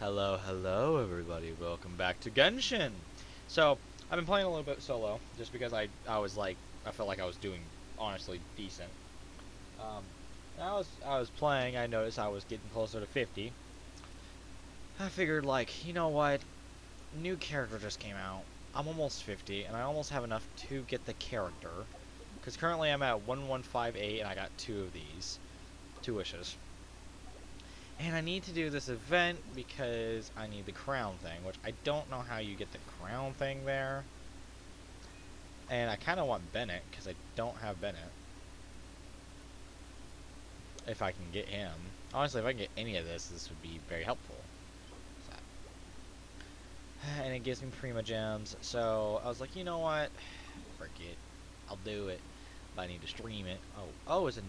Hello everybody, welcome back to Genshin! So, I've been playing a little bit solo, just because I felt like I was doing, honestly, decent. Um, I was playing, I noticed I was getting closer to 50. I figured, like, you know what, new character just came out, I'm almost 50, and I almost have enough to get the character. Because currently I'm at 1158, and I got two of these. Two wishes. And I need to do this event because I need the crown thing, which I don't know how you get the crown thing there. And I kind of want Bennett because I don't have Bennett. If I can get him. Honestly, if I can get any of this would be very helpful. So. And it gives me Prima Gems, so I was like, you know what? Frick it. I'll do it. But I need to stream it. Oh, is that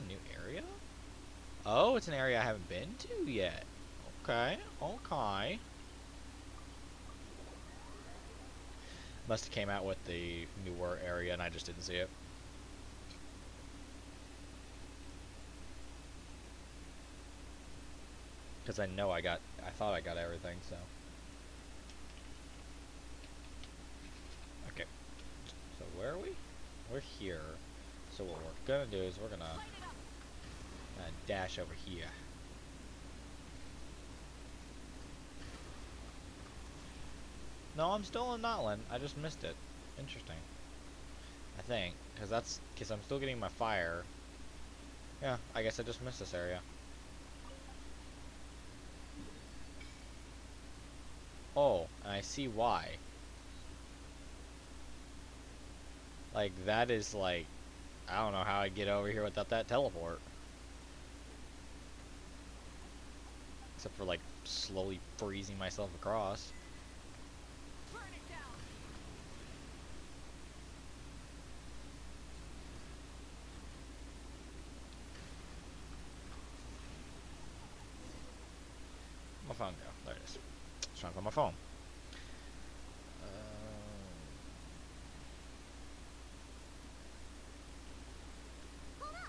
a new area? Oh, it's an area I haven't been to yet. Okay. Must have came out with the newer area and I just didn't see it. Because I thought I got everything, so. Okay. So where are we? We're here. So what we're gonna do is we're gonna dash over here. No, I'm still in Notland. I just missed it. Interesting. I think. Because I'm still getting my fire. Yeah, I guess I just missed this area. Oh, and I see why. Like, that is like... I don't know how I get over here without that teleport. Except for, like, slowly freezing myself across. My phone go. There it is. It's trying to find my phone. Hold up.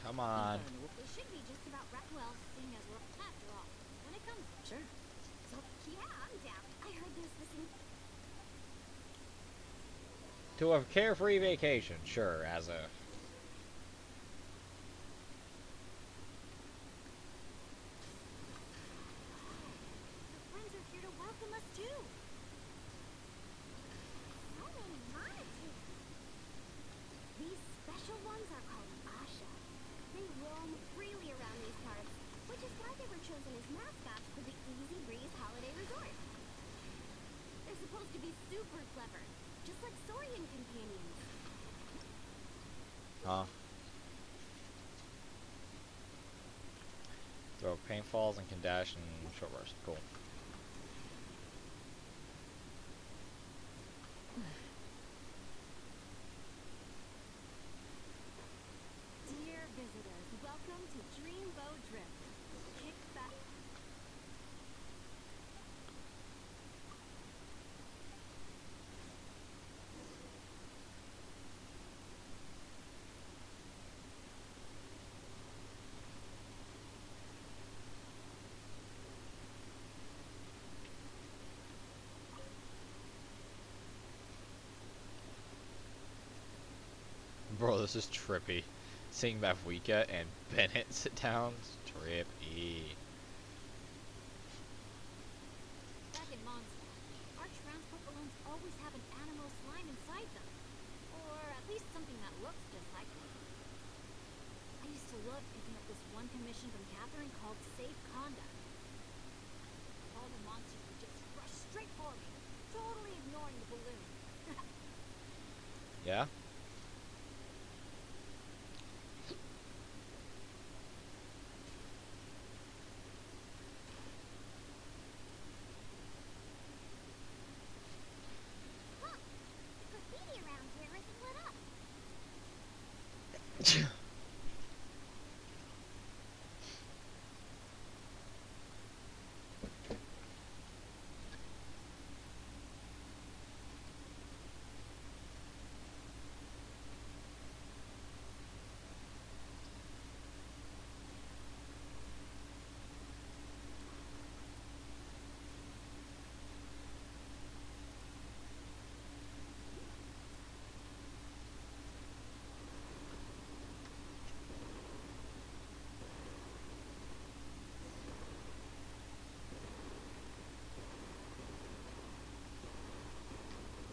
Come on. To a carefree vacation, sure, as a... super clever, just like Saurian companions. Huh? Throw paintballs and can dash and short burst. Cool. Dear visitors, welcome to Dreamboat Drift. Kick back. Bro, this is trippy. Seeing Mavwika and Bennett sit down, is trippy. Back in Mondstadt, our transport balloons always have an animal slime inside them. Or at least something that looks just like them. I used to love picking up this one commission from Catherine called Safe Conduct. All the monsters would just rush straight for me, totally ignoring the balloon. Yeah? Huh, the graffiti around here isn't lit up.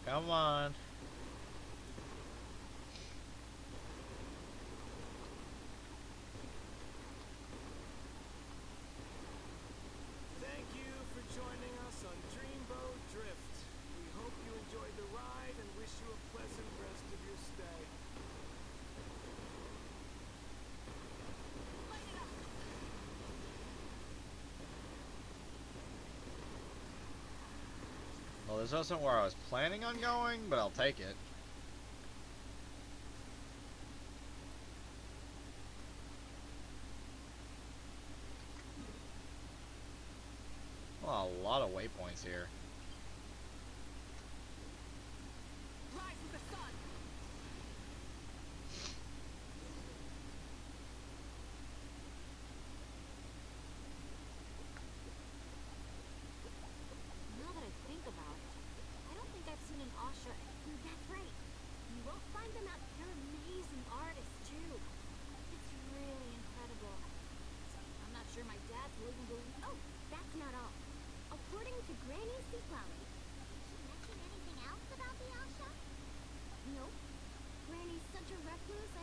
Come on. Thank you for joining us on Dreamboat Drift. We hope you enjoyed the ride and wish you a pleasant rest of your stay. Well, this wasn't where I was planning on going, but I'll take it. Well, a lot of waypoints here. Rise with the sun! Now that I think about it, I don't think I've seen an Asha. That's right. You won't find them out. They're amazing artists, too. It's really incredible. I'm not sure my dad will even believe. Oh, that's not all. According to Granny Seaplowly. Did she mention anything else about the Asha? Nope. Granny's such a recluse.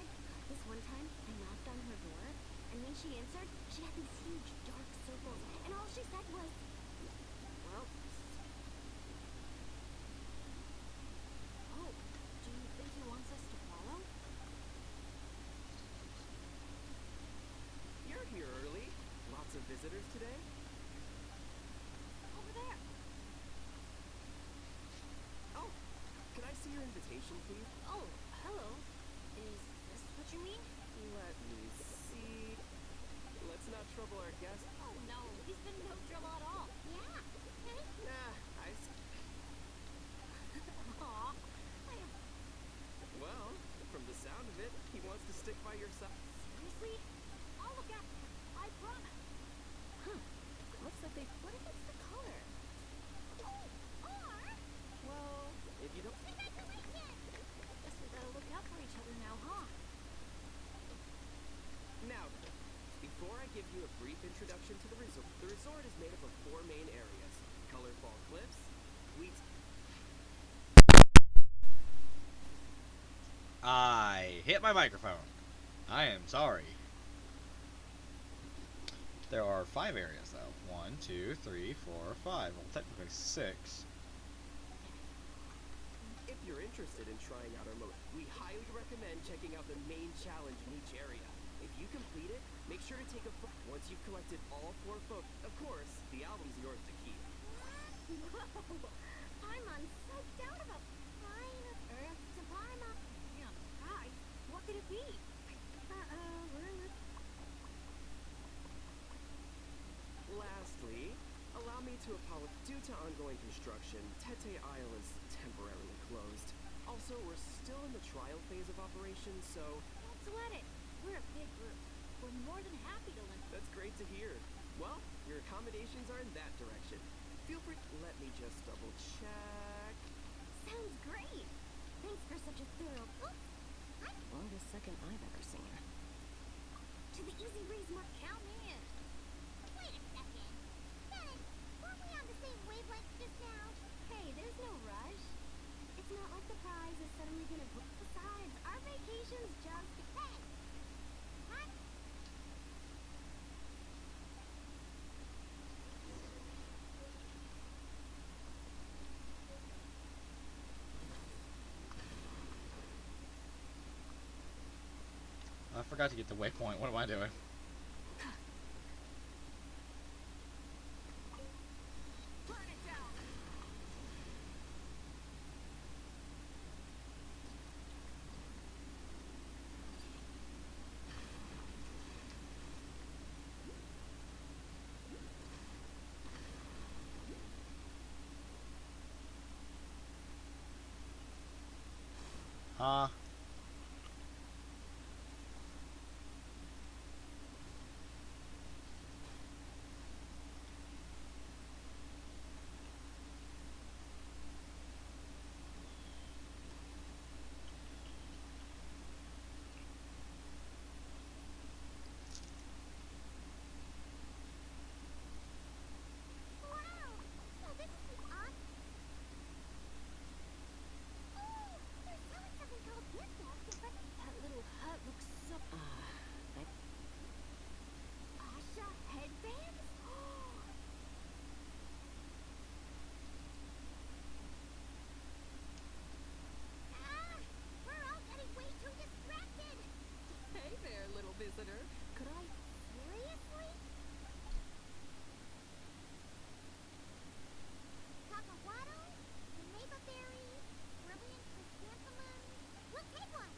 This one time, I knocked on her door, and when she answered, she had these huge dark circles, and all she said was, well, oh, do you think he wants us to follow? You're here early. Lots of visitors today. Over there. Oh, can I see your invitation, please? Oh, hello. Is this what you mean? Let me see. Let's not trouble our guest. Oh no, he's been no trouble at all. Yeah. Okay. Nah, Aw. I have... well, from the sound of it, he wants to stick by your side. Seriously? I'll look after him. I promise. Huh. Looks like they... What if it's the color? Oh, or... Well, if you don't... Congratulations! Guess we gotta look out for each other now, huh? Now, before I give you a brief introduction to the resort is made up of 4 main areas. Colorful Cliffs, Wheat... I hit my microphone. I am sorry. There are 5 areas, though. 1, 2, 3, 4, 5. Well, technically 6. you're interested in trying out our mode, we highly recommend checking out the main challenge in each area. If you complete it, make sure to take a photo. Once you've collected all 4 photos, of course, the album's yours to keep. Whoa! Paimon psyched out about flying Earth to Paimon. Damn, surprise. What could it be? Uh-oh, we're in the... Lastly, allow me to apologize. Due to ongoing construction, Tete Isle is temporarily closed. Also, we're still in the trial phase of operation, so... Don't sweat it. We're a big group. We're more than happy to lend... That's great to hear. Well, your accommodations are in that direction. Feel free... Let me just double check... Sounds great. Thanks for such a thorough... Oops. Longest second I've ever seen. To the Easy Breeze mark, count me in. Wait a second. Dennis, weren't we on the same wavelength just now? Hey, there's no rush. It's not like the prize is suddenly gonna... Besides, our vacation's just... Hey! What? I forgot to get the waypoint. What am I doing? Burn it down! Huh? Wow! So this is the on... Oh! They're selling something called gift bags in front of... That little hut looks so... Asha headbands? Ah! We're all getting way too distracted! Hey there, little visitor. Could I... Seriously? Kakawato? Neighbor berries? Brilliant chrysanthemum? We'll take one!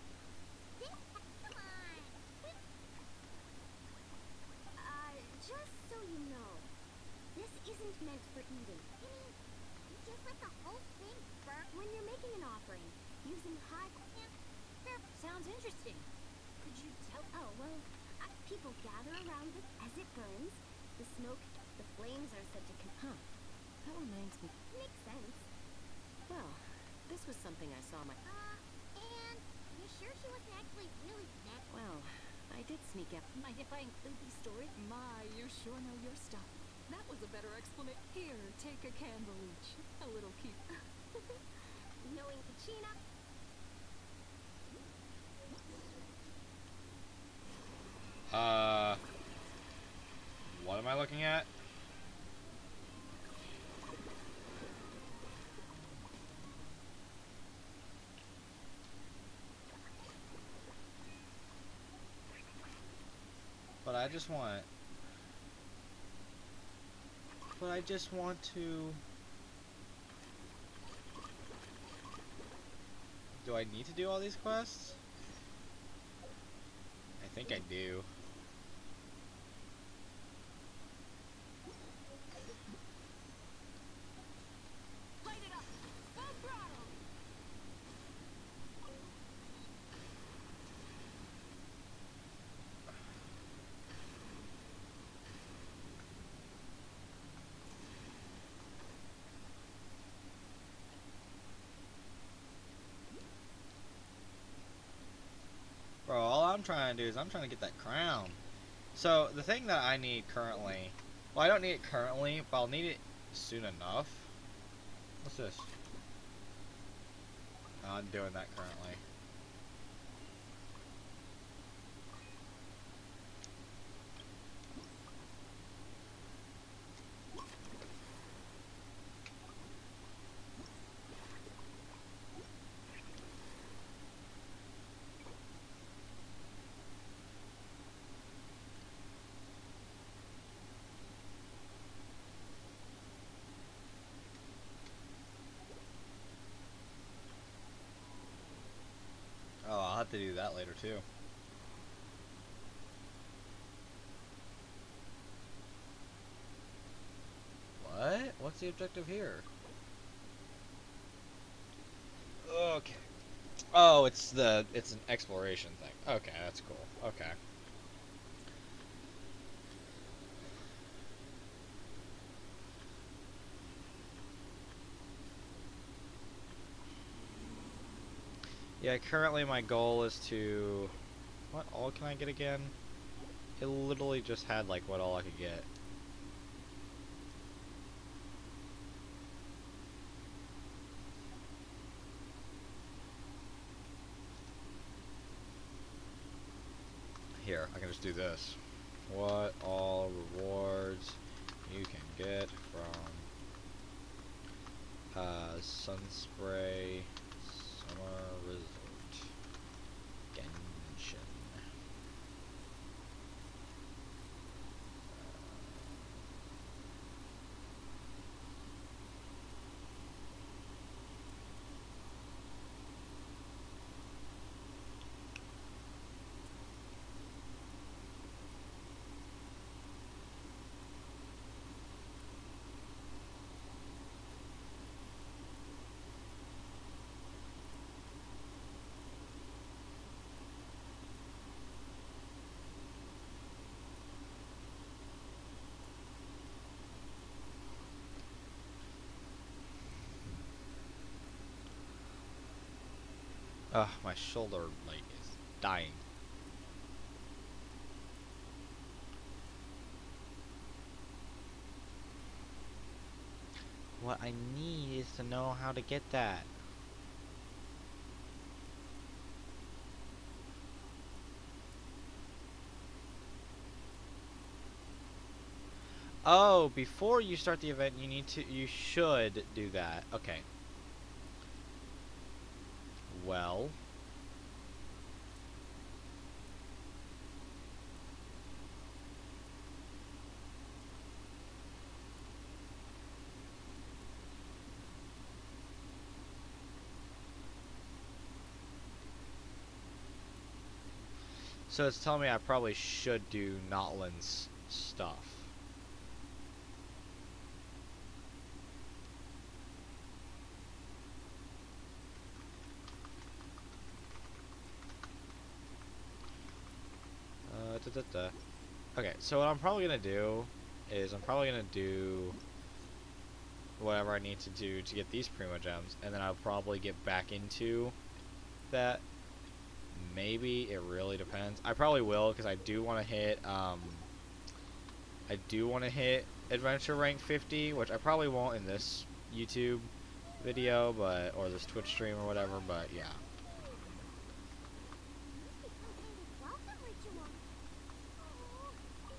This... Come on! Just so you know, this isn't meant for eating. You mean, you just let the whole thing burn? When you're making an offering, using high... Sounds interesting. Could you tell... Oh, well, people gather around it as it burns. The smoke, the flames are said to... Huh. That reminds me. Makes sense. Well, this was something I saw my... And you sure she wasn't actually really that... Well, I did sneak up. Mind if I include these stories? My, you sure know your stuff. That was a better explanation. Here, take a candle each. A little keep. Knowing Kachina... What am I looking at? But I just want... But I just want to... Do I need to do all these quests? I think I do. Light it up! Full throttle! Bro, all I'm trying to do is I'm trying to get that crown. So, the thing that I need currently... Well, I don't need it currently, but I'll need it soon enough. What's this? No, I'm doing that currently. have to do that later too. What? What's the objective here? Okay. Oh, it's an exploration thing. Okay, that's cool. Okay. Yeah, currently my goal is to... What all can I get again? It literally just had like what all I could get. Here, I can just do this. What all rewards you can get from Sunspray Summer Resort Genshin. Ugh, my shoulder like is dying. What I need is to know how to get that. Oh, before you start the event, you should do that. Okay. Well. So it's telling me I probably should do Notland's stuff. Okay, so what I'm probably gonna do is I'm probably gonna do whatever I need to do to get these Primo Gems, and then I'll probably get back into that. Maybe it really depends. I probably will because I do want to hit Adventure Rank 50, which I probably won't in this YouTube video, but or this Twitch stream or whatever. But yeah. Welcome ritual. Oh,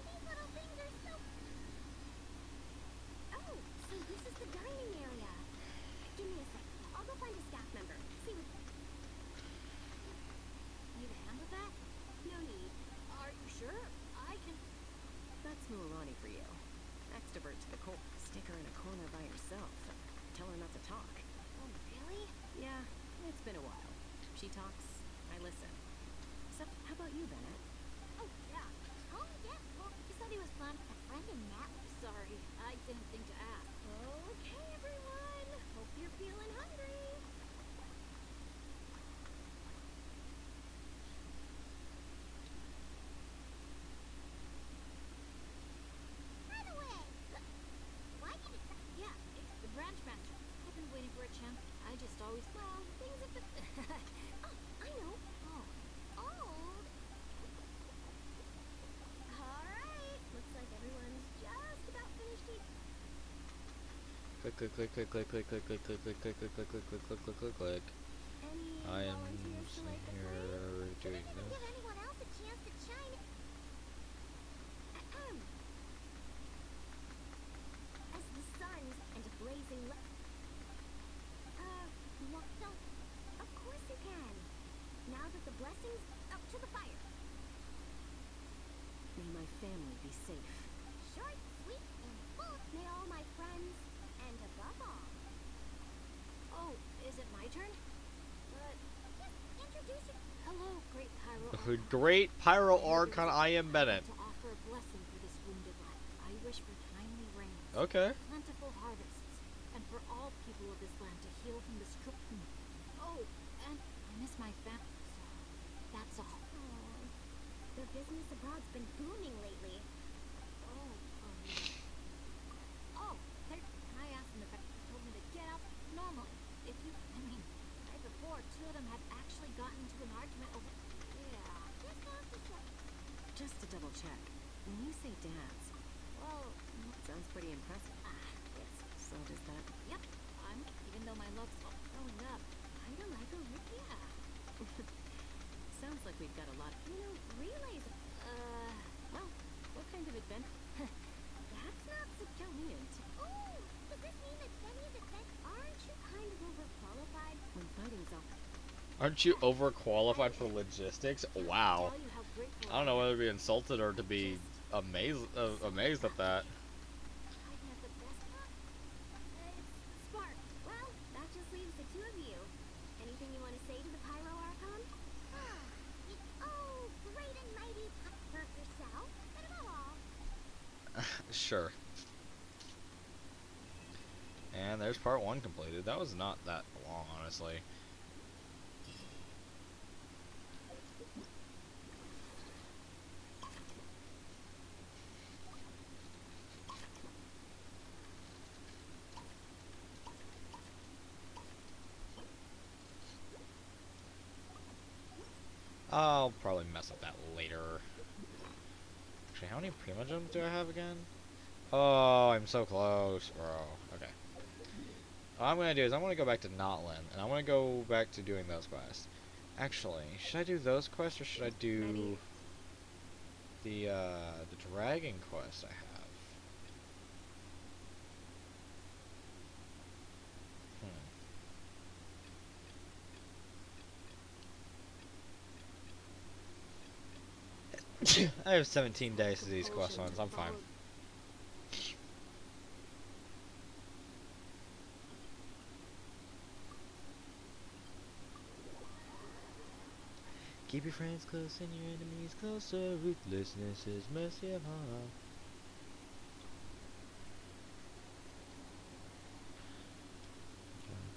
these little things are so... Oh, so this is the dining area. Give me a sec. I'll go find a staff member. See what... Need a hand with that? No need. Are you sure? I can... That's Mualani for you. Extrovert to the core. Stick her in a corner by herself. Tell her not to talk. Oh, really? Yeah, it's been a while. She talks, I listen. So, how about you, Bennett? Oh, yeah. Oh, yeah. Well, he said he was fun. A friend in Matt. Sorry, I didn't think to ask. Okay, everyone. Hope you're feeling hungry. By the way, why did it... Yeah, it's the branch master. I've been waiting for a chance. I just always... Well, things have been... Oh, I know. Oh. Old. Alright. Looks like everyone's just about finished eating. Click, click, click, click, click, click, click, click, click, click, click, click, click, click, click, click, click, click, click. Any I am volunteers to light the flame? here doing Didn't even give this. anyone else a chance to chime in. Ahem. As the suns and a blazing what the? Of course you can. Now that the blessings up to the fire. May my family be safe. Short, sweet, and full. May all my friends, and above all. Oh, is it my turn? Yes, introduce it. Hello, Great Pyro Archon I am Bennett. To offer a blessing for this wounded life. I wish for timely rains, Okay. plentiful harvests, and for all people of this land to heal from this Oh, and I miss my family, so that's all. The business abroad's been booming lately. Oh, I asked them if they told me to get up normally. If you, I mean, right before, two of them had actually gotten into an argument over. Yeah. Just to double check, when you say dads, Well, sounds pretty impressive. yes. So does that... Yep. Even though my looks are growing up, kinda like a yeah. Sounds like we've got a lot... Relays. Well, what kind of adventure... That's not so Count me in. Oh, does this mean that Benny's aren't you kind of overqualified? When fighting's off... Aren't you overqualified for logistics? Wow. Tell you how grateful I don't know whether to be insulted or to be amazed at that. Fighting at the best part. It's smart. Well, that just leaves the two of you. Anything you want to say to the Pyro Archon? Oh, great and mighty for yourself, and above all. Sure. And there's part 1 completed. That was not that long, honestly. I'll probably mess up that later. Actually, how many Prima Gems do I have again? Oh, I'm so close, bro. Okay. What I'm gonna do is I'm gonna go back to Notlin, and I'm gonna go back to doing those quests. Actually, should I do those quests, or should I do the dragon quest I have? I have 17 days to these quest ones. I'm fine. Keep your friends close and your enemies closer. Ruthlessness is mercy of Allah.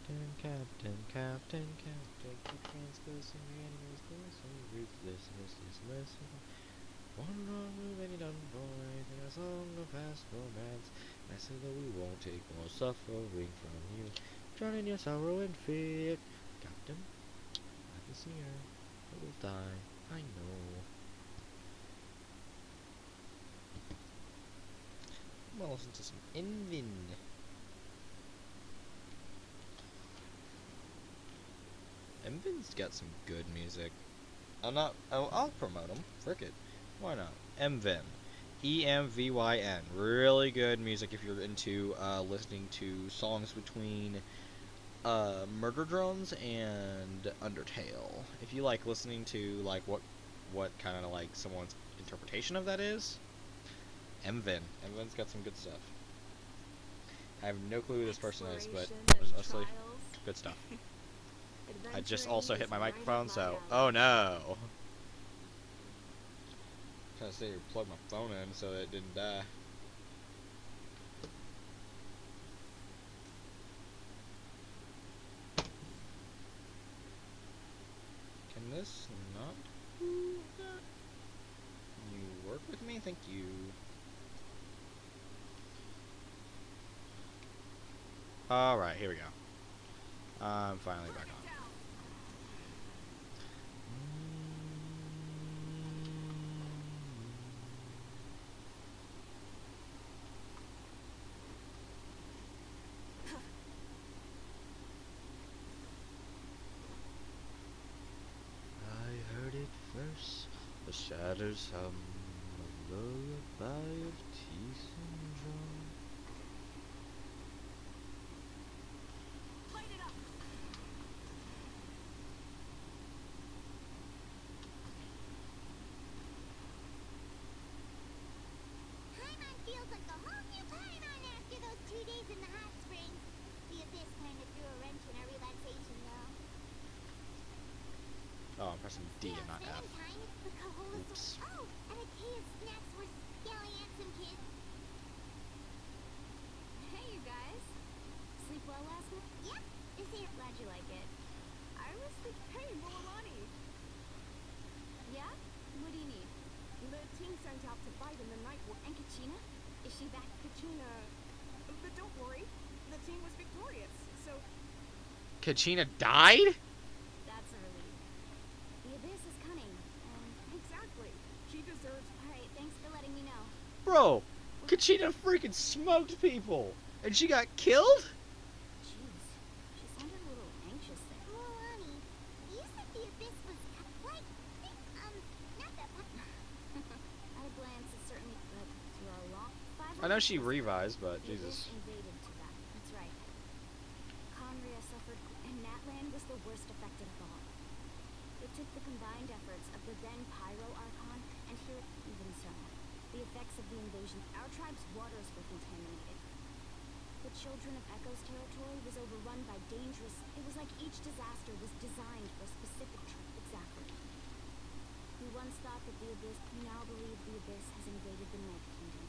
Captain, Captain, Captain, keep your friends close and your enemies closer. Ruthlessness is mercy. One wrong move and you're done for. Anything a song of past romance. I say that we won't take more suffering from you. Drown in your sorrow and fear. Captain, like a seer, I will die, I know. I'm gonna listen to some Invin. Envin's got some good music. I'll promote him. Frick it. Why not? Emvin. EMVYN. Really good music if you're into listening to songs between Murder Drones and Undertale. If you like listening to like what kind of like someone's interpretation of that is, Emvin. Emvin's got some good stuff. I have no clue who this person is, but mostly good stuff. I just also hit my microphone, so oh no. Trying to say you plugged my phone in so it didn't die. Can this not do that? Can you work with me? Thank you. Alright, here we go. I'm finally back on. I heard it first, the shatters hum, a lullaby of teeth and drum. Paimon feels like a whole new Paimon after those 2 days in the hot springs. The abyss kind of threw a wrench in our relaxation, though. Oh, I'm pressing D and not F. Time, was Oops. oh, and a key of snacks for scaly handsome kids. Hey, you guys. Sleep well last night? Yep, is here. Glad you like it. I was thinking, hey, Moalani. Yeah? What do you need? The team sent out to fight in the night war. And Kachina? Is she back? Kachina. But don't worry, the team was victorious, so Kachina died? That's a relief. The Abyss is cunning, and exactly. She deserves. alright, thanks for letting me know. Bro, Kachina freaking smoked people. And she got killed? Jeez, she sounded a little anxious there. Moani, you said the abyss was like, not that. At a glance, it certainly, but to our long... I know she revised, but The Jesus. Abyss invaded Tibet, that's right. Conria suffered, and Natlan was the worst affected of all. It took the combined efforts of the then Pyro Archon, and here, even so, the effects of the invasion, our tribe's waters were contaminated. The children of Echo's territory was overrun by dangerous... It was like each disaster was designed for a specific tribe. Exactly. We once thought that the Abyss... We now believe the Abyss has invaded the Night Kingdom.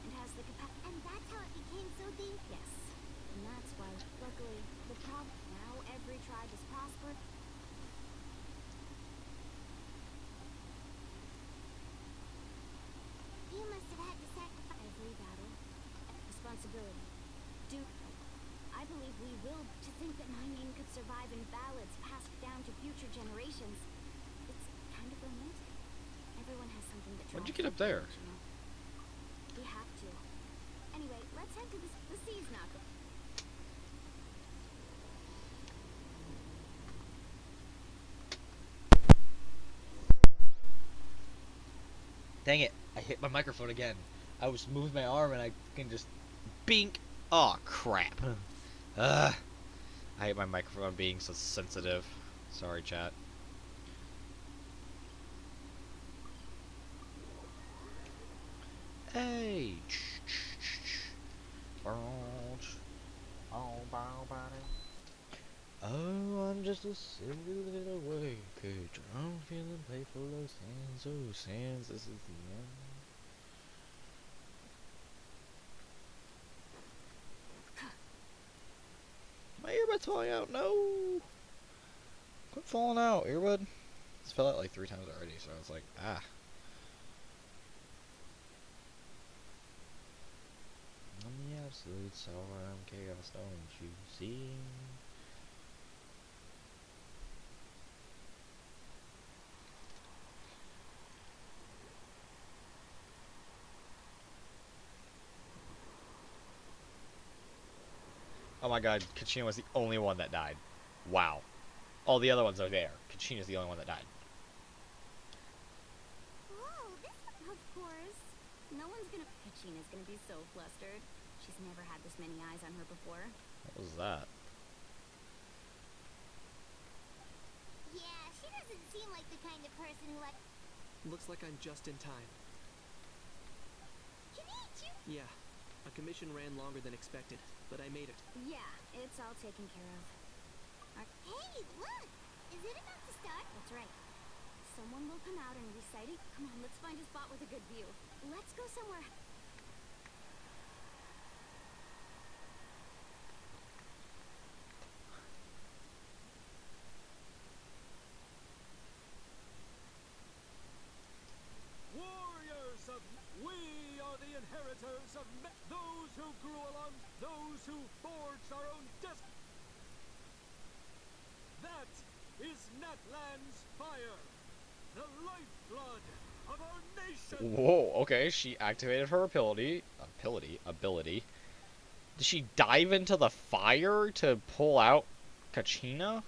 And has the capacity... And that's how it became so dangerous. Yes. And that's why, luckily, the problem... Now every tribe is prospered. You must have had to sacrifice. Every battle... Responsibility. I believe we will... To think that my name could survive in ballads passed down to future generations. It's kind of romantic. Everyone has something that When'd you drives get up them there? forward, you know? We have to. Anyway, let's head to the sea's not good. Dang it, I hit my microphone again. I was moving my arm and I can just bink. Oh crap. Ugh. I hate my microphone being so sensitive. Sorry, chat. Hey. Oh, I'm just a silly little worker. I'm feeling playful of sands. Oh, sands, this is the end. My earbud's falling out. No. Quit falling out, earbud. It's fell out like 3 times already, so it's like, ah. I'm the absolute sour, I'm chaos, don't you see? Oh my god, Kachina was the only one that died. Wow. All the other ones are there. Kachina's the only one that died. Whoa, this Of course. No one's gonna... Kachina's gonna be so flustered. She's never had this many eyes on her before. What was that? yeah, she doesn't seem like the kind of person who like. Looks like I'm just in time. Can I eat you? Yeah, a commission ran longer than expected, but I made it. Yeah, it's all taken care of. Hey, look! Is it about to start? That's right. Someone will come out and recite it. Come on, let's find a spot with a good view. Let's go somewhere... Warriors of... We are the inheritors of... Those who grew along... Those who forged our own destiny. That is Natlan's fire. The lifeblood of our nation. Whoa, okay, she activated her ability. Did she dive into the fire to pull out Kachina?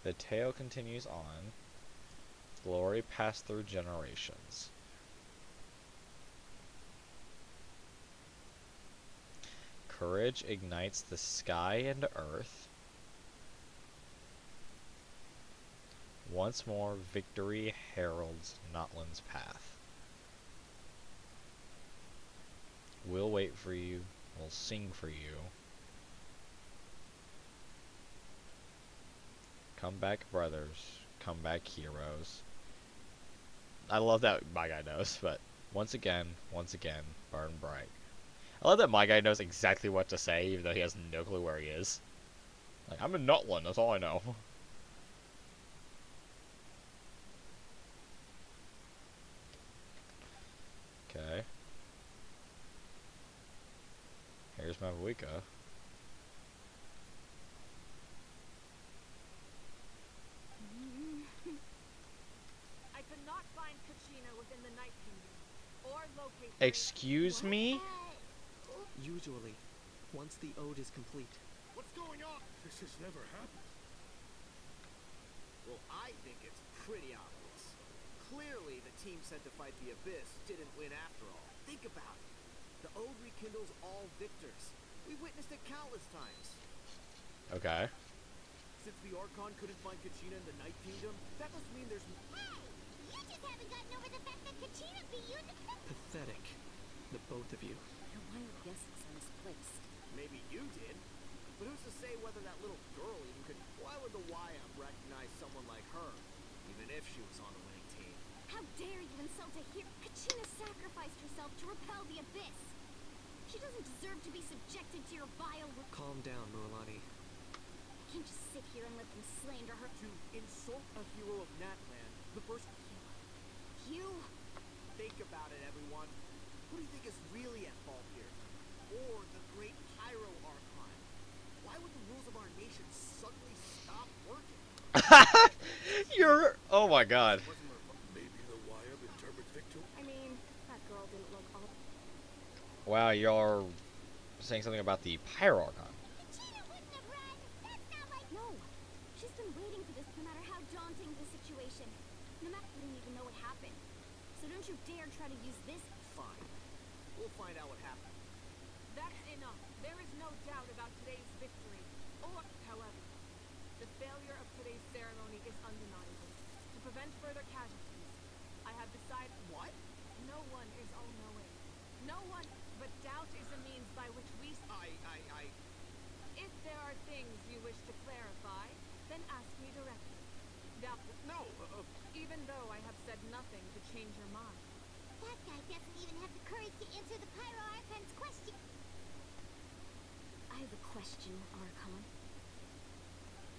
The tale continues on. Glory passed through generations. Courage ignites the sky and earth. Once more, victory heralds Notland's path. We'll wait for you. We'll sing for you. Come back, brothers. Come back, heroes. I love that my guy knows, but once again, burn bright. I love that my guy knows exactly what to say, even though he has no clue where he is. Like, I'm in Notland, that's all I know. Okay. Here's Mavuika. I could not find Kachina within the Night Kingdom, or locate her. Excuse me? Usually, once the ode is complete. What's going on? This has never happened. Well, I think it's pretty obvious. Clearly, the team sent to fight the Abyss didn't win after all. Think about it. The ode rekindles all victors. We witnessed it countless times. Okay. Since the Archon couldn't find Kachina in the Night Kingdom, that must mean there's... Hey! You just haven't gotten over the fact that Kachina beat you in the... Pathetic. The both of you. Your wild guesses are misplaced. Maybe you did. But who's to say whether that little girl even could... Why would the YM recognize someone like her, even if she was on the winning team? How dare you insult a hero? Kachina sacrificed herself to repel the Abyss. She doesn't deserve to be subjected to your vile... Calm down, Mualani. I can't just sit here and let them slander her. To insult a hero of Natland, the first... You... Think about it, everyone. Who do you think is really at fault here? Or the great Pyro Archon? Why would the rules of our nation suddenly stop working? You're... Oh my god. Maybe the wire interprets victory. I mean, that girl didn't look all... Wow, you're saying something about the Pyrarchon. Kachina wouldn't have run! That's not like... No. She's been waiting for this no matter how daunting the situation. No matter... We didn't even know what happened. So don't you dare try to use this... Fine. We'll find out what happened. That's enough. There is no doubt about today's victory. Or, however, the failure of today's ceremony is undeniable. To prevent further casualties, I have decided... What? No one is all-knowing. No one, but doubt is a means by which we... If there are things you wish to clarify, then ask me directly. Doubt... No! Even though I have said nothing to change your mind. That guy doesn't even have the courage to answer the Pyro Archon's question. I have a question, Archon.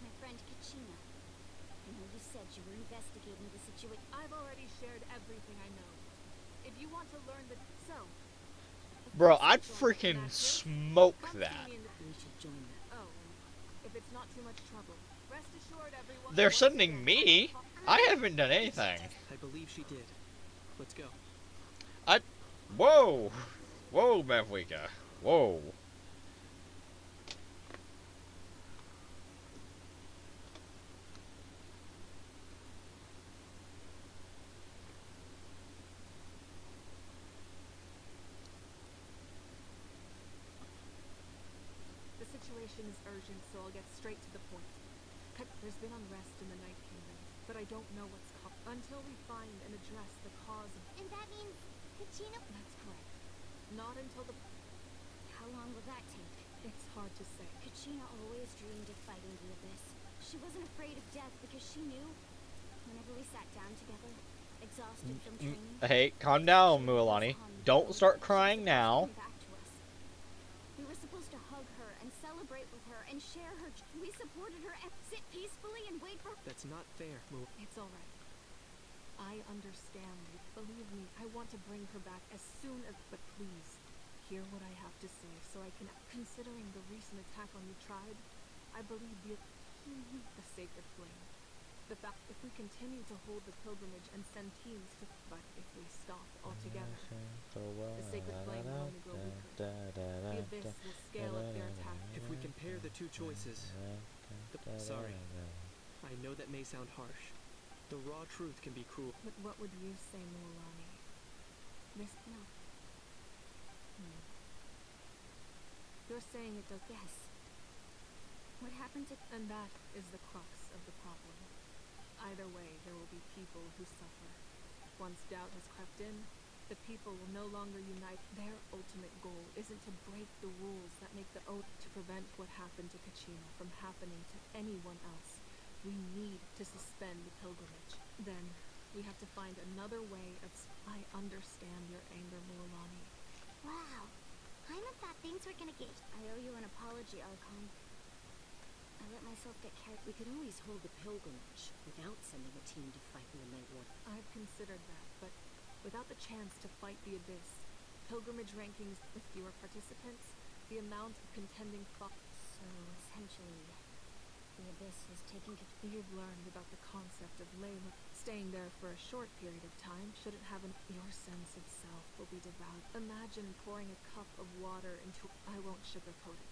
My friend Kachina. I know you said you were investigating the situation. I've already shared everything I know. If you want to learn the... So... Bro, I'd freaking smoke that. We should join them. Oh, and if it's not too much trouble, rest assured everyone... They're sending me? I haven't done anything. I believe she did. Let's go. Whoa! Whoa, Mavuika. Whoa. The situation is urgent, so I'll get straight to the point. There's been unrest in the Night Kingdom, but I don't know what's caused. Until we find and address the cause of... And that means Kachina... That's correct. Not until the... How long will that take? It's hard to say. Kachina always dreamed of fighting the Abyss. She wasn't afraid of death because she knew whenever we sat down together, exhausted from training... Hey, calm down, Mualani. Don't start crying now. Back to us. We were supposed to hug her and celebrate with her and share her... We supported her and sit peacefully and wait for... That's not fair, Mu. It's all right. I understand you. Believe me, I want to bring her back as soon as... But please, hear what I have to say so I can... Considering the recent attack on your tribe, I believe the sacred flame. The fact if we continue to hold the pilgrimage and send teams to... But if we stop altogether, the sacred flame will only grow weaker. The Abyss will scale up their attack. If we compare the two choices... Sorry. I know that may sound harsh. The raw truth can be cruel. But what would you say, Mualani? This... No. You're saying it does... Yes. What happened to... And that is the crux of the problem. Either way, there will be people who suffer. Once doubt has crept in, the people will no longer unite. Their ultimate goal isn't to break the rules that make the oath to prevent what happened to Kachina from happening to anyone else. We need to suspend the pilgrimage. Then, we have to find another way of... I understand your anger, Mualani. Wow. Paimon thought things were gonna get... I owe you an apology, Archon. I let myself get carried. We could always hold the pilgrimage without sending a team to fight in the Night War. I've considered that, but without the chance to fight the Abyss, pilgrimage rankings with fewer participants, the amount of contending So, essentially, the Abyss has taken... You've learned about the concept of Layla. Staying there for a short period of time shouldn't have your sense of self will be devoured. Imagine pouring a cup of water into... I won't sugarcoat it.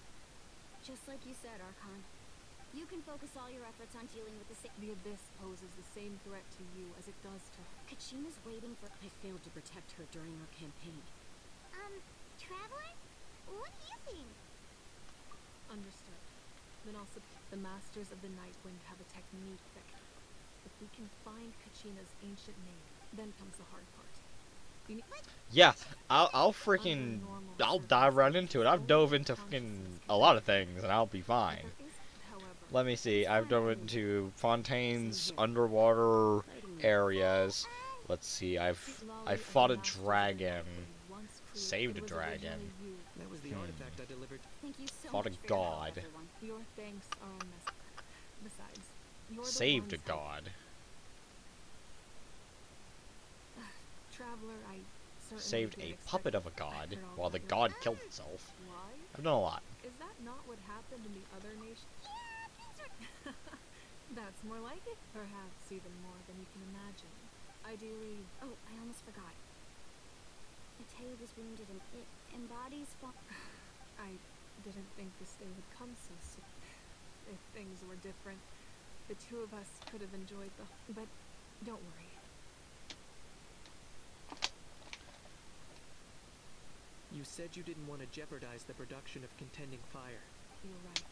Just like you said, Archon. You can focus all your efforts on dealing with the The Abyss poses the same threat to you as it does to her. Kachina's waiting for... I failed to protect her during our campaign. Traveler? What do you think? Understood. Then also, the Masters of the Nightwind have a technique that can... If we can find Kachina's ancient name, then comes the hard part. You need... Yeah, I'll freaking, I'll dive right into it. I've dove into fucking a lot of things, and I'll be fine. There is, however, Let me see. I've dove into Fontaine's underwater areas. Let's see. I fought a dragon. Saved a dragon. That was the artifact I delivered. Thank you so Fought a much for your help, god. everyone. Your thanks are unnecessary. Besides, you're the Saved a ones helping. god. Traveler, I certainly Saved did a expect puppet of a I god heard all while the about god your- killed itself. Why? I've done a lot. Is that not what happened in the other nations? Yeah, things are... That's more like it. Perhaps even more than you can imagine. Ideally, Oh, I almost forgot. Mateo was wounded and it embodies... I didn't think this day would come so soon. If things were different, the two of us could have enjoyed the... But don't worry. You said you didn't want to jeopardize the production of contending fire. You're right.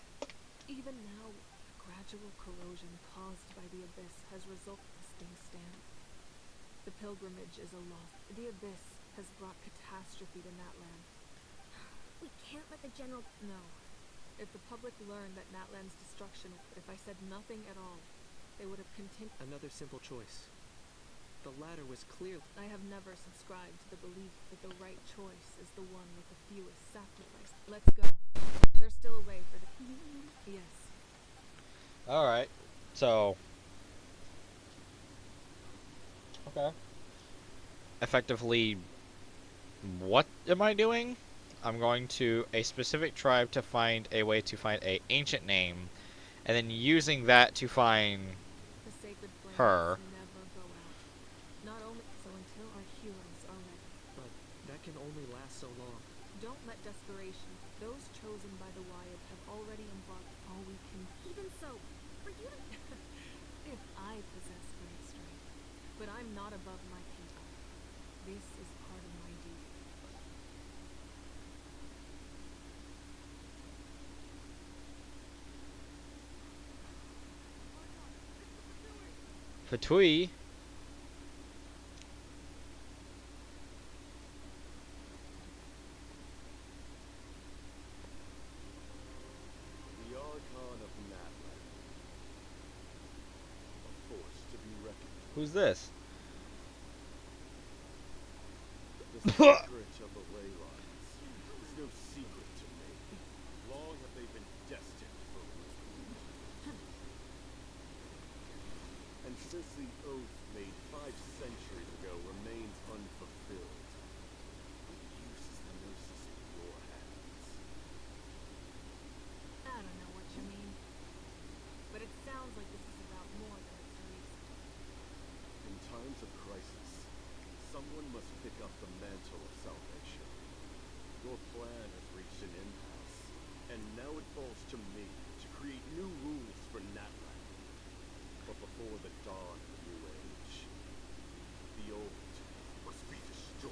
Even now, the gradual corrosion caused by the Abyss has resulted as things stand. The pilgrimage is a loss. The Abyss has brought catastrophe to Natlan. We can't let the general... No. If the public learned that Natlan's destruction, if I said nothing at all, they would have continued. Another simple choice. The latter was clear. I have never subscribed to the belief that the right choice is the one with the fewest sacrifices. Let's go. There's still a way for the... Yes. Alright. So. Okay. Effectively, what am I doing? I'm going to a specific tribe to find a way to find a ancient name, and then using that to find The sacred flames her. never go out. Not only so until our heroes are ready. But that can only last so long. Don't let desperation. Those chosen by the Wyatt have already embarked all we can. Even so, for you to... If I possess great strength, but I'm not above my people. This is part of my duty. Fatui. The Archon of Natlan. A force to be reckoned with. Who's this? The secret of the ley lines is no secret to me. Long have they been destined for revolt. And since the oath made 5 centuries ago remains unfulfilled, what use is the gnosis in your hands? I don't know what you mean. But it sounds like this is about more than it's reason. In times of crisis, someone must pick up the mantle of salvation. Your plan has reached an impasse, and now it falls to me to create new rules for Natlan. But before the dawn of the new age, the old must be destroyed.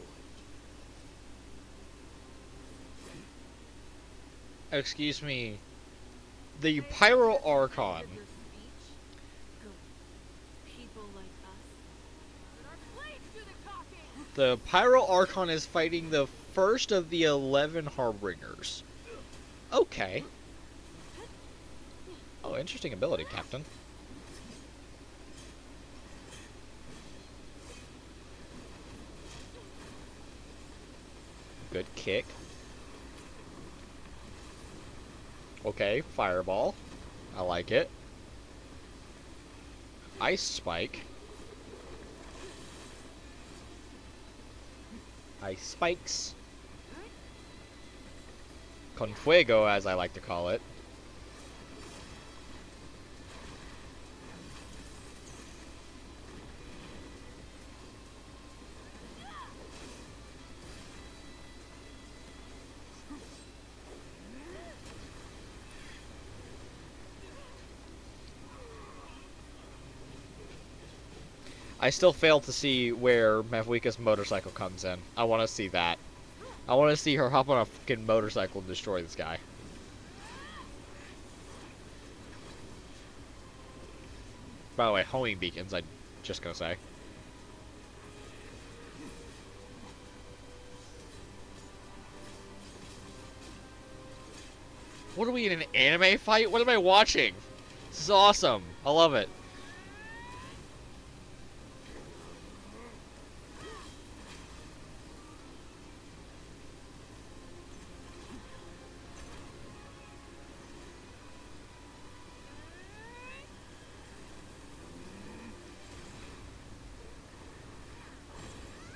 Excuse me. The Pyro Archon. Your speech? Good. The Pyro Archon is fighting the first of the 11 Harbingers. Okay. Oh, interesting ability, Captain. Good kick. Okay, Fireball. I like it. Ice Spike. Ice Spikes. Con Fuego, as I like to call it. I still fail to see where Mavwika's motorcycle comes in. I want to see that. I want to see her hop on a fucking motorcycle and destroy this guy. By the way, homing beacons, I'm just gonna say. What are we in an anime fight? What am I watching? This is awesome. I love it.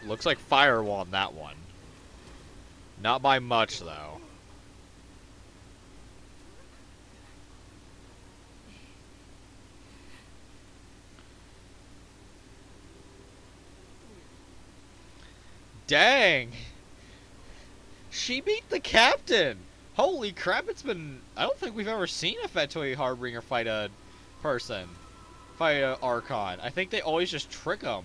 Looks like Fire won that one. Not by much, though. Dang! She beat the captain! Holy crap, it's been... I don't think we've ever seen a Fatui Harbinger fight a person. Fight a Archon. I think they always just trick them.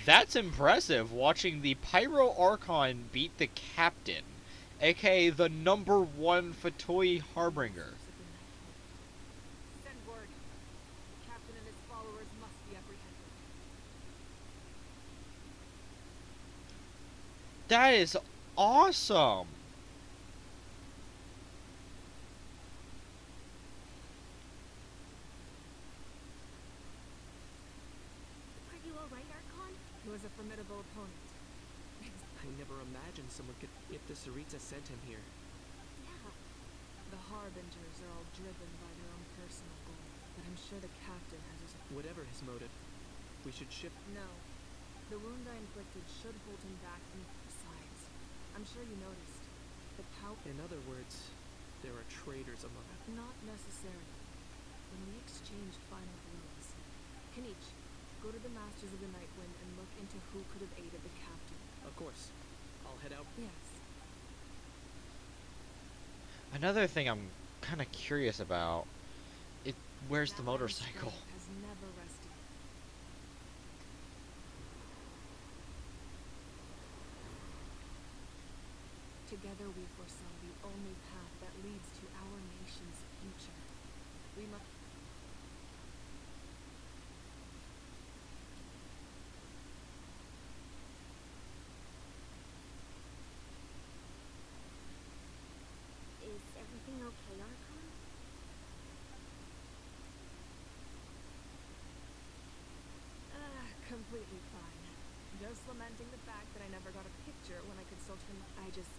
That's impressive, watching the Pyro Archon beat the captain, aka the #1 Fatui Harbinger. Send word. The captain and his followers must be apprehended. That is awesome! Are you alright, Archon? He was a formidable opponent. I never imagined someone could. If the Sarita sent him here. Yeah. The Harbingers are all driven by their own personal goal, but I'm sure the captain has his own. Whatever his motive, we should shift. No. The wound I inflicted should hold him back, and besides, I'm sure you noticed. The power... In other words, there are traitors among us. Not necessarily. When we exchanged final blows, Kanich, go to the Masters of the Nightwind and look into who could have aided the captain. Of course. I'll head out. Yes. Another thing I'm kind of curious about, where's the That iron motorcycle? spirit has never rested. Together we foresaw the only path that leads to our nation's future. We must... Is everything okay, Archon? Completely fine. Just lamenting the fact that I never got a picture when I could still turn... I just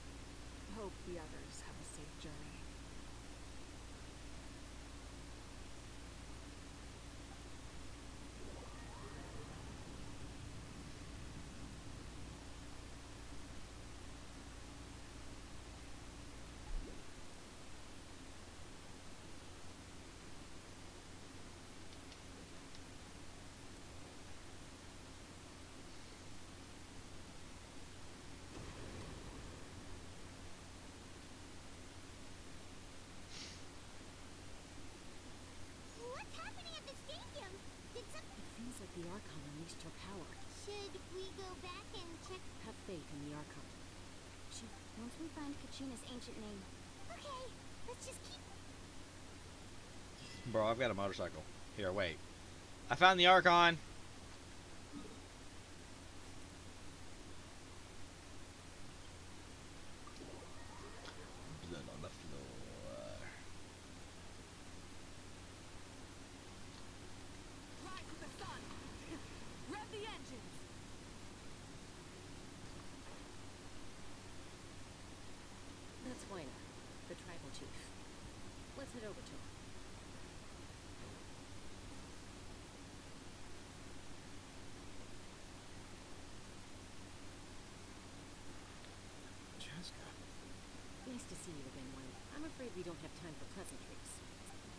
hope the others have a safe journey. What's happening at the stadium? Did some... It feels like the Archon unleashed her power. Should we go back and check? Have faith in the Archon. Once we find Katrina's ancient name. Okay, let's just keep... Bro, I've got a motorcycle. Here, wait. I found the Archon! chief. Let's head over to him. Jessica. Nice to see you again, Wayne. I'm afraid we don't have time for pleasantries.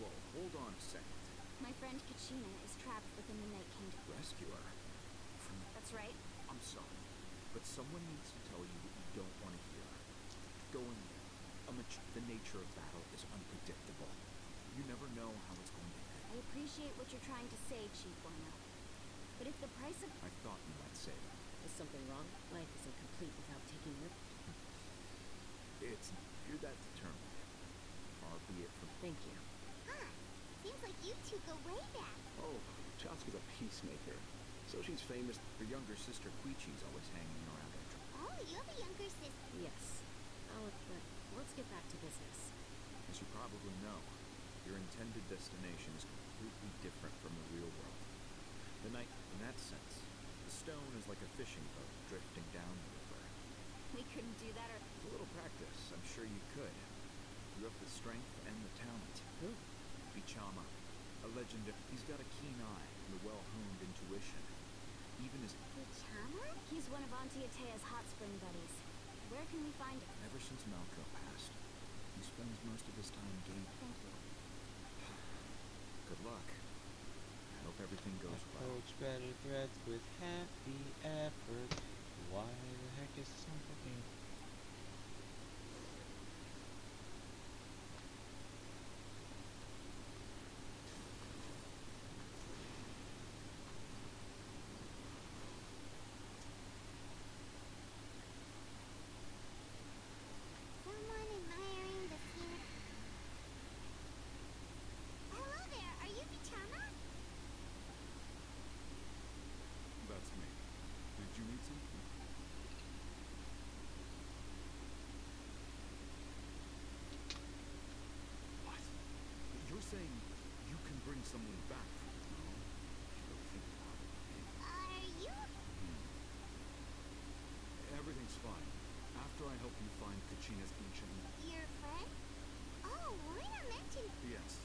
Whoa, hold on a second. My friend Kachina is trapped within the Night Kingdom. Rescue her. From the... That's right. I'm sorry, but someone needs to tell you what you don't want to hear. Going in. The nature of battle is unpredictable. You never know how it's going to end. I appreciate what you're trying to say, Chief Bueno. But if the price of... I thought you might say that. Is something wrong? Life isn't complete without taking risks. It's... You're that determined. Far be it from... Thank you. Huh. Seems like you two go way back. Oh, Chaska's a peacemaker. So she's famous. Her younger sister, Quichi's always hanging around her. Oh, you have a younger sister. Yes. But let's get back to business. As you probably know, your intended destination is completely different from the real world. The night, in that sense, the stone is like a fishing boat drifting down the river. We couldn't do that or... With a little practice, I'm sure you could. You have the strength and the talent. Who? Bichama, a legend. He's got a keen eye and a well-honed intuition. Even his... Chama? He's one of Auntie Atea's hot spring buddies. Where can we find him? Ever since Malco passed, he spends most of his time gaming. Thank you. Good luck. I hope everything goes well. Approach better threats with happy effort. Why the heck is this not working? Someone admiring the skin. Hello there, are you Bichama? That's me. Did you need something? What? You're saying you can bring someone back from... No. You really think about it. Are you? Everything's fine. After I help you find Kachina's ancient... Your friend? Oh, Lorena mentioned... Yes.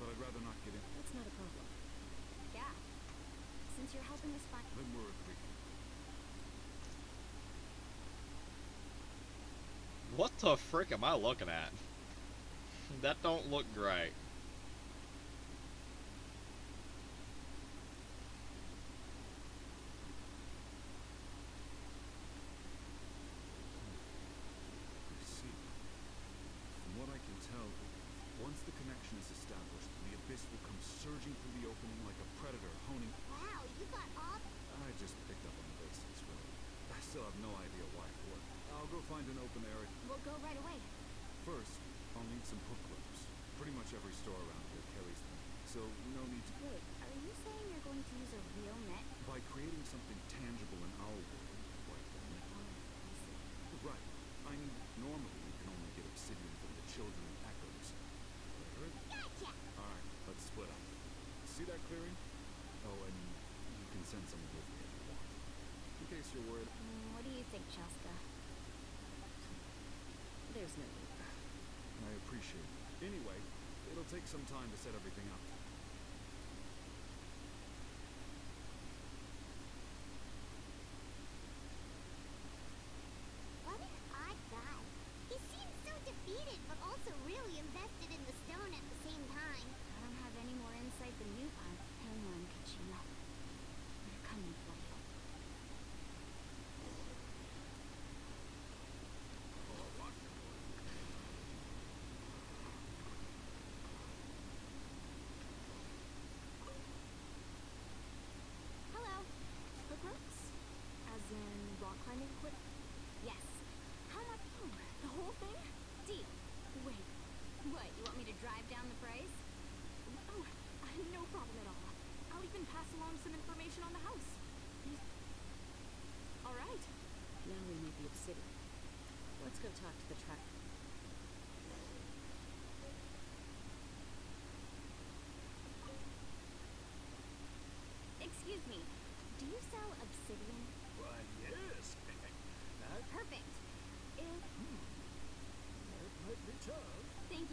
But I'd rather not get in. That's not a problem. Yeah. Since you're helping us find... Then we're agreed. What the frick am I looking at? That don't look great. I see. From what I can tell, once the connection is established, the abyss will come surging through the opening like a predator honing... Wow, you got all... I just picked up on the basics, really. I still have no idea why it worked. I'll go find an open area. We'll go right away. First, I'll need some hook ropes. Pretty much every store around here carries them, so no need to... Wait, are you saying you're going to use a real net? By creating something tangible in our world, like the net. Oh, I see. Right. I mean, normally you can only get obsidian from the children of echoes. Right? Gotcha! Alright, let's split up. See that clearing? Oh, and you can send someone with me if you want. In case you're worried. What do you think, Chaska? There's no need. I appreciate it. Anyway, it'll take some time to set everything up. What an odd guy. He seems so defeated, but also really invested in the stone at the same time. I don't have any more insight than you have. Hang on, Kachina. We're coming for you. Hello. Hook ropes? As in rock climbing equipment? Yes. How much? Oh, the whole thing? Deal. Wait. What, you want me to drive down the price? Oh, no problem at all. I'll even pass along some information on the house. All right. Now we need the obsidian. Let's go talk to the track. Excuse me. Do you sell obsidian? Why, yes. That Perfect. If... might be tough. Thank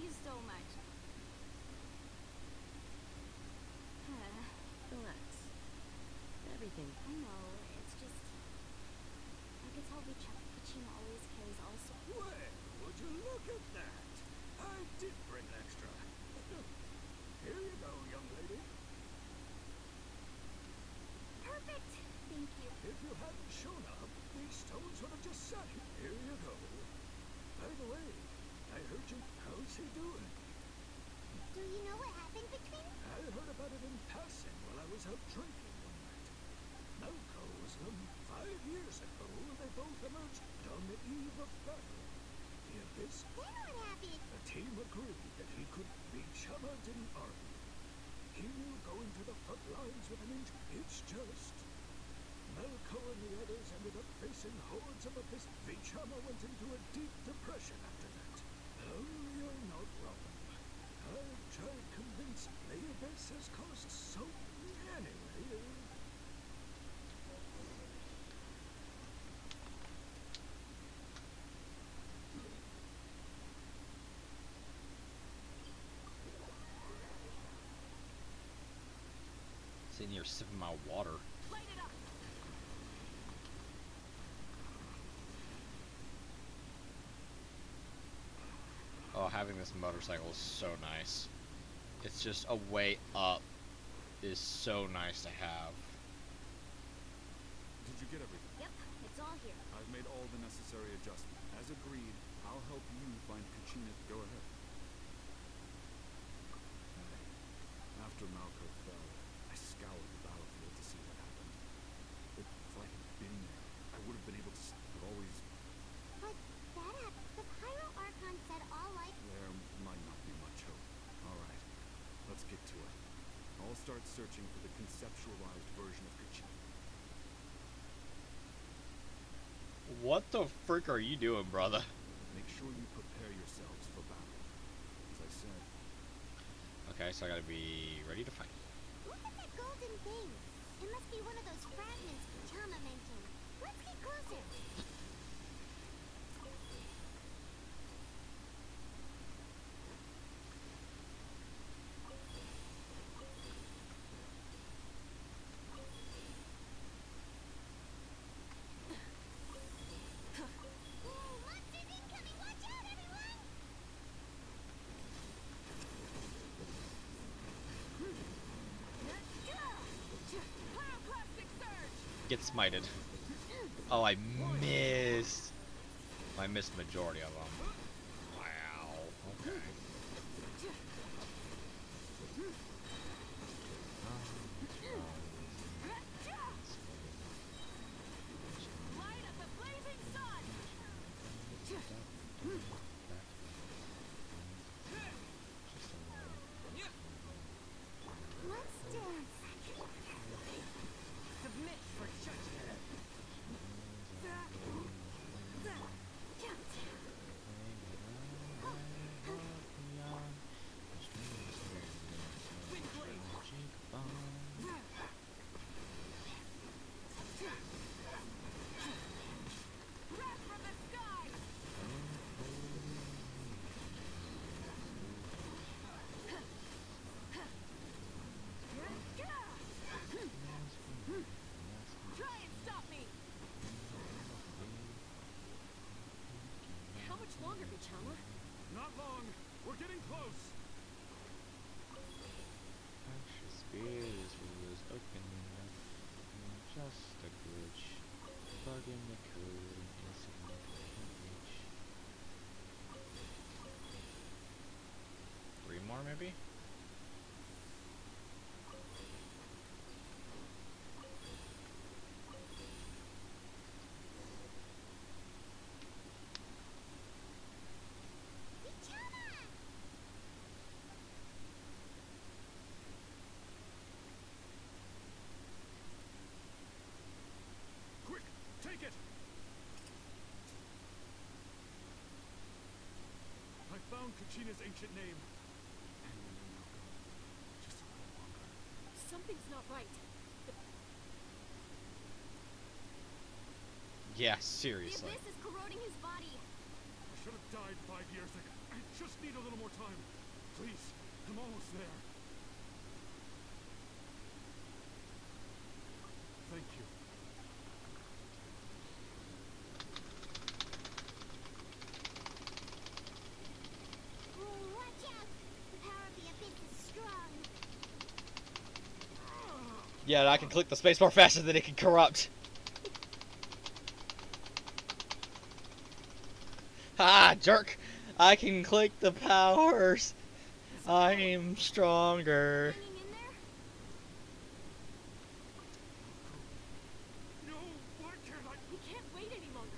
team agreed that he could beat Shama didn't argue. He knew going to the front lines with an inch. It's just Melko and the others ended up facing hordes of Abyss. Vichama went into a deep depression after that. Oh, you're not wrong. I've tried to convince the Abyss has caused so anyway. Sitting here sipping my water. Light it up. Oh, having this motorcycle is so nice. It's just a way up is so nice to have. Did you get everything? Yep, it's all here. I've made all the necessary adjustments. As agreed, I'll help you find Kachina. Go ahead. After Malko fell, I scoured the battlefield to see what happened. If I had been there, I would have been able to but always But, Dad, the Pyro Archon said all life. there might not be much hope. Alright, let's get to it. I'll start searching for the conceptualized version of Kachina. What the frick are you doing, brother? Make sure you prepare yourselves for battle. As I said, Okay, so I gotta be ready to fight. Look at that golden thing. It must be one of those fragments Chama mentioned. Let's get closer. Whoa, monsters incoming! Watch out, everyone! Pyroclastic surge. Get smited. Oh, I missed. I missed majority of them. Wow. Okay. Light of the blazing sun. Let's dance. Submit for judgment. Wrath from the sky. Try and stop me. How much longer, Bichama? not long. We're getting close. Spears was open. Just a glitch. Bug in the code. Insignificant reach. 3 more, maybe? Vichama! Quick, take it! I found Kachina's ancient name. And we will now go. Just a little longer. Something's not right. Yeah, The seriously. Abyss is corroding his body. I should have died 5 years ago. I just need a little more time. Please, I'm almost there. Thank you. Oh, watch out! The power of the Abyss is strong. Yeah, I can click the spacebar faster than it can corrupt. Ha, jerk! I can click the powers. I'm stronger. Hanging in there? No, why can't I? We can't wait any longer.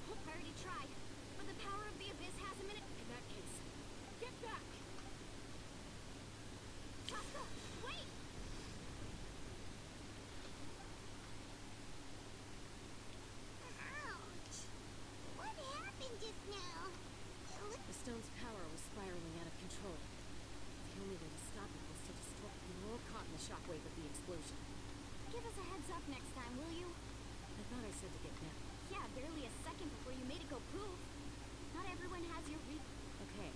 I already tried, but the power of the Abyss has him in it. In that case, caught in the shockwave of the explosion. Give us a heads up next time, will you? I thought I said to get down. Yeah, barely a second before you made it go poof. Not everyone has your Okay.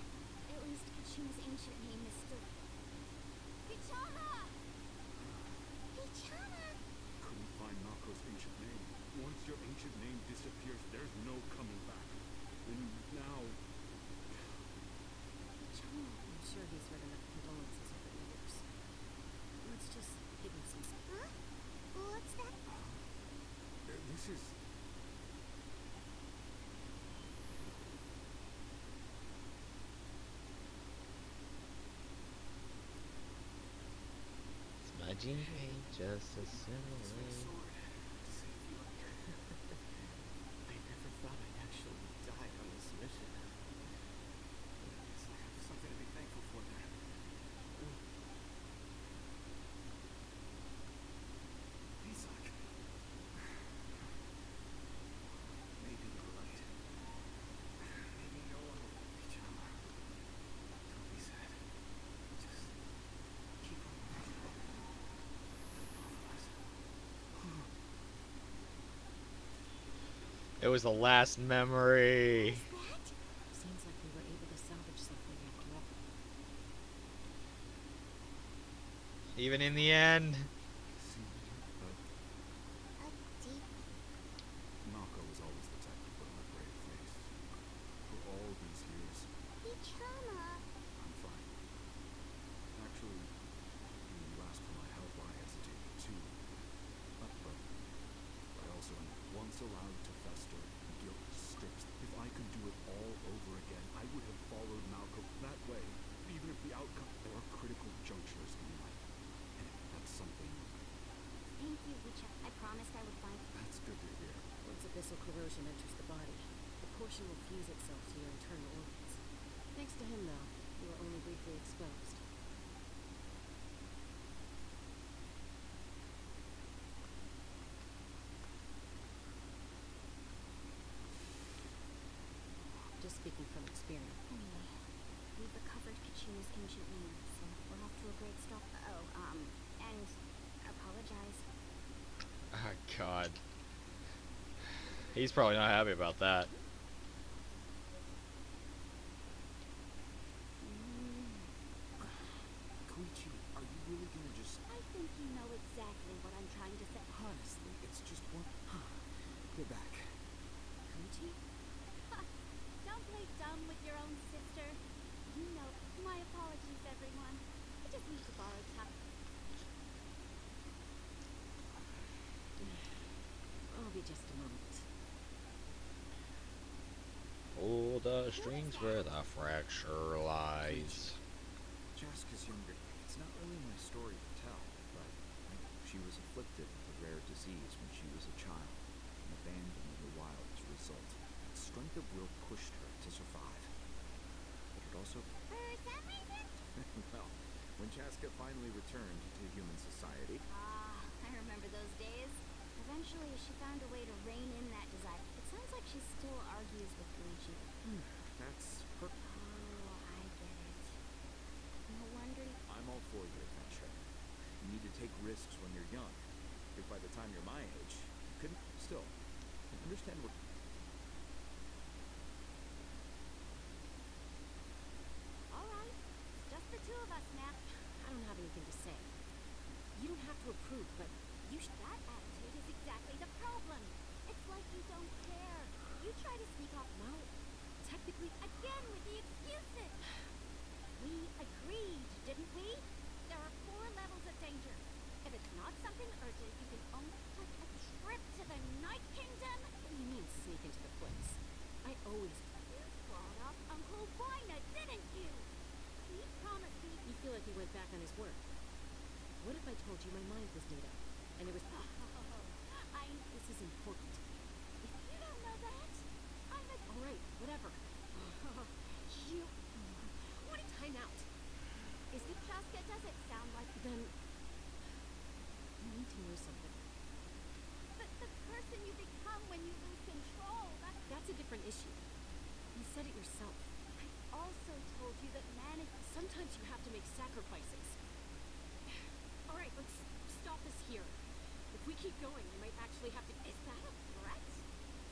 At least Kachuna's ancient name is still... Pichana! Pichana! Couldn't find Mako's ancient name. Once your ancient name disappears, there's no coming back. And now... I'm sure he's heard enough condolences over the years. Let's just give him some... Huh? What's that? This is... Smudging paint just a simile. I never thought I'd actually die on this mission. I guess I have something to be thankful for there. Isak. Maybe you're right. Maybe no one will reach out. Don't be sad. Just keep on moving. Both of us. It was the last memory. Seems like we were able to salvage something after all. Even in the end. A deep... Mako was always the type to put on a brave face. For all these years, Pichana! I'm fine. Actually, when you asked for my help, I hesitated too. But I also am once allowed to fester, guilt strips. If I could do it all over again, I would have followed Malco that way, even if the outcome... There are critical junctures in life, and that's something... Thank you, Picha. I promised I would find... That's good to hear. Once abyssal corrosion enters the body, the portion will fuse itself to your internal organs. Thanks to him, though, you were only briefly exposed. Just speaking from experience. Anyway, we've recovered Kachuna's ancient name, so we're off to a great start. Oh, and apologize. Oh, God. He's probably not happy about that. Koichi, are you really gonna just... I think you know exactly what I'm trying to say. Honestly, it's just one... You're back. Koichi? Don't play dumb with your own sister. You know, my apologies, everyone. I just need to borrow time. I'll be just a moment. Pull the strings where the fracture lies. Jaska's younger. It's not really my story to tell, but she was afflicted with a rare disease when she was a child and abandoned in the wild as a result. That strength of will pushed her to survive. But it also... For some reason? Well, when Jaska finally returned to human society... I remember those days. Eventually, she found a way to rein in that desire. It sounds like she still argues with Luigi. That's Oh, I get it. No wonder... I'm all for your adventure. You need to take risks when you're young. If by the time you're my age, you couldn't... Still, I understand what... All right. Just the two of us now. I don't have anything to say. You don't have to approve, but you should... That attitude is exactly the problem. It's like you don't care. You try to sneak off... Well, technically... Again with the excuses! We agreed, didn't we? There are 4 levels of danger. If it's not something urgent, you can only take a trip to the Night Kingdom. What do you mean, sneak into the place? I always... You brought up Uncle Wina, didn't you? He promised me... You feel like he went back on his word. What if I told you my mind was made up, and it was... This is important. If you don't know that, I'm a... All right, whatever. You... What a time out. Is it Jaska? Does it sound like... Then... You need to know something. The person you become when you lose control, That's a different issue. You said it yourself. I also told you that manage... Sometimes you have to make sacrifices. we keep going, we might actually have to. Is that a threat?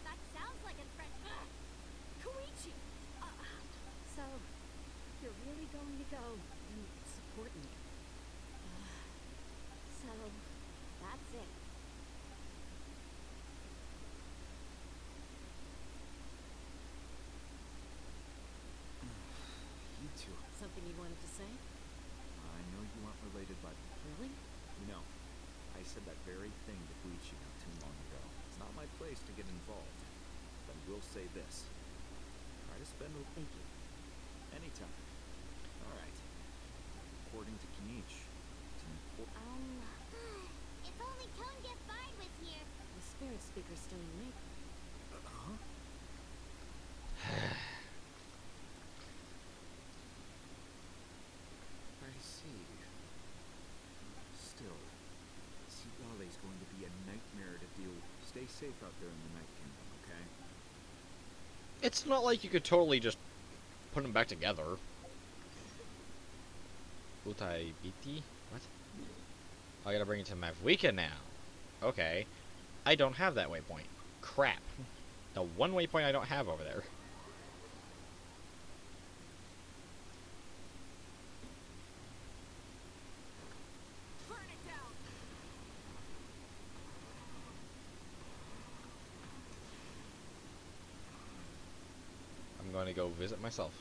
That sounds like a threat. Ugh. Koichi! So, you're really going to go? And support me. So, that's it. You two. Something you wanted to say? I know you aren't related, but Really? you know, I said that very thing to Guichi not too long ago. It's not my place to get involved. But I will say this. Try to spend a Thank you. anytime. Alright. According to Kinich, it's an important It's only Tonga fine with here. The spirit speaker's still unique. huh? I see. Still, Sigale's going to be a nightmare to deal with. Stay safe out there in the Night Kingdom, okay? It's not like you could totally just put them back together. Utai Biti? What? Oh, I gotta bring it to Mavwika now. Okay. I don't have that waypoint. Crap. The one waypoint I don't have over there. Burn it down! I'm going to go visit myself.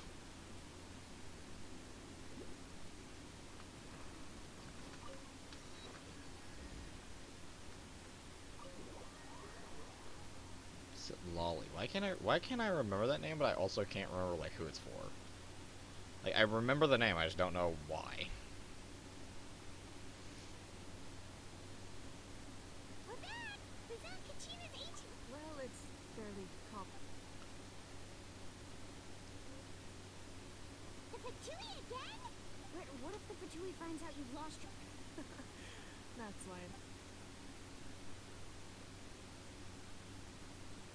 Lolly. Why can't I remember that name, but I also can't remember like who it's for? Like I remember the name, I just don't know why. We're back! We found Kachina's ancient. Well, it's fairly The Fatui again? What if the Fatui finds out you've lost your... That's why.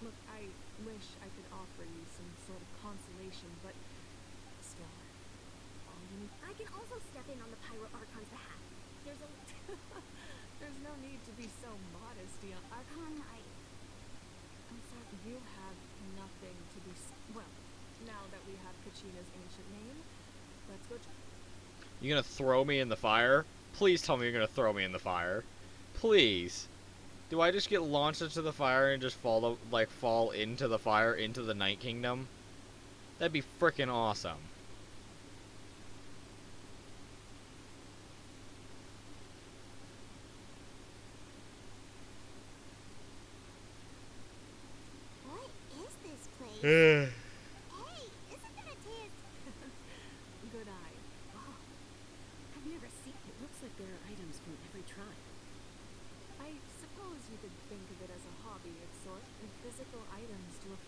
Look, I wish I could offer you some sort of consolation, but still, all you need. I can also step in on the Pyro Archon's behalf. There's a... There's no need to be so modest, Dion. Archon, I'm sorry, you have nothing to be. Well, now that we have Kachina's ancient name, let's go. You gonna throw me in the fire? Please tell me you're gonna throw me in the fire. Please. Do I just get launched into the fire and just fall into the fire into the Night Kingdom? That'd be frickin' awesome. what is this place? Eh. Hey, isn't that a taste? Good eye. Wow. I've never seen. It looks like there are items from every tribe. I suppose you could think of it as a hobby of sort, and physical items to a.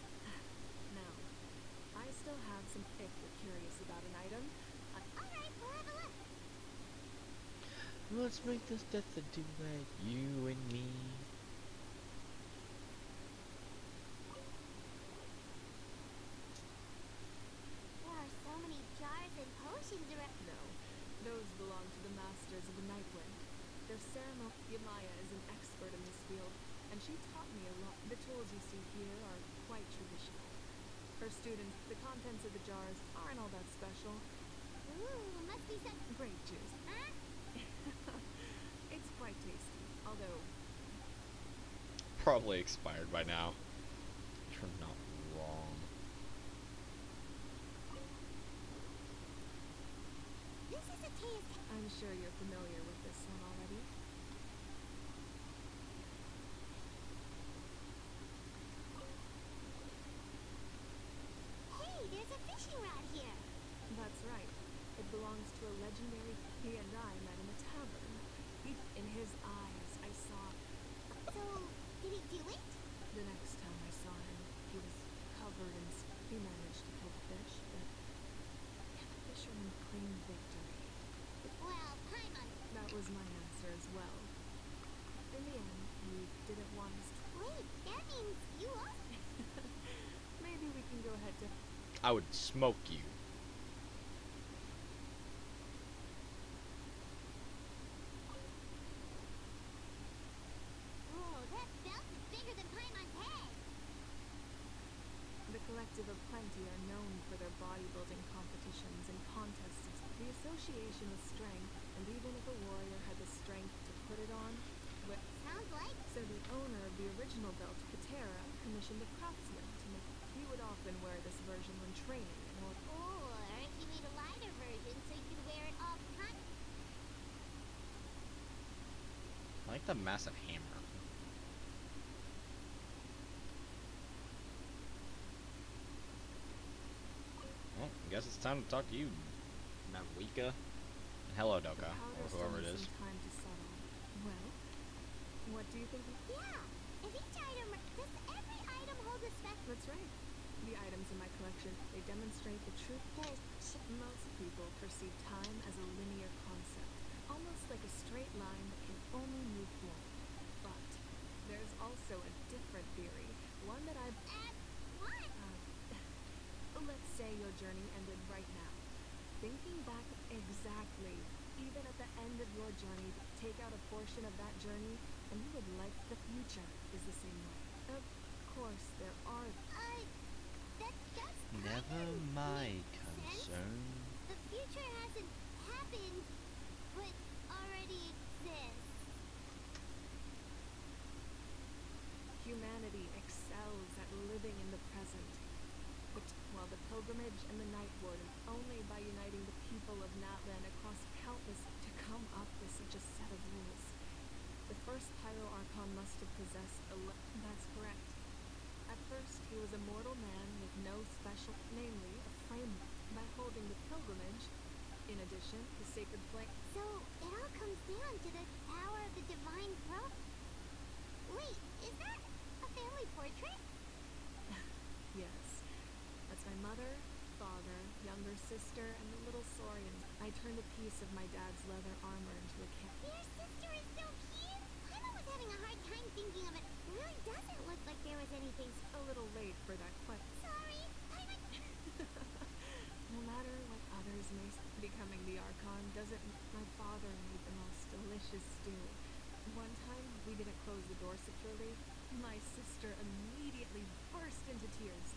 Now, I still have some. If you're curious about an item, Alright, we'll have a look. Let's make this death a duet, you and me. There are so many jars and potions around. no, those belong to the masters of the Nightwind. Their ceremony. Yamaya is an expert in this field, and she taught me a lot. The tools you see here are quite traditional. For students, the contents of the jars aren't all that special. Ooh, must be some... Grape juice. Huh? It's quite tasty, although Probably expired by now. If I'm not wrong. This is a taste... I'm sure you're familiar with this one already. Hey, there's a fishing rod here. That's right. It belongs to a legendary. He and I met in a tavern. In his eyes, I saw. So, did he do it? The next time I saw him, he was covered in. He managed to kill the fish, but the fisherman claimed victory. Well, Paimon... That was my answer as well. In the end, he didn't want us to. Wait, that means you lost... Maybe we can go ahead to. I would smoke you. initiation with strength, and even if a warrior had the strength to put it on, well, Sounds like so the owner of the original belt, Patera, commissioned a craftsman to make. He would often wear this version when training in order. or he made a lighter version so you could wear it all the time. I like the massive hammer. Well, I guess it's time to talk to you, Navika. And hello, The Doka, powder or still whoever it needs is. some time to settle. Well, what do you think? Yeah. If each item, does every item hold a special? That's right. The items in my collection, they demonstrate the true pulse. Most people perceive time as a linear concept, almost like a straight line that can only move forward. But there's also a different theory, one that I've... What? Let's say your journey ended right now. Thinking back exactly, even at the end of your journey, take out a portion of that journey, and you would like the future is the same way. Of course, there are... That does Never my concern. The future hasn't happened, but already exists. Humanity excels at living in the present. But while the pilgrimage and the night warden, only by uniting the people of Natlan across countless to come up with such a set of rules. The first Pyro Archon must have possessed that's correct. At first, he was a mortal man with no special, namely a framework. By holding the pilgrimage, in addition, the sacred flame. So it all comes down to the power of the divine throne. Wait, is that a family portrait? Yes. That's my mother, father, younger sister, and the little Saurian. I turned a piece of my dad's leather armor into a cap. Your sister is so cute. Paimon was having a hard time thinking of it. It really doesn't look like there was anything. A little late for that question. Sorry, Paimon. No matter what others may becoming the Archon doesn't. My father made the most delicious stew. One time, we didn't close the door securely. My sister immediately burst into tears.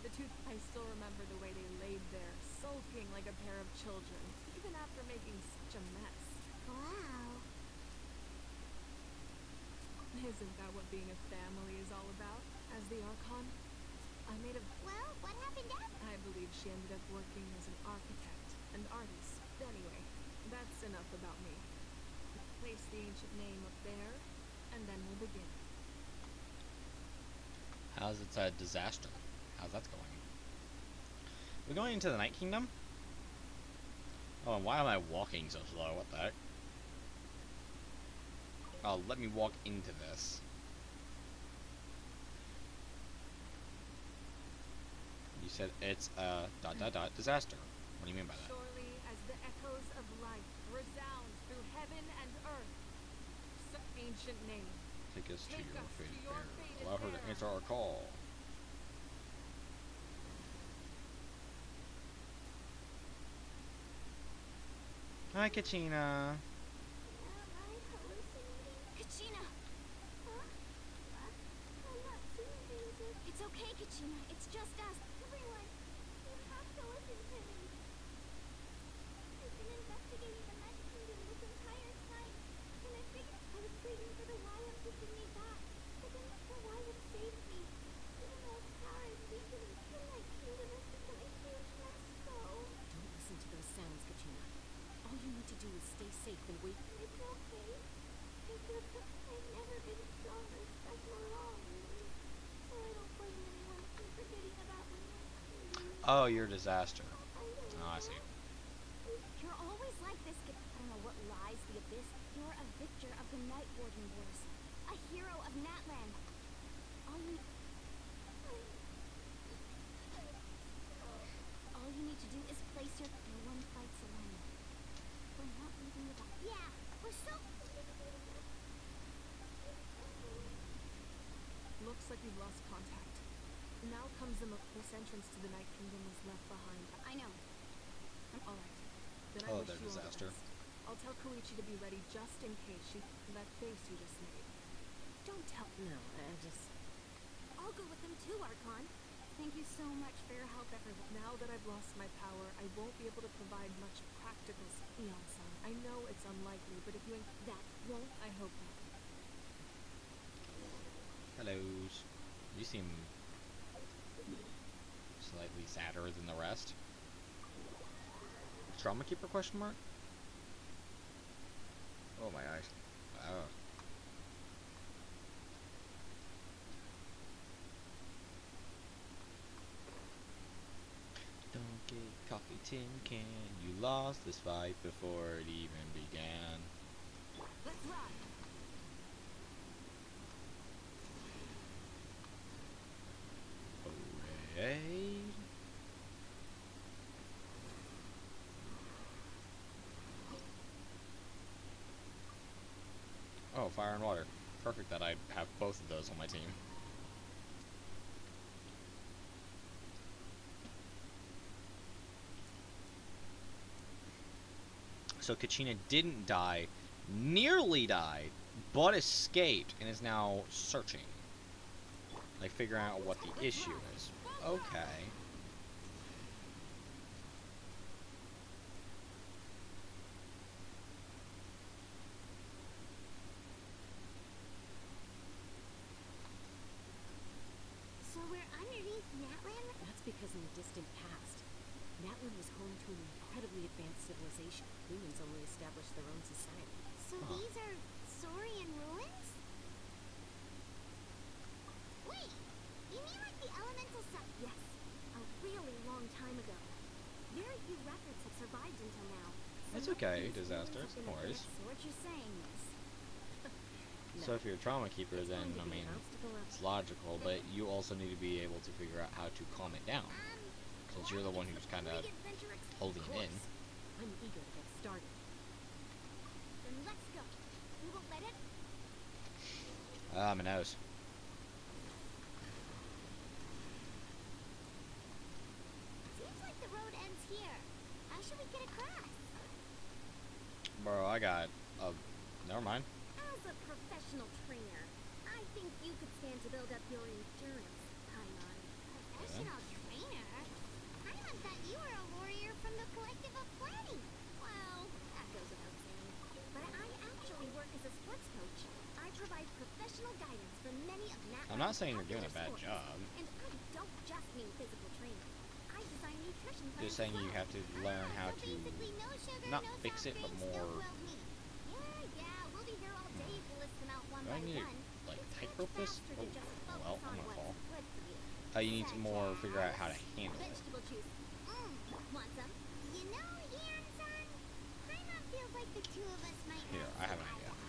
The two, I still remember the way they laid there, sulking like a pair of children, even after making such a mess. Wow. Isn't that what being a family is all about? As the Archon, I made a... Well, what happened after? I believe she ended up working as an architect and artist. Anyway, that's enough about me. Place the ancient name up there, and then we'll begin. How's it a disaster? How's that going? We're going into the Night Kingdom? Oh, and why am I walking so slow? What the heck? Oh, let me walk into this. You said it's a ... disaster. What do you mean by that? Surely as the echoes of life resound through heaven and earth, so ancient name. Take us to Take your us to fated your bearer. fated Allow her to bearer. answer our call. Hi, Kachina. Am I hallucinating? Kachina! Huh? I'm not seeing things. It's okay, Kachina. It's just us. Everyone, you have to listen to me. I've been investigating the Night Kingdom this entire time, and I figured I was waiting for the Wyam to bring me back, but then the Wyam saved me. Even though its power is weakening, the Night Kingdom has become a huge mess, so... Don't listen to those sounds, Kachina. All you need to do is stay safe and wait. It's okay. I've never been strong or special at all, really. So I don't blame anyone for forgetting about me. Oh, you're a disaster. I know. Oh, I see. You're always like this, I don't know what lies the abyss. You're a victor of the Night Warden Wars. A hero of Natlan. All you need to do is place your... No one fights alone. We're not leaving without... Yeah, we're so... Looks like we've lost contact. Now comes the this entrance to the Night Kingdom is left behind. I know. All right. Then I Oh, wish the you all the disaster. best. I'll tell Koichi to be ready just in case she... That face you just made. Don't tell. No, I just. I'll go with them too, Archon. Thank you so much for your help, everyone. Now that I've lost my power, I won't be able to provide much practical Eon-san. I know it's unlikely, but if you That won't. I hope not. Hellos. You seem slightly sadder than the rest. Trauma keeper question mark? Oh my eyes. Oh. Don't get coffee tin can. You lost this fight before it even began. Let's ride. Hooray. Oh, fire and water. Perfect that I have both of those on my team. So Kachina didn't die, nearly died, but escaped and is now searching. Like figuring out what the issue is. Okay. So we're underneath Natlan? That's because in the distant past, Natlan was home to an incredibly advanced civilization. Humans only established their own society. So these are Saurian ruins? Wait! You mean like the elemental stuff? Yes, a really long time ago. Very few records have survived until now. It's Some of okay, these disasters, ruins have no been worries. So what you're saying is... So if you're a trauma keeper, It's then, going to I be mean, an obstacle up. it's logical, but you also need to be able to figure out how to calm it down. Since you're the one who's kind of holding it in. I'm eager to get started. Then let's go. We won't let it... Ah, my nose. Seems like the road ends here. How should we get across? Bro, I got a... Never mind. As a professional trainer, I think you could stand to build up your endurance, Paimon. Professional trainer? Paimon thought you were a warrior from the collective of planning. Well, that goes without saying. But I actually work as a sports coach. I provide professional guidance for many of Natlan's I'm not saying you're doing a popular bad sports. job. And I don't just mean physical training. I design nutrition plans Just saying as you well. have to learn how So to basically no sugar, not no fix soft it, but drinks, no more... grilled meat. Yeah, we'll be here all day if you list them out one Do by I need to, one. like, It's tightrope much this? faster Oh, to just well, focus I'm on gonna fall. what's good for you. You need to more figure out how to handle it. Vegetable juice. Want some? You know, Ian-san, Paimon feels like the two of us might Here, not I have see an eye to idea. eye.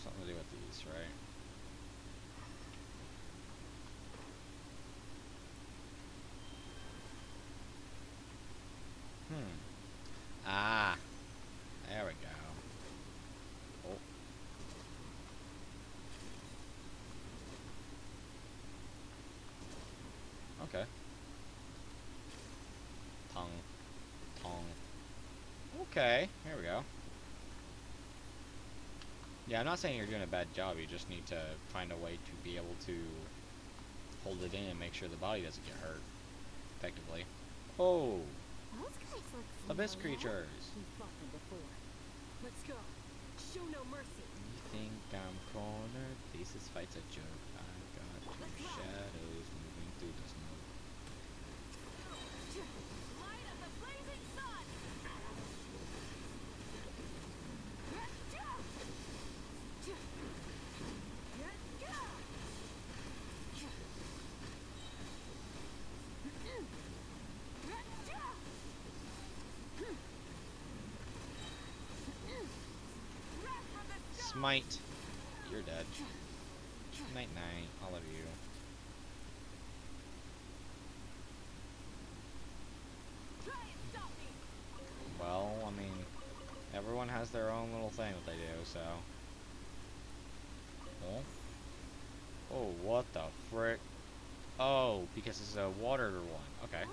Something to do with these, right? Ah, there we go. Oh. Okay. Tongue. Tongue. Okay, here we go. Yeah, I'm not saying you're doing a bad job, you just need to find a way to be able to hold it in and make sure the body doesn't get hurt, effectively. Oh, Those guys look abyss familiar. creatures. We fought them before. Let's go. Show no mercy. You think I'm cornered? Thesis fights a joke. I got two shadows moving through the smoke. Light of the blazing sun! Smite. You're dead. Night night, all of you. Well, I mean, everyone has their own little thing that they do, so. Oh. Oh, what the frick? Oh, because it's a water one. Okay. Oh,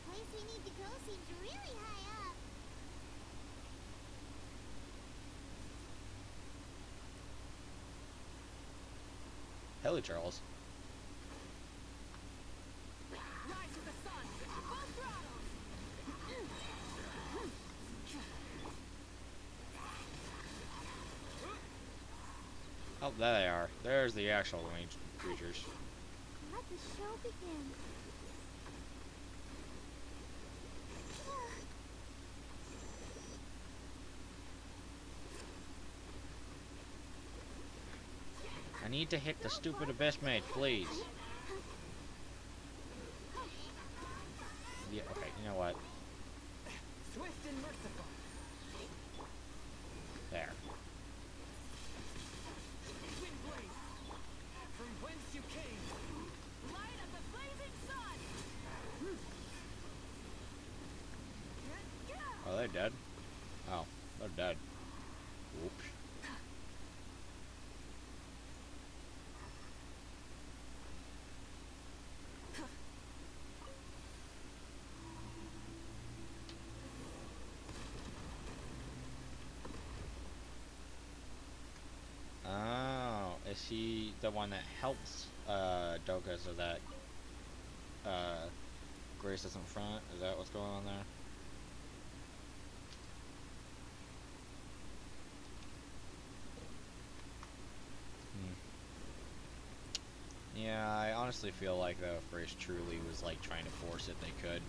the place we need to go seems really high up. really, Charles? Rise with the sun! Full throttle! Oh, there they are. There's the actual winged creatures. Let the show begin. I need to hit the stupid abyss mate, please. Yeah, okay, you know what? Swift and merciful. There. Wind blade. From whence you came. Light of the blazing sun. Oh, they're dead? Oh, they're dead. Oops. Oh, is he the one that helps Doka so that Grace is in front? Is that what's going on there? Yeah, I honestly feel like though if Grace truly was like trying to force it, they could.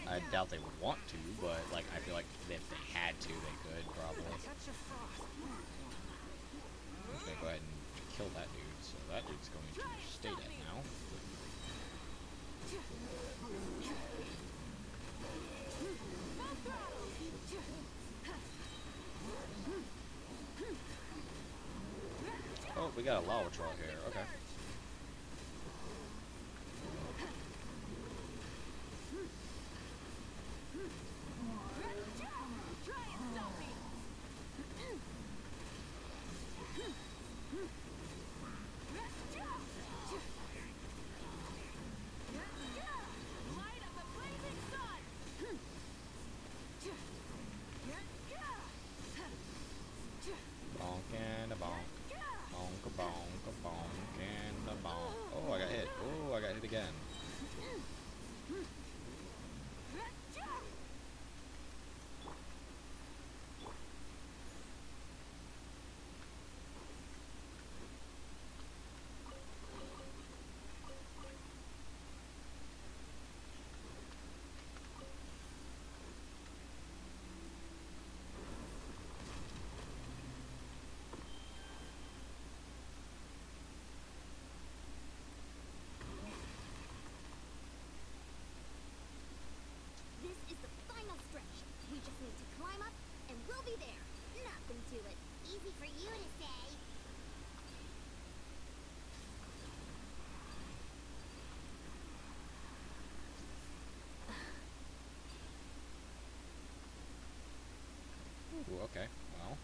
I doubt they would want to, but like I feel like if they had to, they could probably. Touch of frost. Okay, go ahead and kill that dude. So that dude's going to stay dead now. Oh, we got a lava troll here. Okay. Light of the blazing sun. Bonk and a bonk. Bonk a bonk a bonk and a bonk. Oh, I got hit. Oh, I got hit again. This is the final stretch. We just need to climb up, and we'll be there. Nothing to it. Easy for you to say. Ooh, okay. Well,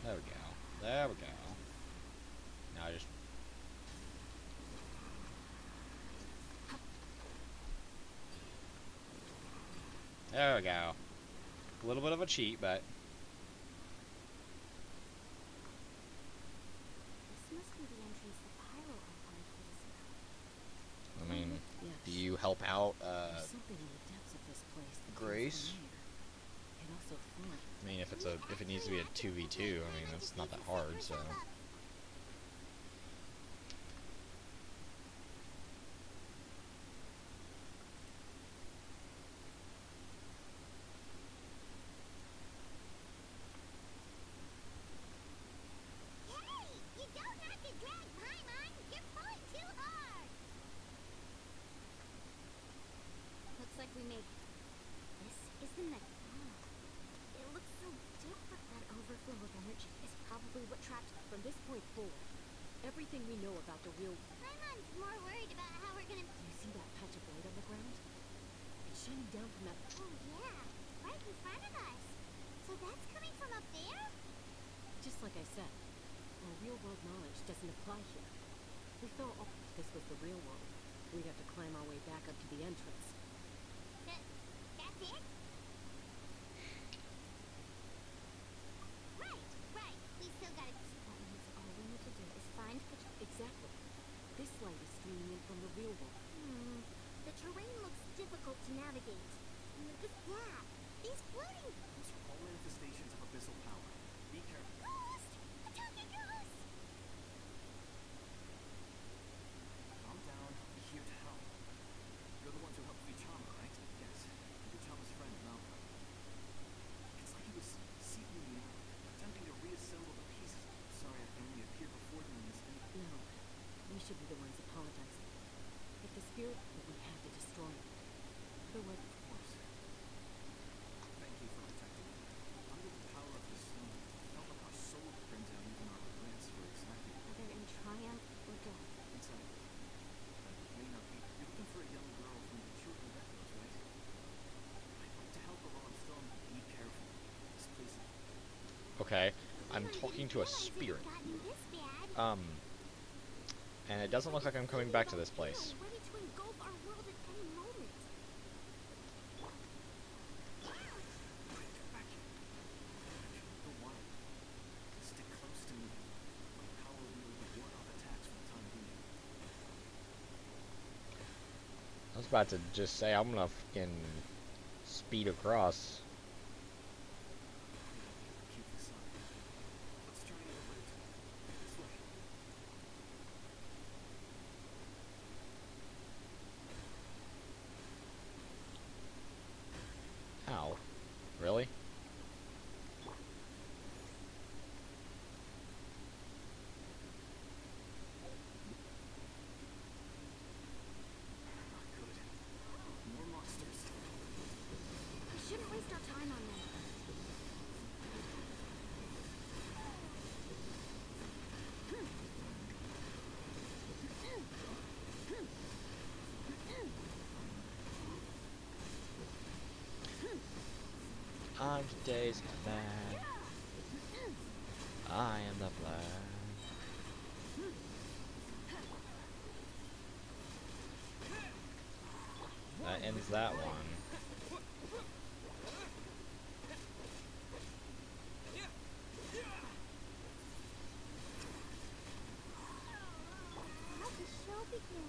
there we go. There we go. Now I just. There we go. A little bit of a cheat, but. This must be the entrance the Pyro Archon told us about. I mean, Yes. do you help out, There's something in the depths of this place that Grace? feels familiar. It also fun. I mean, if it needs to be a 2v2, I mean, that's not that hard, so. Hey! You don't have to drag Paimon! You're pulling too hard! Looks like we made it. This is the next. It looks so different. That overflow of energy is probably what trapped. From this point forward, everything we know about the real. Paimon's more worried about how we're gonna. Do you see that patch of light on the ground? It's shining down from that. Oh yeah, right in front of us. So that's coming from up there? Just like I said, our real world knowledge doesn't apply here. We thought if this was the real world, we'd have to climb our way back up to the entrance. That's it? okay? I'm Paimon talking didn't to a realize it spirit. had gotten this bad. And it doesn't look like I'm coming back to this place. Ready to engulf our world at any moment. Back here. The wild. Stick close to me. My power will ward off attacks for the time being. I was about to just say I'm gonna fucking speed across. Keep this up. Let's try another route. This way. Ow. Really? Not good. More monsters. We shouldn't waste our time on them. I'm today's man. I am the flag. That ends that one. Let the show begin.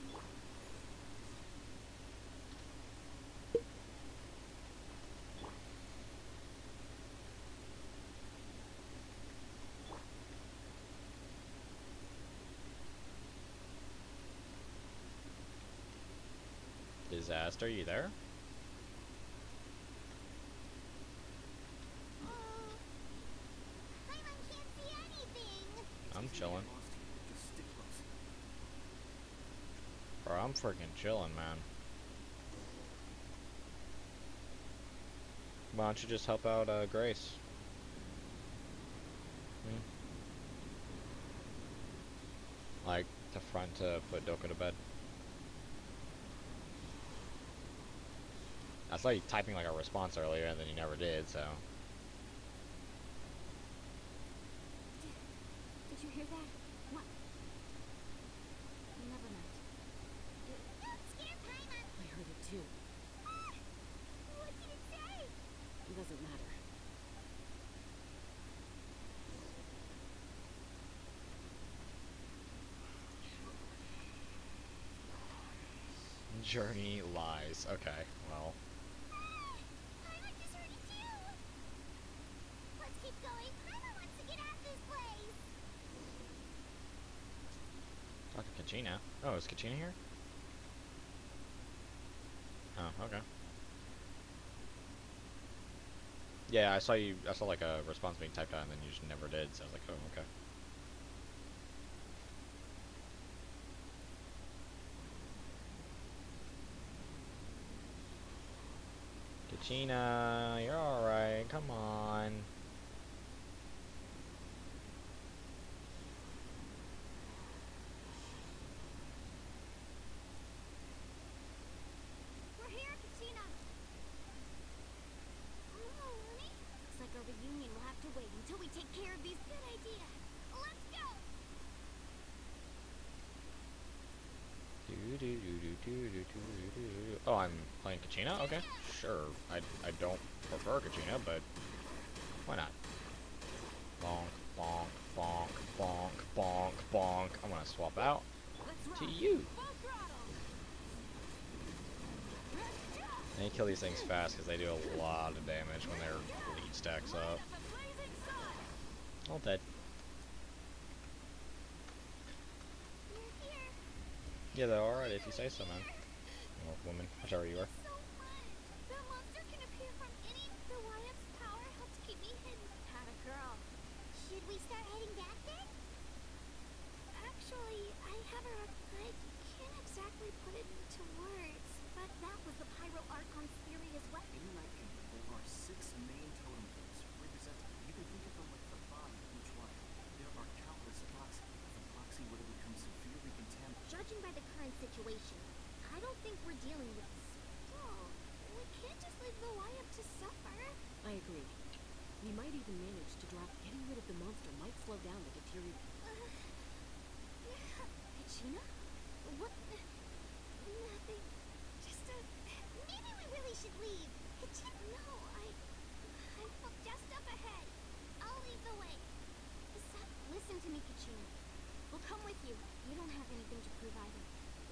Disaster, you there? Paimon can't see anything. I'm Easy to chilling. get lost here. Just stick close. Bro, I'm freaking chilling, man. Why don't you just help out, Grace? Like, the front to put Doka to bed. I saw you typing like a response earlier, and then you never did, so... Did you hear that? What? Never mind. Don't scare Paimon. I heard it too. What did it say? It doesn't matter. Journey lies. Okay, well... Paimon just heard it too. Let's keep going. Paimon wants to get out of this place. Talk to Kachina. Oh, is Kachina here? Oh, okay. Yeah, I saw like a response being typed out and then you just never did, so I was like, oh, okay. Kachina, you're alright, come on. We're here, Katina. Hello, honey. Looks like our reunion will have to wait until we take care of these. Good idea. Let's go. Oh, I'm playing Kachina? Okay, sure. I don't prefer Kachina, but why not? Bonk, bonk, bonk, bonk, bonk, bonk. I'm gonna swap out to you. And you kill these things fast because they do a lot of damage when their lead stacks up. All dead. We're here. Yeah, they're alright if you say so, man. Or woman, whichever you are. So much. The monster can appear from any. The Wyeth's power helps keep me hidden. Had a girl. Should we start heading back then? Actually, I have a. I can't exactly put it into words, but that was the Pyro Archon's theory as well. In my opinion, there are 6 main totem poles representing. You can think of them like the body of each one. There are countless proxy. If a proxy were to become severely contaminated, Judging by the current situation, I don't think we're dealing with. Oh, we can't just leave the Wyeth to suffer. I agree. We might even manage to drop getting rid of monster might slow down the deterioration. Kachina? What? Nothing. Just maybe we really should leave. Kachina? No, I'm just up ahead. I'll lead the way. Listen to me, Kachina. We'll come with you. You don't have anything to prove either.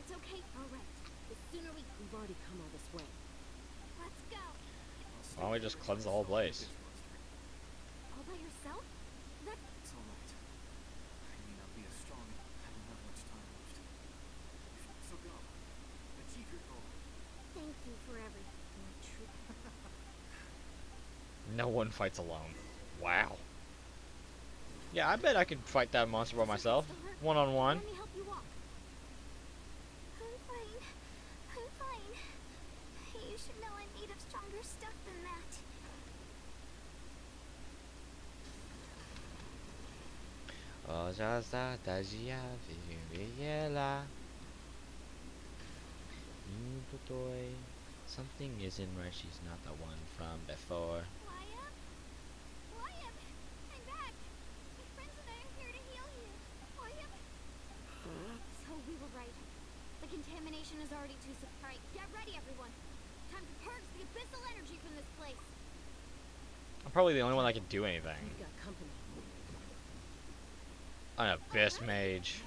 It's okay. All right. The sooner We've already come all this way. let's go. Why don't we just cleanse the whole place? All by yourself? That's It's alright. I may not be as strong. I don't have much time left. So go. Achieve your goal. thank you for everything. You're true. No one fights alone. Wow. Yeah, I bet I could fight that monster by myself. One-on-one. Let me help you walk. I'm fine. I'm fine. You should know I'm made of stronger stuff than that. Something isn't right. She's not the one from before. Wyatt? Wyatt! I'm back! My friends and I are here to heal you. Wyatt? So we were right. The contamination is already too Alright, get ready everyone. Time to purge the abyssal energy from this place. I'm probably the only one that can do anything. We've got company. An abyss mage.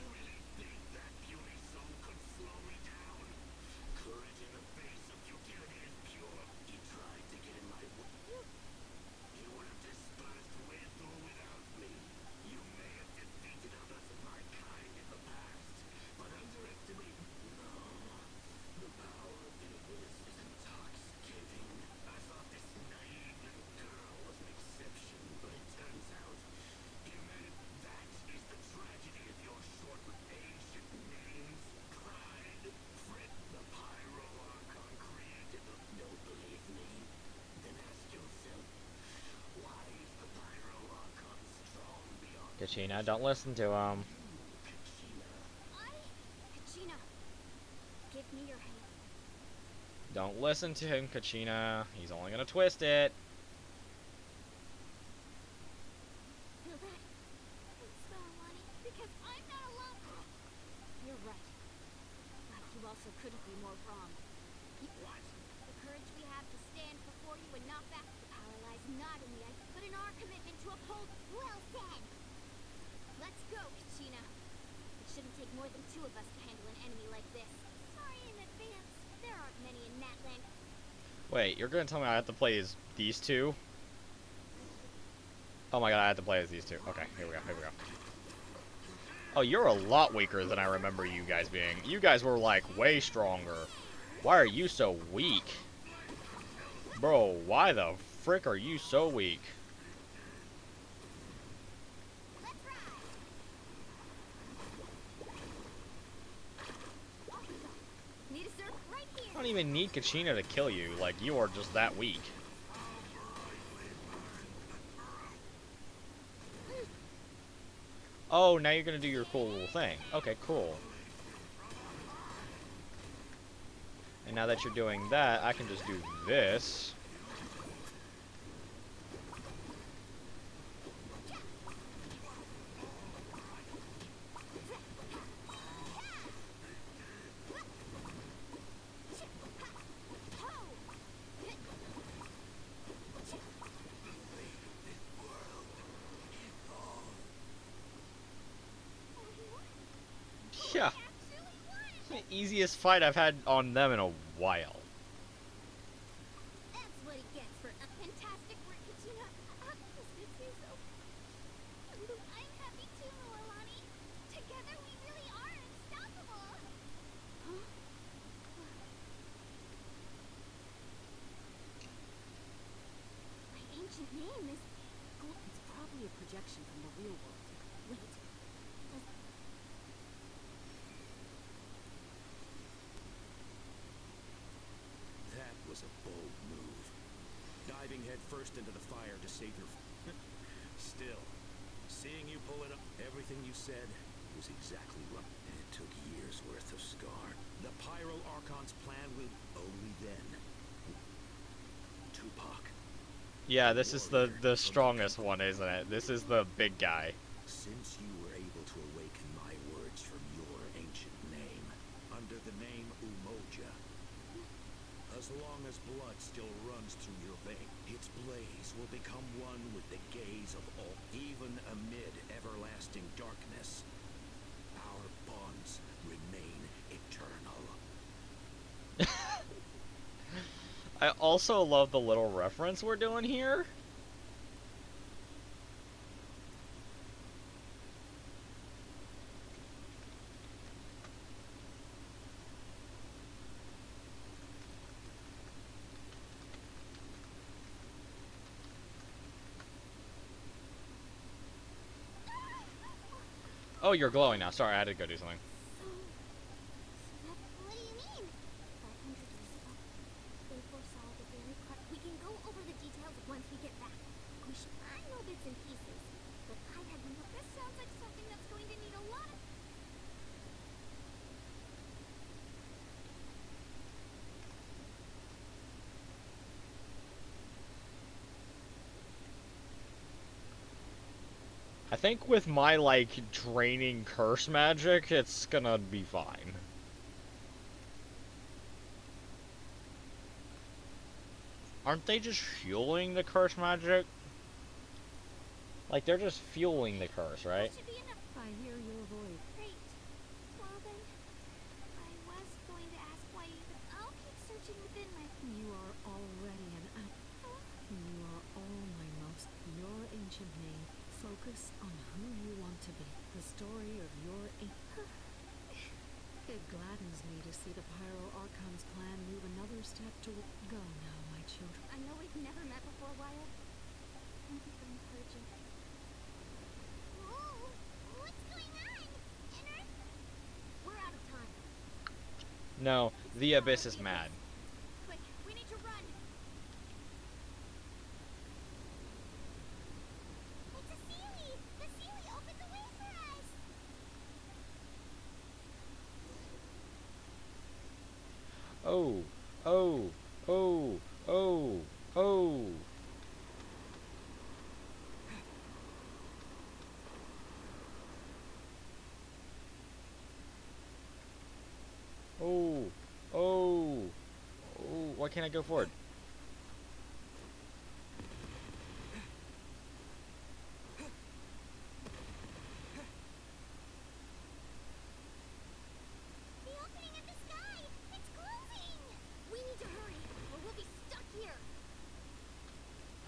Kachina, don't listen to him. Kachina, give me your hand. Don't listen to him, Kachina. He's only gonna twist it. Feel that? It's spell, Lonnie, because I'm not alone. You're right. But you also couldn't be more wrong. What? The courage we have to stand before you and knock back the power lies not in the ice, but in our commitment to uphold. Well said. Let's go, Kachina. It shouldn't take more than two of us to handle an enemy like this. Sorry in advance. There aren't many in Natland. Wait, you're gonna tell me I have to play as these two? Oh my god, I have to play as these two. Okay, here we go, here we go. Oh, you're a lot weaker than I remember you guys being. You guys were, like, way stronger. Why are you so weak? Bro, why the frick are you so weak? I don't even need Kachina to kill you. Like, you are just that weak. Oh, now you're gonna do your cool little thing. Okay, cool. And now that you're doing that, I can just do this. Yeah. The easiest fight I've had on them in a while. That's what he gets for a fantastic work, Kachina. This makes me so... I'm happy too, Milani. Together we really are unstoppable. Huh? My ancient name is... It's probably a projection from the real world. Wait. That was a bold move. Diving headfirst into the fire to save your... Still, seeing you pull it up, everything you said was exactly right. And it took years worth of scar. The Pyro Archon's plan will only then. Tupac, Yeah, a this is warrior the from strongest one, isn't it? This is the big guy. Since you were able to awaken my words from your ancient name, under the name Umoja, as long as blood still runs through your veins, its blaze will become one with the gaze of all, even amid everlasting darkness. Our bonds remain eternal. I also love the little reference we're doing here. Oh, you're glowing now. Sorry, I had to go do something. What do you mean? 500 years ago, they foresaw the very we can go over the details once we get back. I know bits and pieces, but I had no. This sounds like something that's going to need a lot of. I think with my, like, draining curse magic, it's gonna be fine. Aren't they just fueling the curse magic? Like, they're just fueling the curse, right? Should be enough. I hear your voice. Great. Well then, I was going to ask why you. But I'll keep searching within my. You are already an app. You are almost. Your ancient name. Focus on who you want to be. The story of your It gladdens me to see the Pyro Archon's plan move another step to go now, my children. I know we've never met before, Wyatt. Thank you for encouraging. Whoa! What's going on? Inner? We're out of time. No, the Abyss is mad. Quick, we need to run. It's a Sealy! The Sealy opened the way for us! Oh, oh, oh, oh, oh. Oh, oh, oh, why can't I go forward? The opening in the sky! It's closing! We need to hurry, or we'll be stuck here!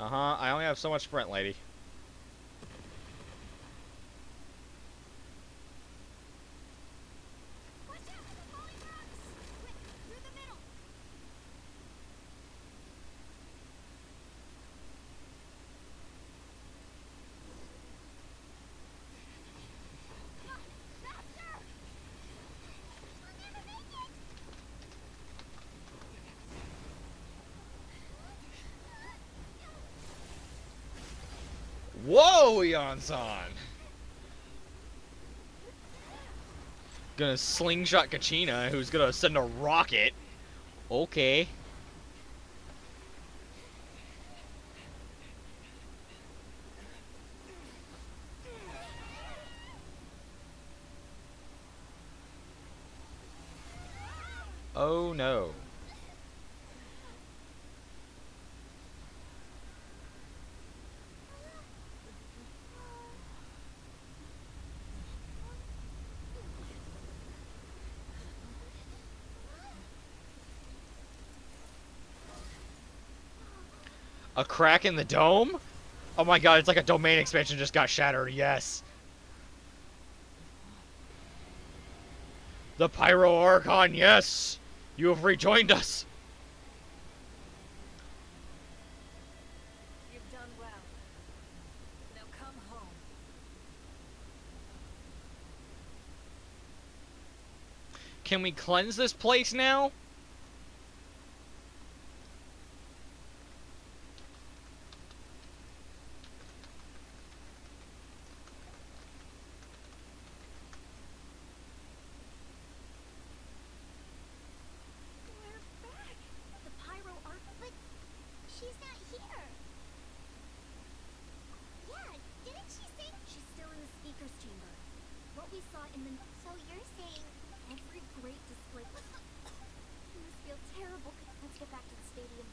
Uh-huh, I only have so much sprint, lady. Watch out for the falling rocks! Quick, through the middle! Come on, faster! We'll never make it! Whoa, Yansan! Gonna slingshot Kachina, who's gonna send a rocket. Okay. Oh no. A crack in the dome? Oh my god, it's like a domain expansion just got shattered, yes. The Pyro Archon, yes! You have rejoined us! You've done well. Now come home. Can we cleanse this place now? We're back! The Pyro Arc, but she's not here! in the... So you're saying every great display... You must feel terrible. Let's get back to the stadium.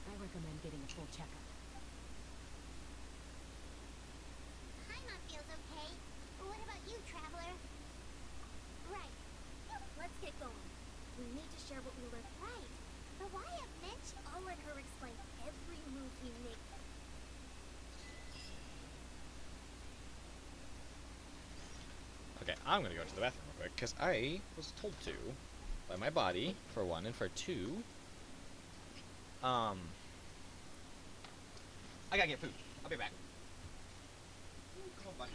I recommend getting a full checkup. Paimon feels okay. But what about you, Traveler? Right. Let's get going. We need to share what we learned. Right. But why a mention? I'll let her explain every move he makes. Okay, I'm gonna go to the bathroom real quick, because I was told to. By my body, for one, and for two... I gotta get food. I'll be back. Come on, buddy.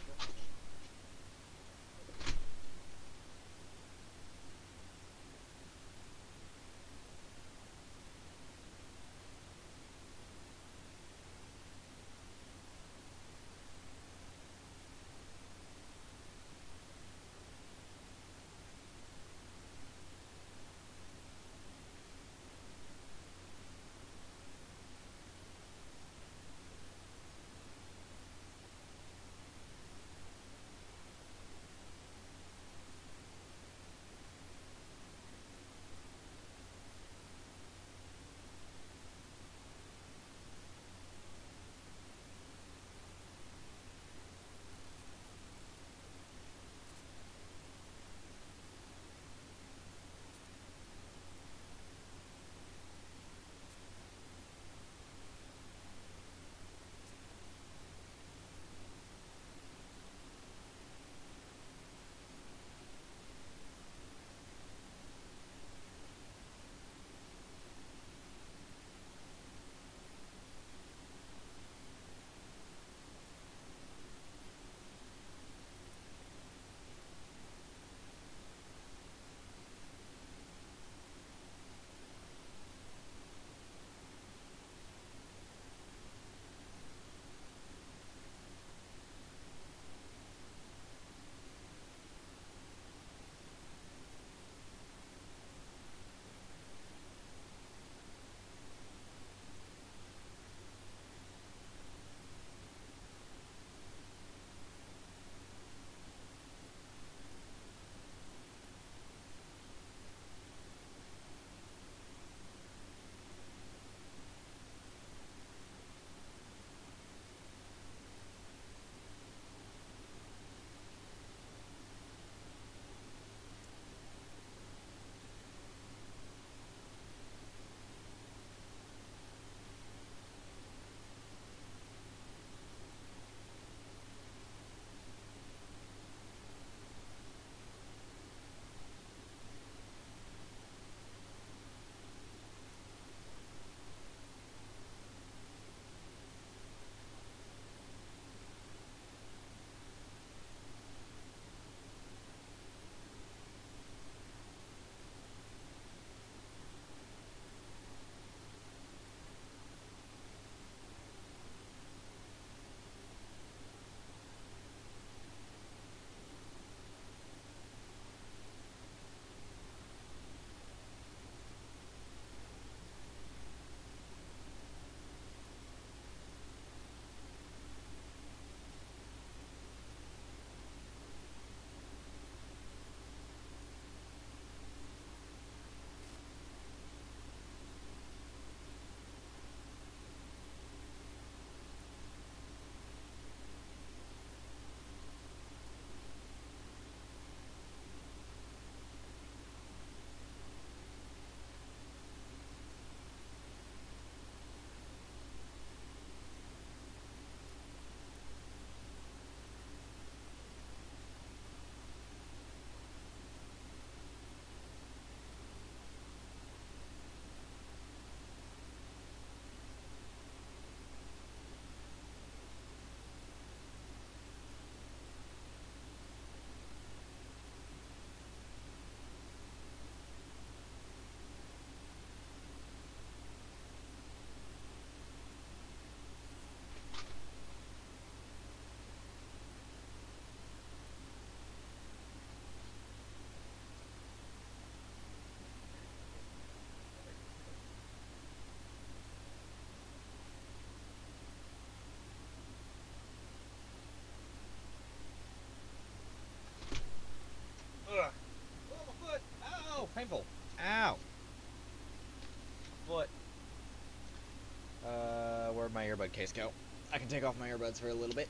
earbud case go? I can take off my earbuds for a little bit.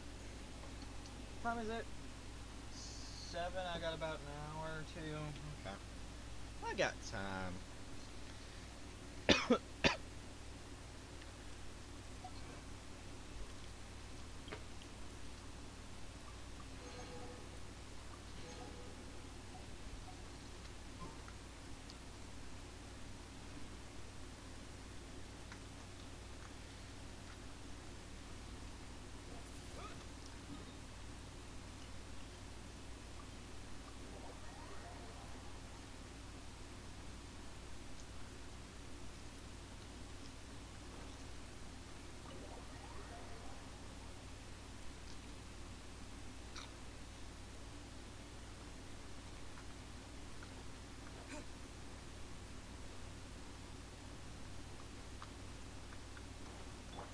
What time is it? 7. I got about an hour or two. Okay. I got time.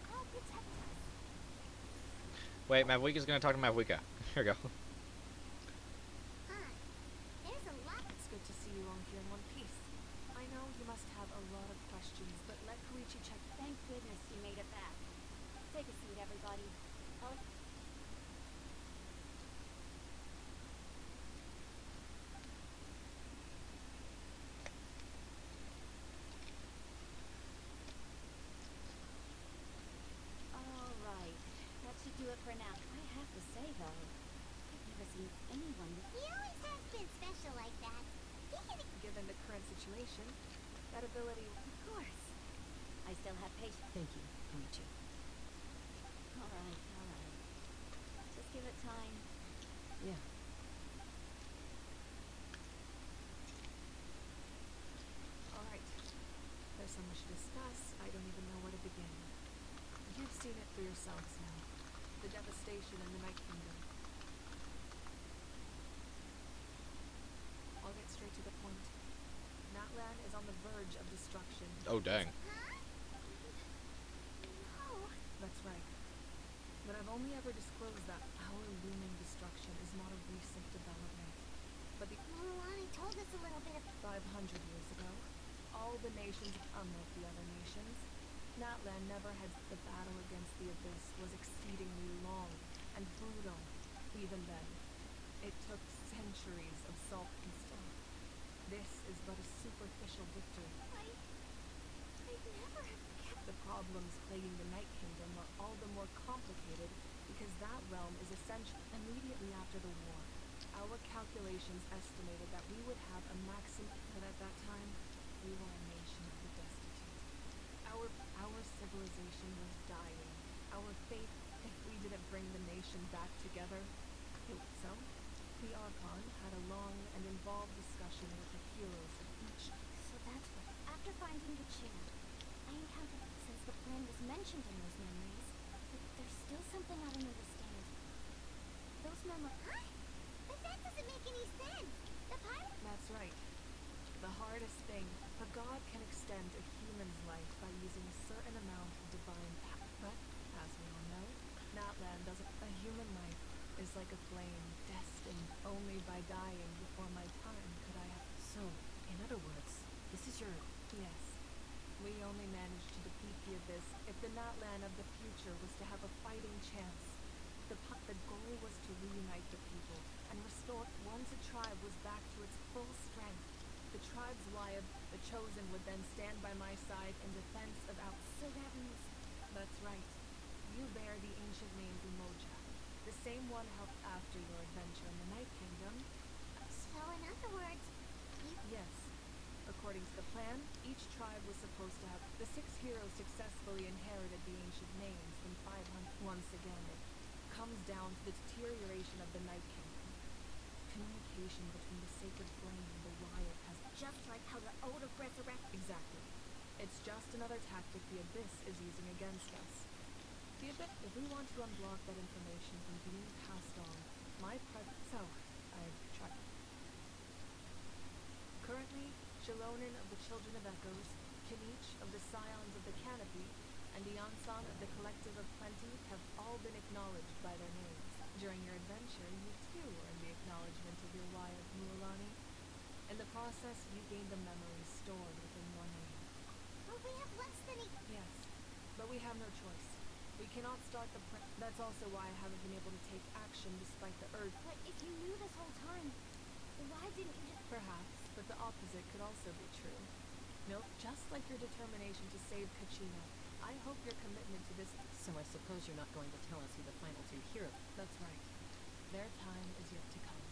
I'll protect us. Wait, Mavwika's gonna talk to Mavwika. Here we go. Huh. There's a lot. It's good to see you all here in one piece. I know you must have a lot of questions, but let Koichi check. Thank goodness you made it back. Take a seat, everybody. Oh, all right. That should do it for now. I have to say, though, I've never seen anyone with... He always has been special like that. He can... Given the current situation, that ability. Of course. I still have patience. Thank you, Koichi. All right, all right. Just give it time. Yeah. All right. There's so much to discuss, I don't even know where to begin. You've seen it for yourselves now. The devastation in the Night Kingdom. I'll get straight to the point. Natlan is on the verge of destruction. Oh, dang. Huh? No. That's right. But I've only ever disclosed that our looming destruction is not a recent development. But the Muruani told us a little bit of... 500 years ago, all the nations, unlike the other nations, Natlan never had. The battle against the Abyss was exceedingly long and brutal. Even then, it took centuries of salt and stone. This is but a superficial victory. I'd never have kept... The problems plaguing the Night Kingdom are all the more complicated because that realm is essential. Immediately after the war, our calculations estimated that we would have a maximum, but at that time, we were a nation of the destitute. Our civilization was dying. Our faith, if we didn't bring the nation back together, so the Archon had a long and involved discussion with the heroes of each. So that's what... After finding the chair, I encountered... Since the plan was mentioned in those memories, but there's still something I don't understand. Those memories... Huh? But that doesn't make any sense! The pirate... That's right. The hardest thing, a god can extend a human's life by using a certain amount of divine power. But, as we all know, Natlan doesn't. A human life is like a flame, destined only by dying before my time could I have. So, in other words, this is your... Yes. We only managed to defeat the Abyss if the Natlan of the future was to have a fighting chance. The goal was to reunite the people and restore. Once a tribe was back to its full strength, the tribe's Wyab, the Chosen, would then stand by my side in defense of our... So that means... That's right. You bear the ancient name Umoja, the same one helped after your adventure in the Night Kingdom. So in other words, you... Yes. According to the plan, each tribe was supposed to have... The 6 heroes successfully inherited the ancient names from 500. Once again, it comes down to the deterioration of the Night Kingdom. Communication between the sacred flame and the Wyab has... Just like how the Ode of Resurrection... Exactly. It's just another tactic the Abyss is using against us. The Abyss... If we want to unblock that information from being passed on, So, I've tried. Currently, Shilonin of the Children of Echoes, Kinich of the Scions of the Canopy, and the Ansan of the Collective of Plenty have all been acknowledged by their names. During your adventure, you too earned the acknowledgement of your Wyab Mualani. In the process, you gained the memories stored within your name. But we have less than a... Yes, but we have no choice. We cannot start the That's also why I haven't been able to take action despite the urge. But if you knew this whole time, why didn't you just... Perhaps, but the opposite could also be true. No, just like your determination to save Kachina, I hope your commitment to this... So I suppose you're not going to tell us who the final two heroes... That's right. Their time is yet to come.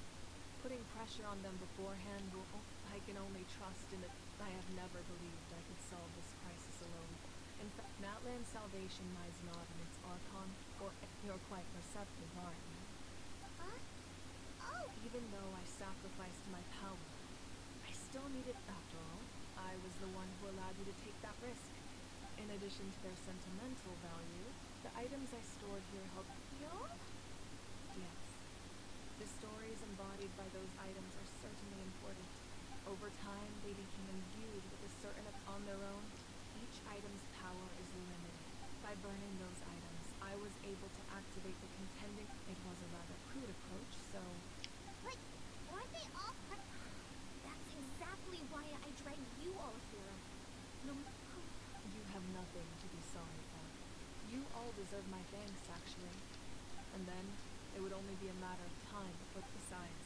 Putting pressure on them beforehand will... I can only trust in it. I have never believed I could solve this crisis alone. In fact, Natlan's salvation lies not in its Archon, or... You're quite receptive, aren't you? Huh? Oh! Even though I sacrificed my power, I still need it after all. I was the one who allowed you to take that risk. In addition to their sentimental value, the items I stored here help... Yo? Yes. The stories embodied by those items are certainly important. Over time, they became imbued with a certain... On their own, each item's power is limited. By burning those items, I was able to activate the contending... It was a rather crude approach, so... But weren't they all... That's exactly why I dragged you all here. No... You have nothing to be sorry for. You all deserve my thanks, actually. And then, it would only be a matter of time. But besides,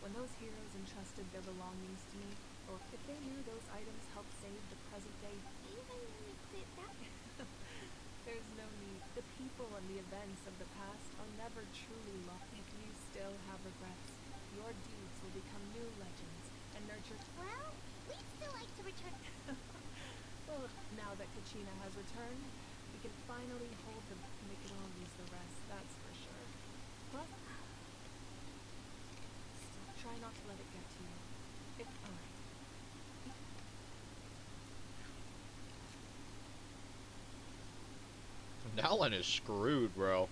when those heroes entrusted their belongings to me, or if they knew those items helped save the present day... Even when it did that... There's no need. The people and the events of the past are never truly lost. If you still have regrets, your deeds will become new legends and nurture... Well, we'd still like to return... Well, now that Kachina has returned, we can finally hold them. They can all use the rest, that's for sure. Plus, still try not to let it get to you. If alright. Nalan is screwed, bro.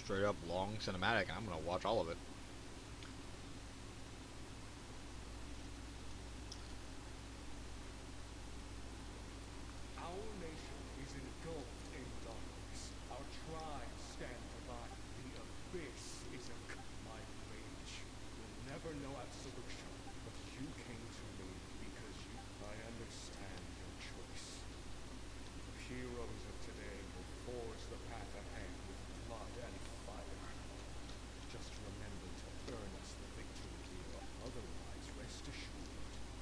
Straight up long cinematic, and I'm gonna watch all of it. Our nation is engulfed in darkness. Our tribes stand divided. The abyss is a my rage. You'll never know absolution, but you came to me because you... I understand your choice. The heroes of today will forge the path ahead with blood and fire. Just remember to earn us the victory here. Otherwise, rest assured,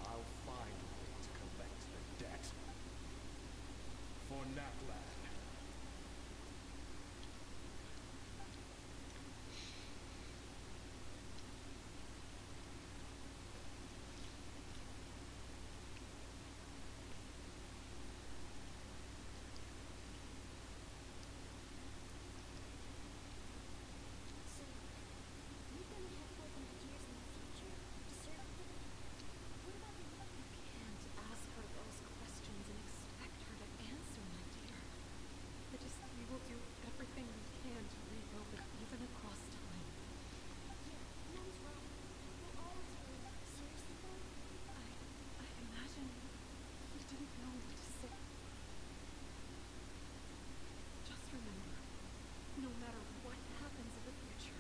I'll find a way to collect the debt. For Natlan. So, you're gonna have 500 years in the future to serve for them? What about the... You can't ask her those questions and expect her to answer, my dear. We will do everything we can to rebuild it, even across time. Yeah, Mem's wrong. We'll always win. Seriously, though? I imagine you didn't know what to say. Just remember, no matter what happens in the future,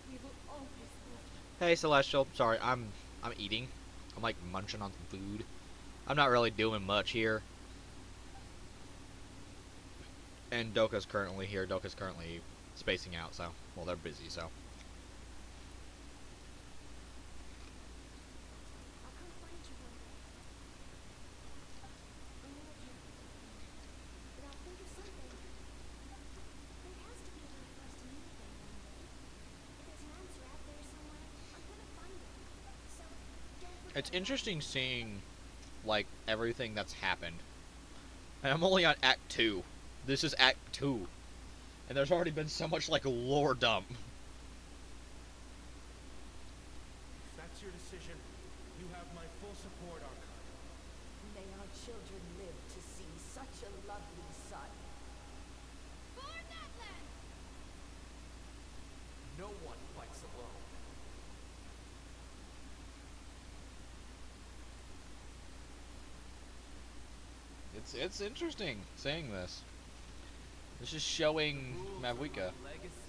we will always live. Hey, Celestial. Sorry, I'm eating. I'm like munching on some food. I'm not really doing much here. And Doka's currently here. Doka's currently spacing out, so, well, they're busy, so. I'll come find you one day. I know I can't be everything, but I'll think of something. There has to be a way for us to meet again one day. If there's an answer out there somewhere, I'm gonna find it. So, don't forget It's about interesting me. seeing, like, everything that's happened. And I'm only on Act 2. This is Act 2. And there's already been so much, like, lore dump. If that's your decision, you have my full support, Archive. May our children live to see such a lovely son. For Natlan! No one fights alone. It's interesting seeing this. This is showing Rules of Mavuika. my legacy.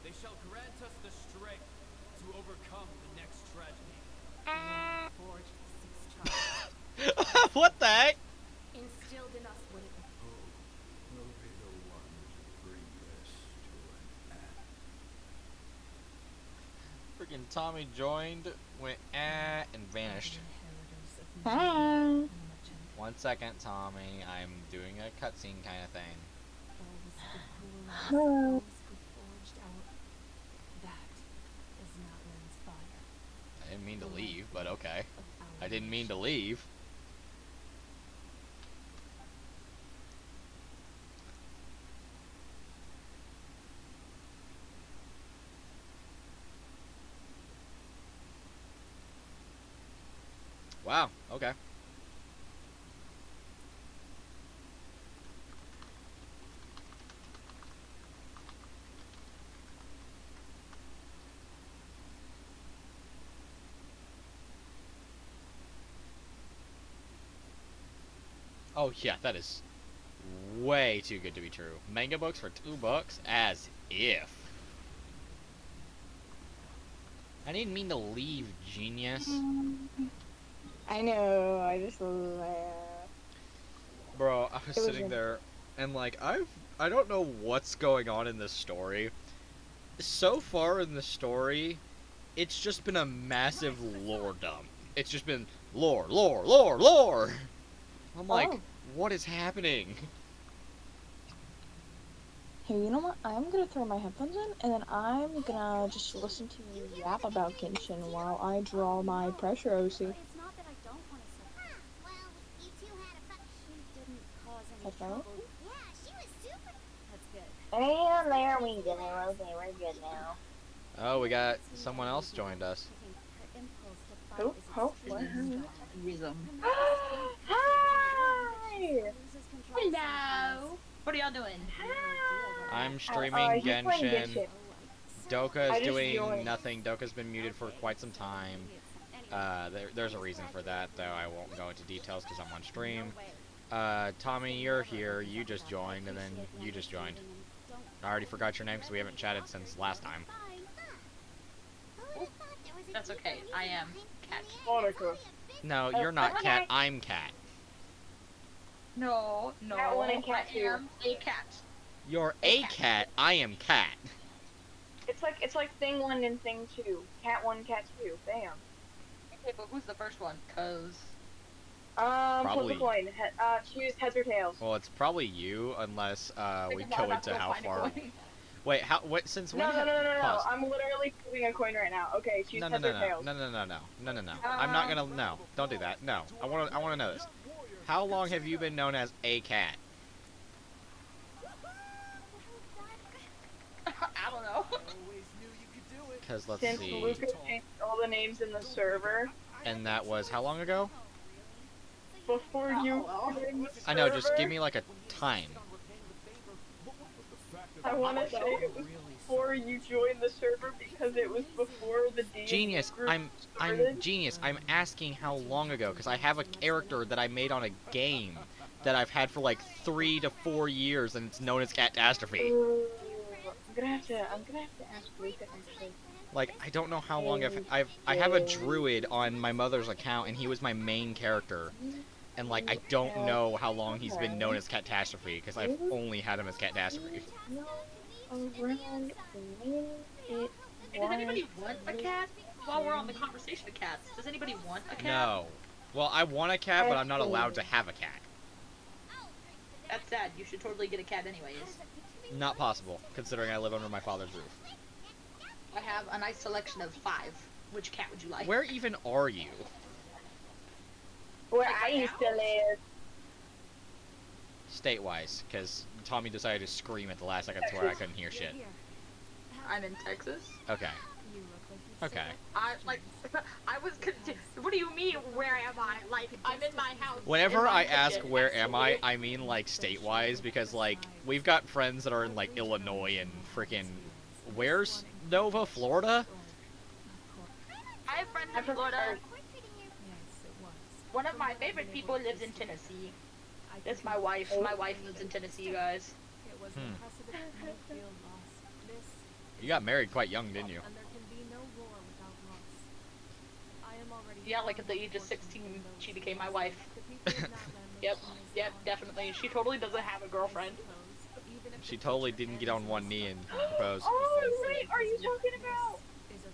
They shall grant us the strength to overcome the next tragedy. Forged the 6 tribes. What the heck? Instilled in us what it Who will be the one to bring this to an end? Freaking Tommy joined, went and vanished. Hi. 1 second, Tommy. I'm doing a cutscene kind of thing. Hello. Those who forged our... That is Natlan's fire. I didn't mean to leave, but okay. Of our I didn't mean to nation. leave. Wow, okay. Oh yeah, that is way too good to be true. Manga books for $2? As if. I didn't mean to leave, genius. I know, I just laughed. Bro, I was It was sitting a- there and like I don't know what's going on in this story. So far in the story, it's just been a massive lore dump. It's just been lore, lore, lore, lore. I'm like, Oh. what is happening? Hey, you know what? I'm gonna throw my headphones in, and then I'm gonna just listen to you yap about Genshin while I draw my pressure OC. It's not that I don't want to surprise. Well, you two had a fun. She didn't cause any That's right. trouble. Yeah, she was super. That's good. And there we go. Okay, we're good now. Oh, we got someone else joined us. Her impulse to Who? fight is Who? extremely What? strong. Rhythm. Her nervous state Hi! loses control sometimes. Hello. What are y'all doing? I'm streaming he's playing Genshin. Genshin. Doka I is just doing joined. nothing. Doka's been muted for quite some time. There's a reason for that, though I won't go into details because I'm on stream. Tommy, you're here. You just joined, and then you just joined. I already forgot your name because we haven't chatted since last time. That's okay. I am Cat. Monica. No, you're not Cat. I'm Cat. No, no. Cat one and Cat I two. am a cat. You're a cat. I am Cat. It's like thing 1 and thing 2. Cat 1, cat 2. Bam. Okay, but who's the first one? Cause Flip Probably- a coin. Choose heads or tails. Well, it's probably you, unless we Because go I'm not into gonna how find a far. coin. Wait, how? What? Since when? No, no. Pause. I'm literally flipping a coin right now. Okay, choose No, heads or tails. no. I'm not gonna. No, don't do that. No, I wanna know this. How long have you been known as a cat? I don't know. Always knew you could do it. Because let's Since see. Lucas changed all the names in the server And that was how long ago? before you joined the I know. Just server, give me like a time. I want to say it was before you joined the server because it was before the D. Genius. group I'm started. genius. I'm asking how long ago because I have a character that I made on a game that I've had for like 3 to 4 years, and it's known as Catastrophe. Ooh, I'm gonna have to ask Lucas actually. Like, I don't know how long I have a druid on my mother's account, and he was my main character. And, like, I don't know how long he's been known as Catastrophe, because I've only had him as Catastrophe. No, around when it Hey, does was anybody want a cat? While we're on the conversation of cats, does anybody want a cat? No. Well, I want a cat, but I'm not allowed to Actually- have a cat. That's sad. You should totally get a cat anyways. Not possible, considering I live under my father's roof. I have a nice selection of 5. Which cat would you like? Where even are you? Where Like I right used now? to live. State-wise, because Tommy decided to scream at the last second to where I couldn't hear shit. Here. I'm in Texas. Okay. You look like you've Okay. I was confused. What do you mean, where am I? Like, I'm in my house. Whenever in my I ask kitchen, where am I, actually. I mean like state-wise, because like we've got friends that are in like Illinois and freaking where's Nova, Florida? I have friends in Florida. Yes, it was. One of my favorite people lives in Tennessee. That's my wife. My wife lives in Tennessee, you guys. It was Hmm. impressive that you feel lost. This You got married quite young, didn't you? and there can be no war without loss. I am already Yeah, like at the age of 16, she became my wife. The people of Natlan Yep, live in yep, this definitely. She totally doesn't have a girlfriend. suppose, even if She the totally future didn't get on ends one in knee and sorrow. propose. Oh, right. Are you talking about? This is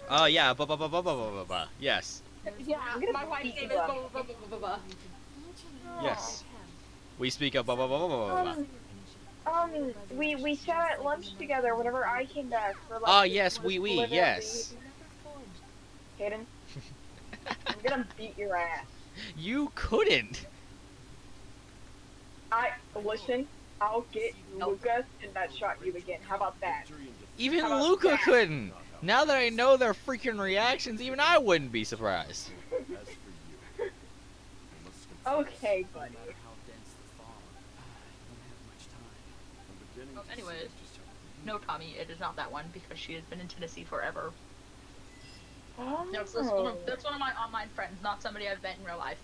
a Yeah, ba. Yes. Yeah, I'm gonna my wife's beat name you is up. blah blah blah blah blah blah. Yes. We speak of ba. We sat at lunch together whenever I came back for like. Ah, yes, we, living yes. Hayden, I'm gonna beat your ass. You couldn't. Listen. I'll get Lucas and not shot you again. How about that? Even How about Luca that? couldn't. Now that I know their freaking reactions, even I wouldn't be surprised. As for you, I must confess, Okay, No buddy. matter how dense the fog, you don't have much time. I'm beginning to Anyways, see just how no, Tommy, it is not that one because she has been in Tennessee forever. Oh. No, that's one of my online friends, not somebody I've met in real life.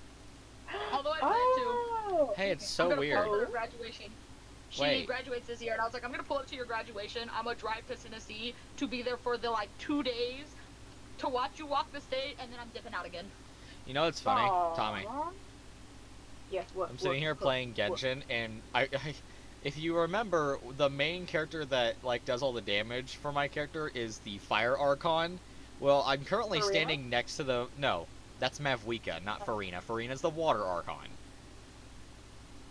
Although I've met too. Oh. Hey, it's I'm so gonna weird. pull up to her graduation. She Wait. graduates this year, and I was like, I'm gonna pull up to your graduation. I'm gonna drive to Tennessee to be there for the like 2 days to watch you walk the state, and then I'm dipping out again. You know what's funny, Aw. Tommy? Yes. What? I'm sitting here playing Genshin, and if you remember, the main character that like does all the damage for my character is the Fire Archon. Well, I'm currently Farina? standing next to the that's Mavwika, not Farina. Farina's the Water Archon.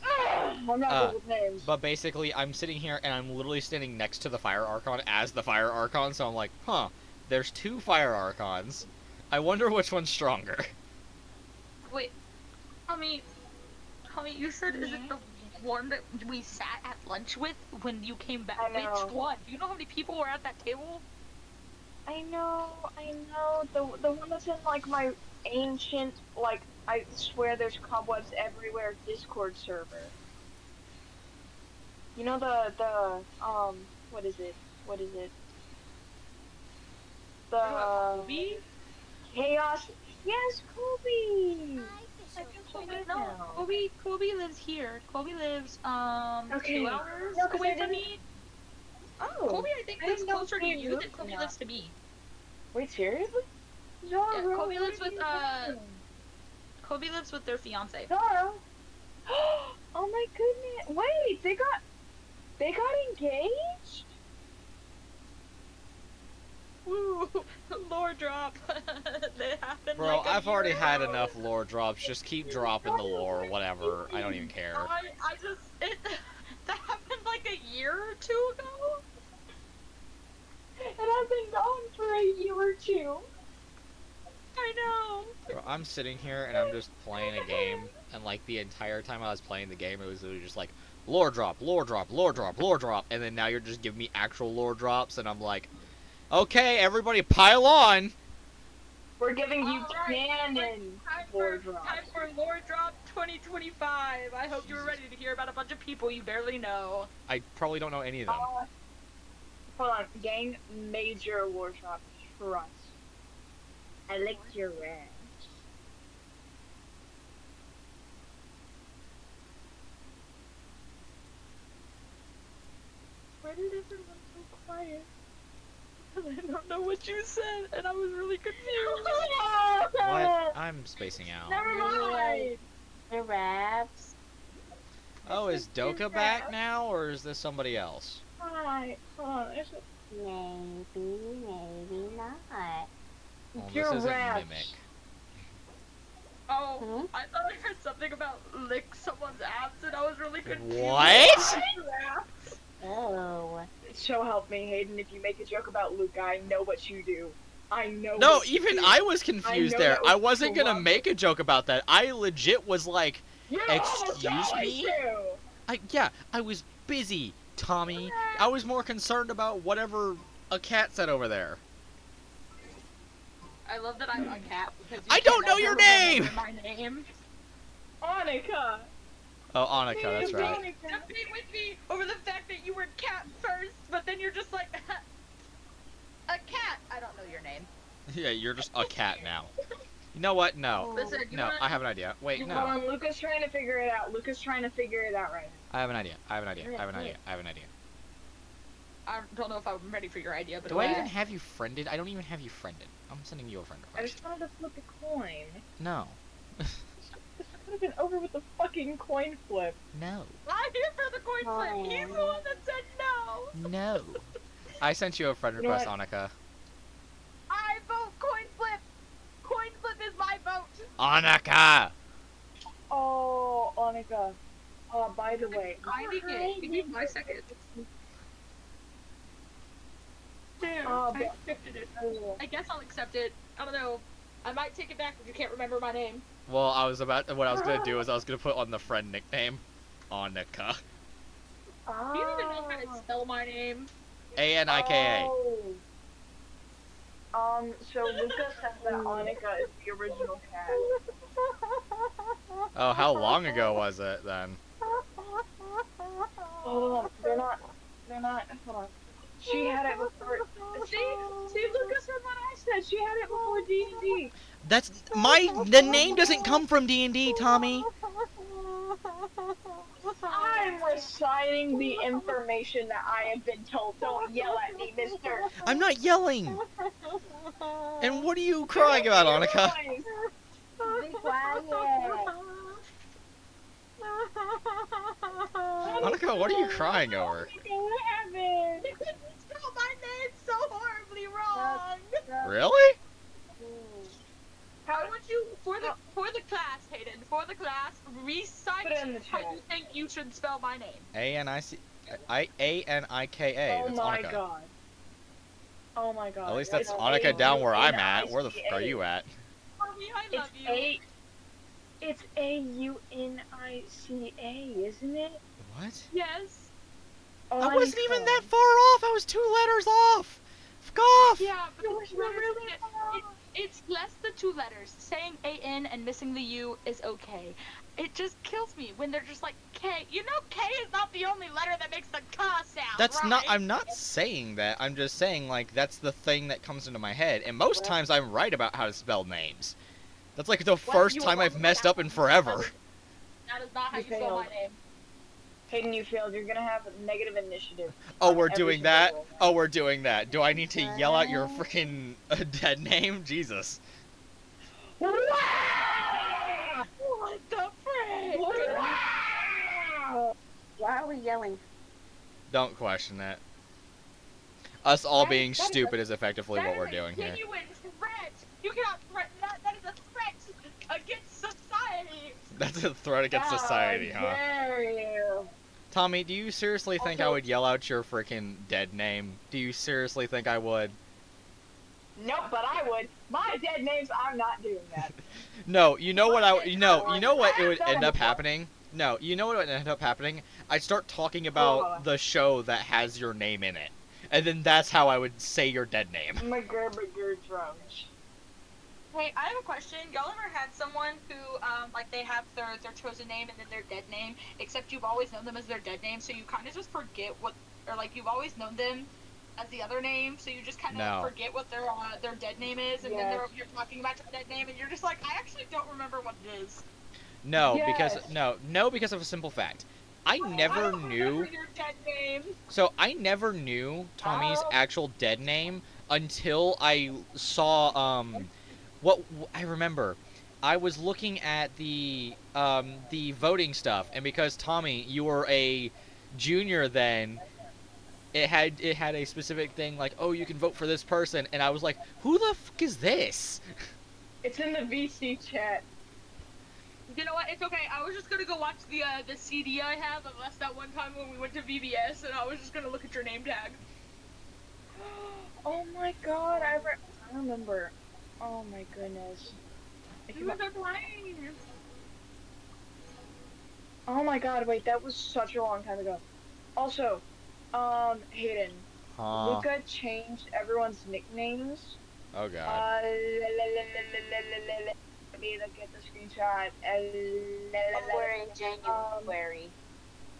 I'm not good with names. But basically, I'm sitting here and I'm literally standing next to the Fire Archon as the Fire Archon, so I'm like, huh, there's 2 Fire Archons. I wonder which one's stronger. Wait, Tommy, you said is it the one that we sat at lunch with when you came back? I know. Which one? Do you know how many people were at that table? I know. The one that's in like my ancient, like I swear there's cobwebs everywhere Discord server. You know the what is it? The Kobe? chaos. Yes, Kobe. I can Kobe, play it no, now. Kobe lives here. Kobe lives Okay. 2 hours No, 'cause away I from didn't- me. Oh. Kobe, I think I lives didn't know closer to Kobe you lived than Kobe in lives that. to me. Wait, seriously? Yeah, Zara, Kobe lives what are with you doing? Kobe lives with their fiance. Zara. Oh my goodness! Wait, they got engaged? Woo! Lore drop. They happened Bro, like a I've already year had ago. enough lore drops. Just keep dropping the lore, whatever. I don't even care. I just that happened like a year or 2 ago. And I've been gone for a year or two. I know. Bro, I'm sitting here and I'm just playing a game, and like the entire time I was playing the game, it was literally just like lore drop, lore drop, lore drop, lore drop, and then now you're just giving me actual lore drops, and I'm like, okay, everybody pile on. We're giving you Alright, canon lore drops. Time for Lore Drop 2025. I hope you were ready to hear about a bunch of people you barely know. I probably don't know any of them. Hold on, gang, major lore drop. Trust. I licked your ass. Where did everyone go quiet? quiet. I don't know what you said, and I was really confused. What? I'm spacing out. Never mind. The raps. Oh, is Doka back now, or is this somebody else? Hi. Hold on. Maybe not. Well, this Your isn't raps. Mimic. Oh, Hmm? I thought I heard something about lick someone's abs, and I was really confused. What? Oh. So help me, Hayden. If you make a joke about Luke, I know what you do. I know. No, what you even do. I was confused know there. that was I wasn't gonna corrupt. make a joke about that. I legit was like, You excuse almost me? do. Yeah, I was busy, Tommy. I was more concerned about whatever a cat said over there. I love that I'm a cat because I don't know your name! My name. Annika. Oh, Annika, that's right. Don't be with me over the fact that you were cat first, but then you're just like a cat. I don't know your name. Yeah, you're just a cat now. You know what? No. Listen, you No, wanna- I have an idea. Wait, Hold no. on, Luca's trying to figure it out. Luca's trying to figure it out right now. I have an idea. I have an idea. I have an idea. I have an idea. I don't know if I'm ready for your idea, but Do I even have you friended? I don't even have you friended. I'm sending you a friend I request. just wanted to flip a coin. No. This could have been over with the fucking coin flip. No. I'm here for the coin flip. He's the one that said no. No. I sent you a friend You know request, what? Annika. I vote coin flip. Coin flip is my vote. Annika! Oh, Annika. By the way. Finding it. Give me 5 seconds. There, Oh, I accepted it. I guess I'll accept it. I don't know. I might take it back if you can't remember my name. Well, what I was gonna do is I was gonna put on the friend nickname, Annika. Oh. Do you even know how to spell my name? Anika. So Luca says that Annika is the original cat. Oh, how long ago was it then? Hold on, they're not, hold on. She had it before, see, Luca said what I said, she had it before D&D. The name doesn't come from D&D, Tommy. I'm reciting the information that I have been told. Don't yell at me, mister. I'm not yelling. And what are you crying about, Annika? Be quiet. Annika, what are you crying over? What happened? You spelled my name so horribly wrong. Really? I want you for the class, Hayden. For the class, recite Put it in the how chat. you think you should spell my name. Anika. Oh That's my Annika. god. Oh my god. At least that's It's Annika down where I'm at. A-U-N-I-C-A. Where the f are you at? Mommy, I love you. It's A-U-N-I-C-A, isn't it? What? Yes. I wasn't even Annika. that far off. I was 2 letters off. Fuck off. Yeah, but It was the letters- really it's less the 2 letters. Saying A-N and missing the U is okay. It just kills me when they're just like K. You know K is not the only letter that makes the K sound, That's right? not. I'm not saying that. I'm just saying like that's the thing that comes into my head. And most times I'm right about how to spell names. That's like the first you time were I've wrong messed about up in that. forever. That is not how You you spell my failed. name. Hayden, you failed. You're gonna have negative initiative. Oh, on we're every doing single that. roll. Oh, we're doing that. Do I need to yell out your freaking dead name? Jesus. What the frick? Why are we yelling? Don't question it. Us all being That is stupid is effectively That what is we're a doing here. genuine threat. You cannot threaten that. That is a threat against society. That's a threat against society, huh? Dare you. Tommy, do you seriously think I Also- would yell out your freaking dead name? Do you seriously think I would? Nope, but I would. My dead names, I'm not doing that. No, you know what you know what it would That end up is- happening? No, you know what would end up happening? I'd start talking about the show that has your name in it. And then that's how I would say your dead name. McGurr drone. Hey, I have a question. Y'all ever had someone who, like, they have their chosen name and then their dead name, except you've always known them as their dead name, so you kind of just forget what, or like you've always known them as the other name, so you just kind of No. forget what their dead name is, and then you're talking about your dead name, and you're just like, I actually don't remember what it is. No, Yes. because of a simple fact. I I never don't remember knew. your dead name. So I never knew Tommy's Oh. actual dead name until I saw what I remember. I was looking at the voting stuff, and because Tommy, you were a junior then, it had a specific thing like, oh, you can vote for this person, and I was like, who the fuck is this? It's in the VC chat. You know what? It's okay. I was just gonna go watch the CD I have of us that one time when we went to VBS, and I was just gonna look at your name tag. Oh my god, I remember. Oh my goodness. I You came were up- so playing. Oh my god, wait, that was such a long time ago. Also, Hayden, Huh? Luca changed everyone's nicknames. Oh god. Let me look at the screenshot. February and Um, January.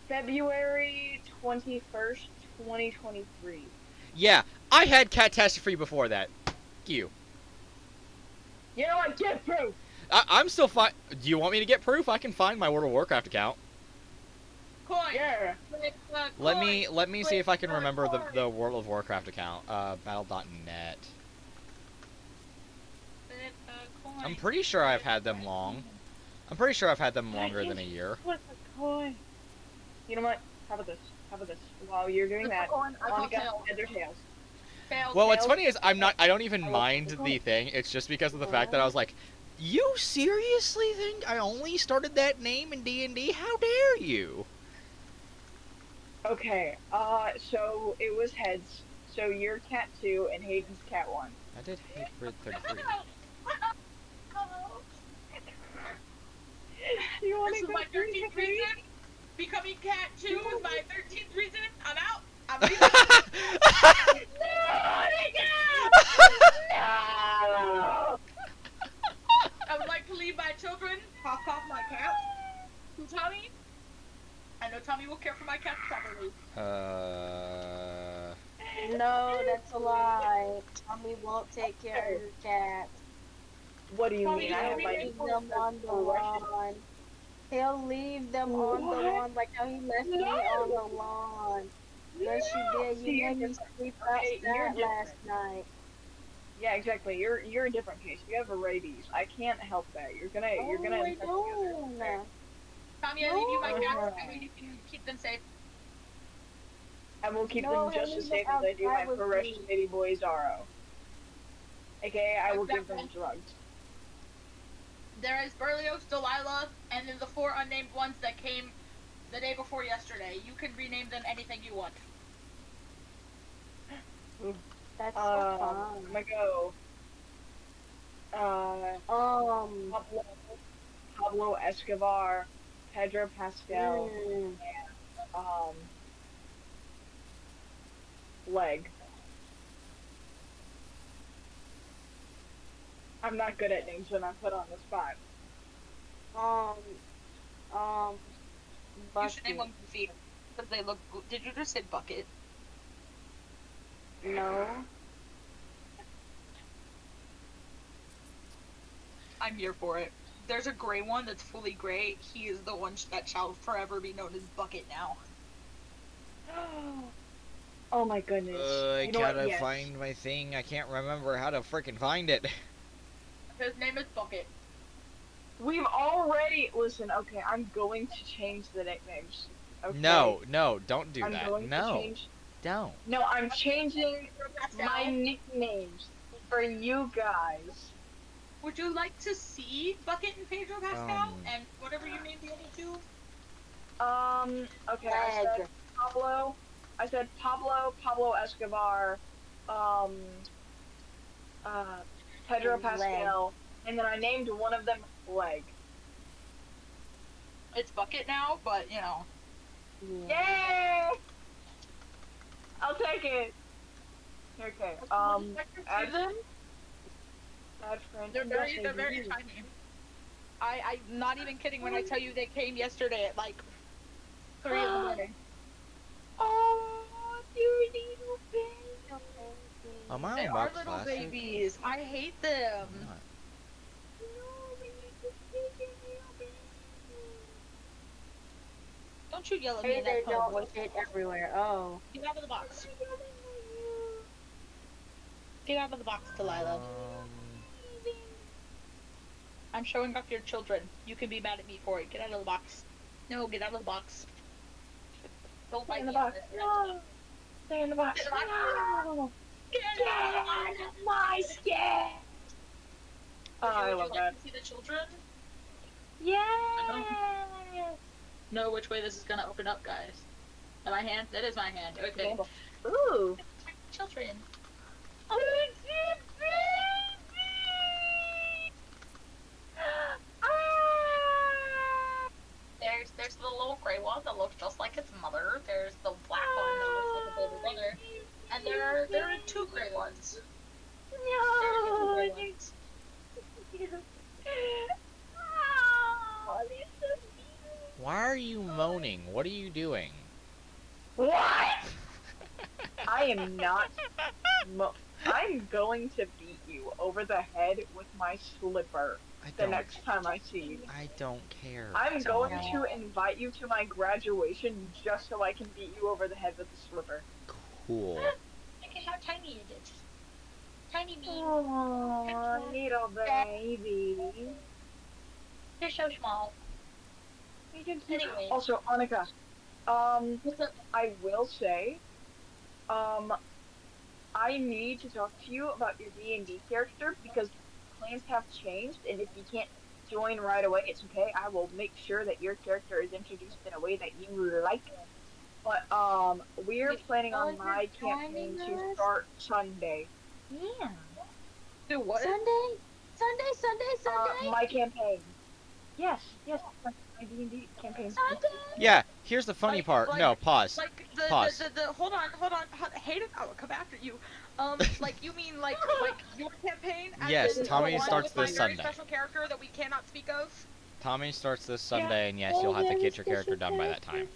February 21st, 2023. Yeah, I had catastrophe before that. F you. You know what? Get proof! I'm still fine. Do you want me to get proof? I can find my World of Warcraft account. Coin. Yeah. Let me see if I can Click, remember coin. the World of Warcraft account. Battle.net. I'm pretty sure I've had them long. I'm pretty sure I've had them longer than a year. What's a coin? You know what? How about this? How about this? While you're doing that, Coin, I Monica, call head or tails. Tails. Well, what's Tails? funny is I don't even I will mind click the on it. thing. It's just because of the fact that I was like, you seriously think I only started that name in D&D? How dare you? Okay, so it was heads. So you're cat 2 and Hayden's cat 1. I did hate Grid 33. You want This to is go my through 13th the reason. Becoming cat 2 is my 13th reason. I'm out. I'm leaving. No! I would like to leave my children, cough cough my cat, to Tommy. I know Tommy will care for my cat properly. No, that's a lie. Tommy won't take care of your cat. What do you Tommy, mean? I have He'll my leave them on the lawn. He'll leave them on the What? lawn like how he left me on the lawn. Yes, you did. See, You you're made me different. sleep Okay, you're outside last night. Yeah, exactly. You're a different case. You have a rabies. I can't help that. You're gonna Oh, I infect the other. don't. Tommy, I leave you my No. cats. I mean, you can keep them safe. I will keep No, them just he'll as leave them safe as I do my outside with precious me. baby boy Zaro. AKA, I will give them Exactly. drugs. There is Berlioz, Delilah, and then the 4 unnamed ones that came the day before yesterday. You can rename them anything you want. That's so I'm fun. gonna go. Pablo Escobar, Pedro Pascal, Mm. um, Leg. I'm not good at names when I'm put on the spot. You should name Bucket. them Goofy. Because they look. Did you just say bucket? No. I'm here for it. There's a gray one that's fully gray. He is the one that shall forever be known as Bucket now. Oh my goodness. I You know what? gotta Yes. find my thing. I can't remember how to freaking find it. His name is Bucket. We've already listen. Okay, I'm going to change the nicknames. Okay? No, don't do I'm that. going to No, change. don't. No, I'm changing my Pascal, nicknames for you guys. would you like to see Bucket and Pedro Pascal? Um. And whatever you name the other two? Okay, I said Leg. Pablo. I said Pablo Escobar, Pedro And Leg. Pascal, and then I named one of them Leg. It's Bucket now, but you know. Yeah. Yay! I'll take it. Okay, add them? add friend. They're Yes, I very do. tiny. I'm not even kidding when I tell you they came yesterday at like 3 in the morning. Oh, you little baby. Oh, my They own are box little classic. babies. I hate them. I'm not. No, but you just take it, little baby. Don't Don't you yell at me Hey in there, that tone of don't voice. shit everywhere. Oh. Get out of the box. I'm yelling at you. Get out of the box, Delilah. I'm showing off your children. You can be mad at me for it. Get out of the box. No, get out of the box. Don't Stay bite in the me on box. this. Get out of the box. No. Stay in the box. Get out of the box. No. Get Get out. out of my skin. Oh, I Would you love like that. to see the children? Yes. I don't know which way this is gonna open up, guys. Am I hand? That is my hand. Okay. Example. Ooh. Children. Oh, it's a baby. Ah. There's the little gray one that looks just like its mother. There's the black one that looks like its older brother. And there are two gray ones. No. There are two gray ones. Oh, they're so cute. Why are you moaning? What are you doing? What? I am not. I'm going to beat you over the head with my slipper the next time I see you. I don't care. I'm going to invite you to my graduation just so I can beat you over the head with the slipper. Cool. Look at how tiny it is. Tiny me. Oh, little baby. You're so small. Anyway. Also, Annika, What's up? I will say, I need to talk to you about your D&D character because plans have changed, and if you can't join right away, it's okay. I will make sure that your character is introduced in a way that you like. But we're planning on my campaign to start Sunday. Yeah. Do what? Sunday? My campaign. Yes, my D&D campaign. Sunday? Yeah, here's the funny part. No, pause. Like Pause. hold on. Hayden, I will come after you. Like you mean like your campaign? As Yes, in Tommy the one starts with my this very Sunday. Special character that we cannot speak of. Tommy starts this Sunday, and yes, you'll have to get your character done by that time.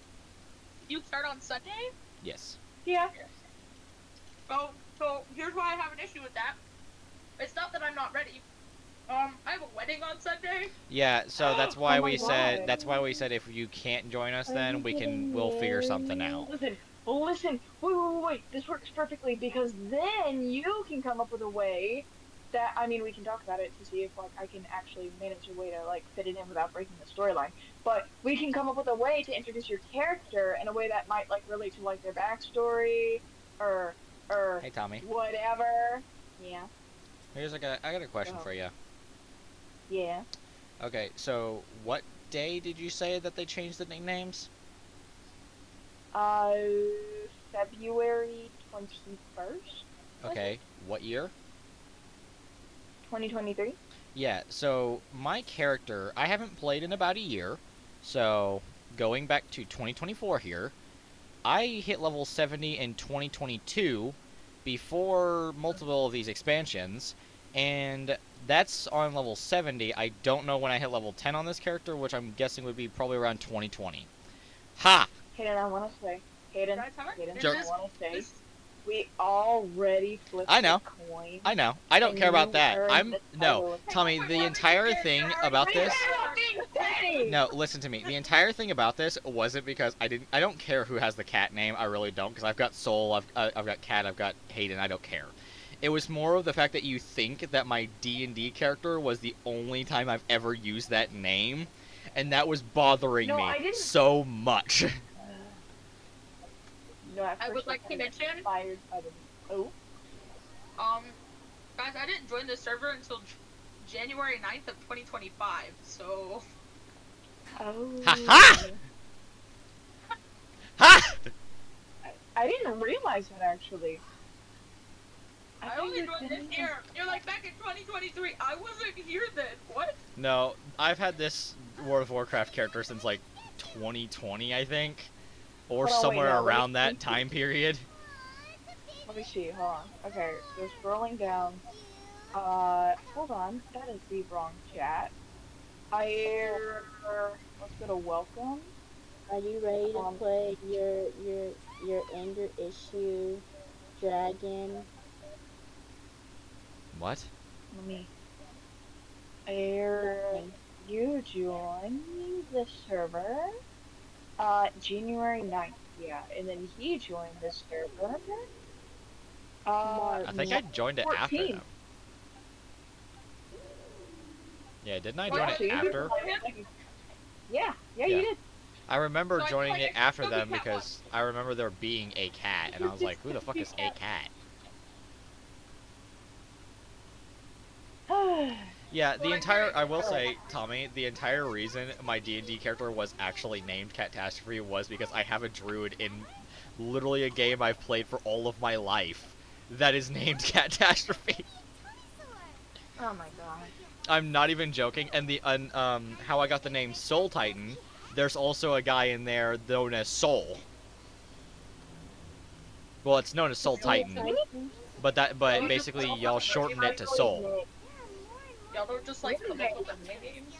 You start on Sunday? Yes. Yeah. So here's why I have an issue with that. It's not that I'm not ready. I have a wedding on Sunday. Yeah, so that's why Oh my we said God. that's why we said if you can't join us, then we'll figure something out. Listen, wait, this works perfectly because then you can come up with a way that, I mean, we can talk about it to see if, like, I can actually manage a way to, like, fit it in without breaking the storyline, but we can come up with a way to introduce your character in a way that might, like, relate to, like, their backstory, or Hey, Tommy. whatever. Yeah. I got a question for you. Yeah. Okay, so what day did you say that they changed the nicknames? February 21st? Okay, what year? 2023? Yeah, so my character, I haven't played in about a year, so going back to 2024 here, I hit level 70 in 2022 before multiple of these expansions, and that's on level 70. I don't know when I hit level 10 on this character, which I'm guessing would be probably around 2020. Ha! Hayden, I want to say, Hayden, Guys, I Jokes. want to say, we already flipped I know. the coin. I know. I don't And care about you that. earned the No, title. Tommy, the entire thing about this. No, listen to me. The entire thing about this wasn't because I don't care who has the cat name. I really don't, because I've got Soul, I've got Cat, I've got Hayden. I don't care. It was more of the fact that you think that my D&D character was the only time I've ever used that name, and that was bothering No, me I didn't- so much. No, at I first would like I to was mention, inspired by the. Oh. guys, I didn't join the server until January 9th of 2025, so. Oh. Ha ha! Ha! I didn't realize that actually. I only joined this year. You're like back in 2023. I wasn't here then. What? No, I've had this World of Warcraft character since like 2020, I think, or Hold on, wait, somewhere no, let me around that see. time period. Let me see. Hold on. Okay, so scrolling down. Hold on. That is the wrong chat. Let's go to welcome. Are you ready to play your Ender issue dragon? What? Let me. You join the server. January 9th, yeah. And then he joined the server, I March. think I March joined it after 14th. them. Yeah, didn't I So I join Yeah, it play so you've been after? Cat playing with him. with him. Yeah, yeah, you Yeah. did. I remember So I joining play it extra after Scooby them Cat once. because I remember there being a cat, and I was like, who the fuck is a cat? Yeah, Well, the I hear entire, it. I will Alright. say, Tommy, the entire reason my D&D character was actually named Catastrophe was because I have a druid in literally a game I've played for all of my life that is named Catastrophe. Oh my god. I'm not even joking, and how I got the name Soul Titan, there's also a guy in there known as Soul. Well, it's known as Soul Soul Titan, Titan. Y'all but don't just basically all come y'all up with shorten names. it to Soul. Y'all don't just like One come day, up with the names.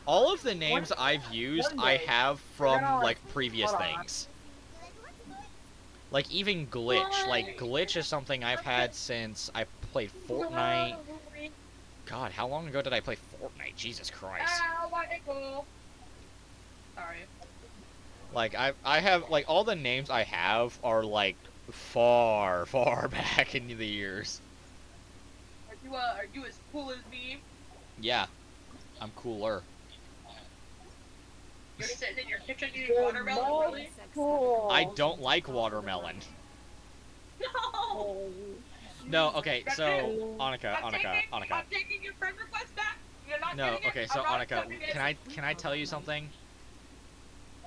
All of the one, names I've used, one I day, have we're from, gonna, like, previous hold on. things. Like, even Glitch. Like, Why? Glitch is something I've had since I played Fortnite. God, how long ago did I play Fortnite? Jesus Christ. Ow, my ankle. Sorry. Like, I have, like, all the names I have are, like, far, far back in the years. Are you as cool as me? Yeah, I'm cooler. You're sitting in your kitchen eating The watermelon, most really? cool. I don't like watermelon. No. No, okay, That's so, it. Annika, I'm taking your friend request back. You're not No, getting it. okay, so I'm not Annika, accepting it. can I tell you something?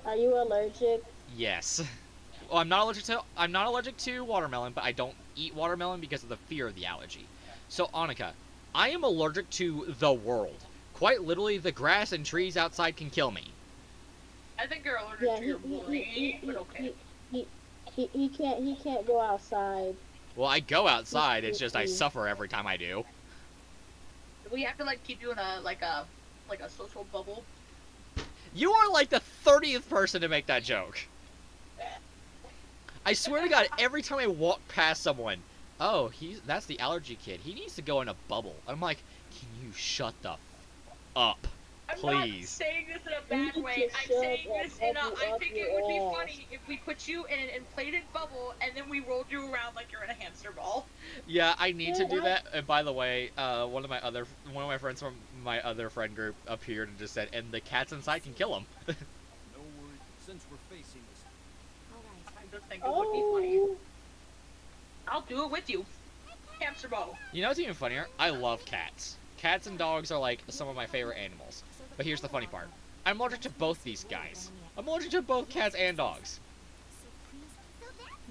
Are you allergic? Yes. Well, I'm not allergic to watermelon, but I don't eat watermelon because of the fear of the allergy. So, Annika, I am allergic to the world. Quite literally, the grass and trees outside can kill me. I think you're allergic Yeah, to your brain, but okay. he can't go outside. Well, I go outside, it's just I Mm-mm. suffer every time I do. We have to like keep you in a like a social bubble. You are like the 30th person to make that joke. I swear to God, every time I walk past someone, oh, that's the allergy kid. He needs to go in a bubble. I'm like, can you shut the up, I'm not please? saying this in a You bad need way. to I'm shove saying that this in a. bubble I up think your it would be ass. funny if we put you in an inflated bubble and then we rolled you around like you're in a hamster ball. Yeah, I need to do that. And by the way, one of my friends from my other friend group appeared and just said, "And the cats inside can kill him." No worry, since we're facing this. I just think it would be funny. Oh, I'll do it with you. Hamster ball. You know what's even funnier? I love cats. Cats and dogs are like some of my favorite animals. But here's the funny part. I'm allergic to both these guys. I'm allergic to both cats and dogs.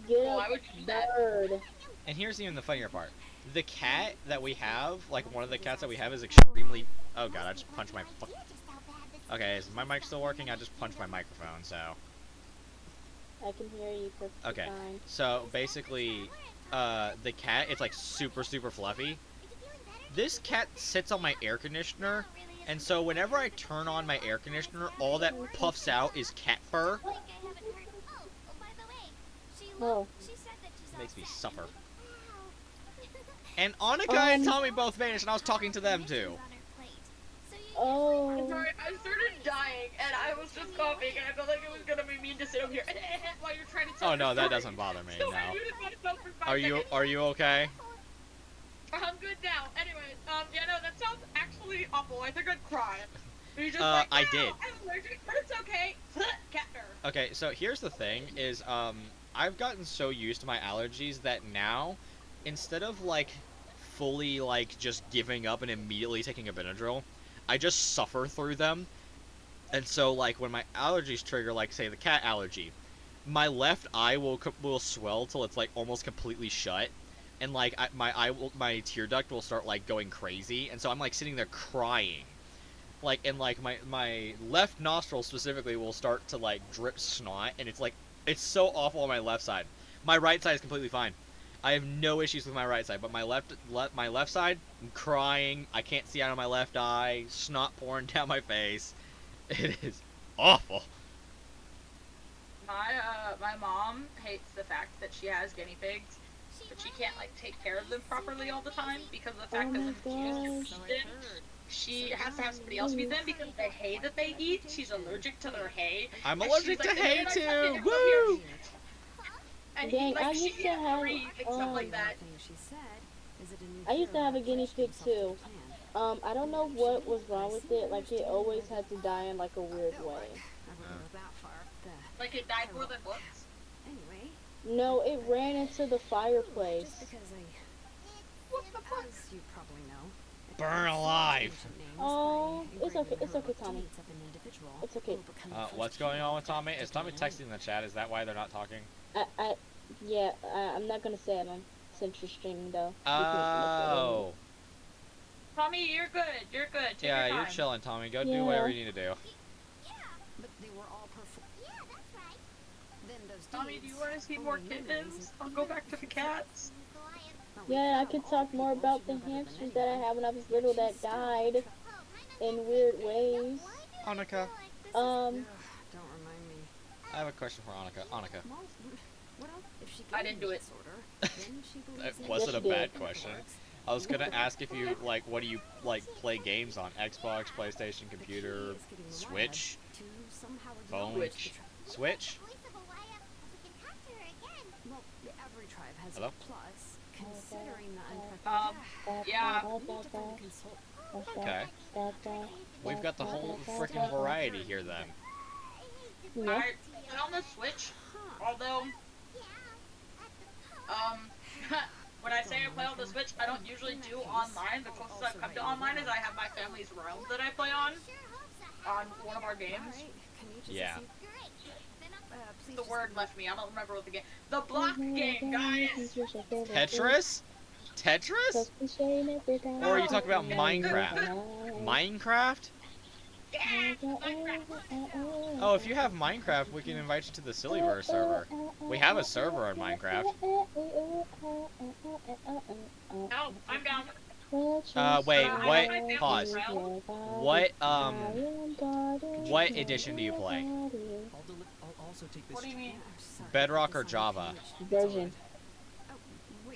get Well, I a would do that. bird. And here's even the funnier part. The cat that we have, like one of the cats that we have is extremely... Oh god, I just punched my... Okay, is my mic still working? I just punched my microphone, so... I can hear you perfectly Okay, fine. so basically, the cat, it's like super, super fluffy. This cat sits on my air conditioner, and so whenever I turn on my air conditioner, all that puffs out is cat fur. Oh, Makes me suffer. And Annika and Tommy both vanished, and I was talking to them too. I'm oh, sorry, I started dying and I was just coughing and I felt like it was gonna be mean to sit over here while you're trying to tell Oh your no, that story. doesn't bother me. So No. I muted myself for 5 seconds. Are you okay? I'm good now. Anyways, yeah, no, that sounds actually awful. I think I'd cry. You're just I did. I'm allergic, but it's okay. Cat fur. Okay, so here's the thing: is I've gotten so used to my allergies that now, instead of like fully like just giving up and immediately taking a Benadryl, I just suffer through them. And so like when my allergies trigger, like say the cat allergy, my left eye will swell till it's like almost completely shut, and like my tear duct will start like going crazy, and so I'm like sitting there crying, like, and like my left nostril specifically will start to like drip snot, and it's so awful on my left side. My right side is completely fine. I have no issues with my right side, but my left side, I'm crying. I can't see out of my left eye. Snot pouring down my face. It is awful. My mom hates the fact that she has guinea pigs, but she can't like take care of them properly all the time because of the fact Oh that my when she uses gosh. your feed in, she has to have somebody else feed them because the hay that they eat, she's allergic to their hay. I'm And allergic she's to like, the hay minute I touch it, too. it comes here. Woo! And Dang, like I she used to can't have breathe and stuff like that. Thing she said is it a new I used to hero have a that guinea pledged pig himself to the too. plan. I don't know what was wrong with it. Like it always had to die in like a weird Oh, way. I wouldn't go that far. Like it died more than once. Anyway, No, it ran into the just fireplace. because I, What the fuck? as you probably know, Burn alive. Oh, it's okay, Tommy. It's okay. What's going on with Tommy? Is Tommy texting in the chat? Is that why they're not talking? I'm not gonna say it on since you're streaming though. Oh. Tommy, you're good. You're good. Take Yeah, your you're time. chilling, Tommy. Go do Yeah. whatever you need to do. But they were all Yeah, that's right. Then those Tommy, do deeds, you want to see more only memories kittens? I'll go back to the cats. So I am. Yeah, I could talk more about the hamsters that I had when I was little that died Oh, kind of. in weird ways. Annika, Don't remind me. I have a question for Annika. Annika, Well, what else? If she I gave didn't me do it. disorder, then she that believes in wasn't a Yes, you bad did. question. I was gonna ask if you like, what do you like play games on? Xbox, PlayStation, computer, Switch, to somehow phone, Switch. Switch. Voice of Awaya, we can talk to her again. Well, every tribe has Hello? a plus, considering the Yeah. consult. Okay. We've got the whole freaking variety here then. Yeah. I play on the Switch, although, when I say I play on the Switch, I don't usually do online. The closest I've come to online is I have my family's realm that I play on one of our games. Yeah. The word left me. I don't remember what the game. The block game, guys. Tetris? Tetris? Or are you talking about Minecraft? Minecraft? Yeah, Minecraft. Oh, if you have Minecraft, we can invite you to the Sillyverse server. We have a server on Minecraft. No, I'm down. Wait, I what? have my Pause. family's realm. What edition do you play? I'll also take this. What do you mean? Bedrock or Java? Version.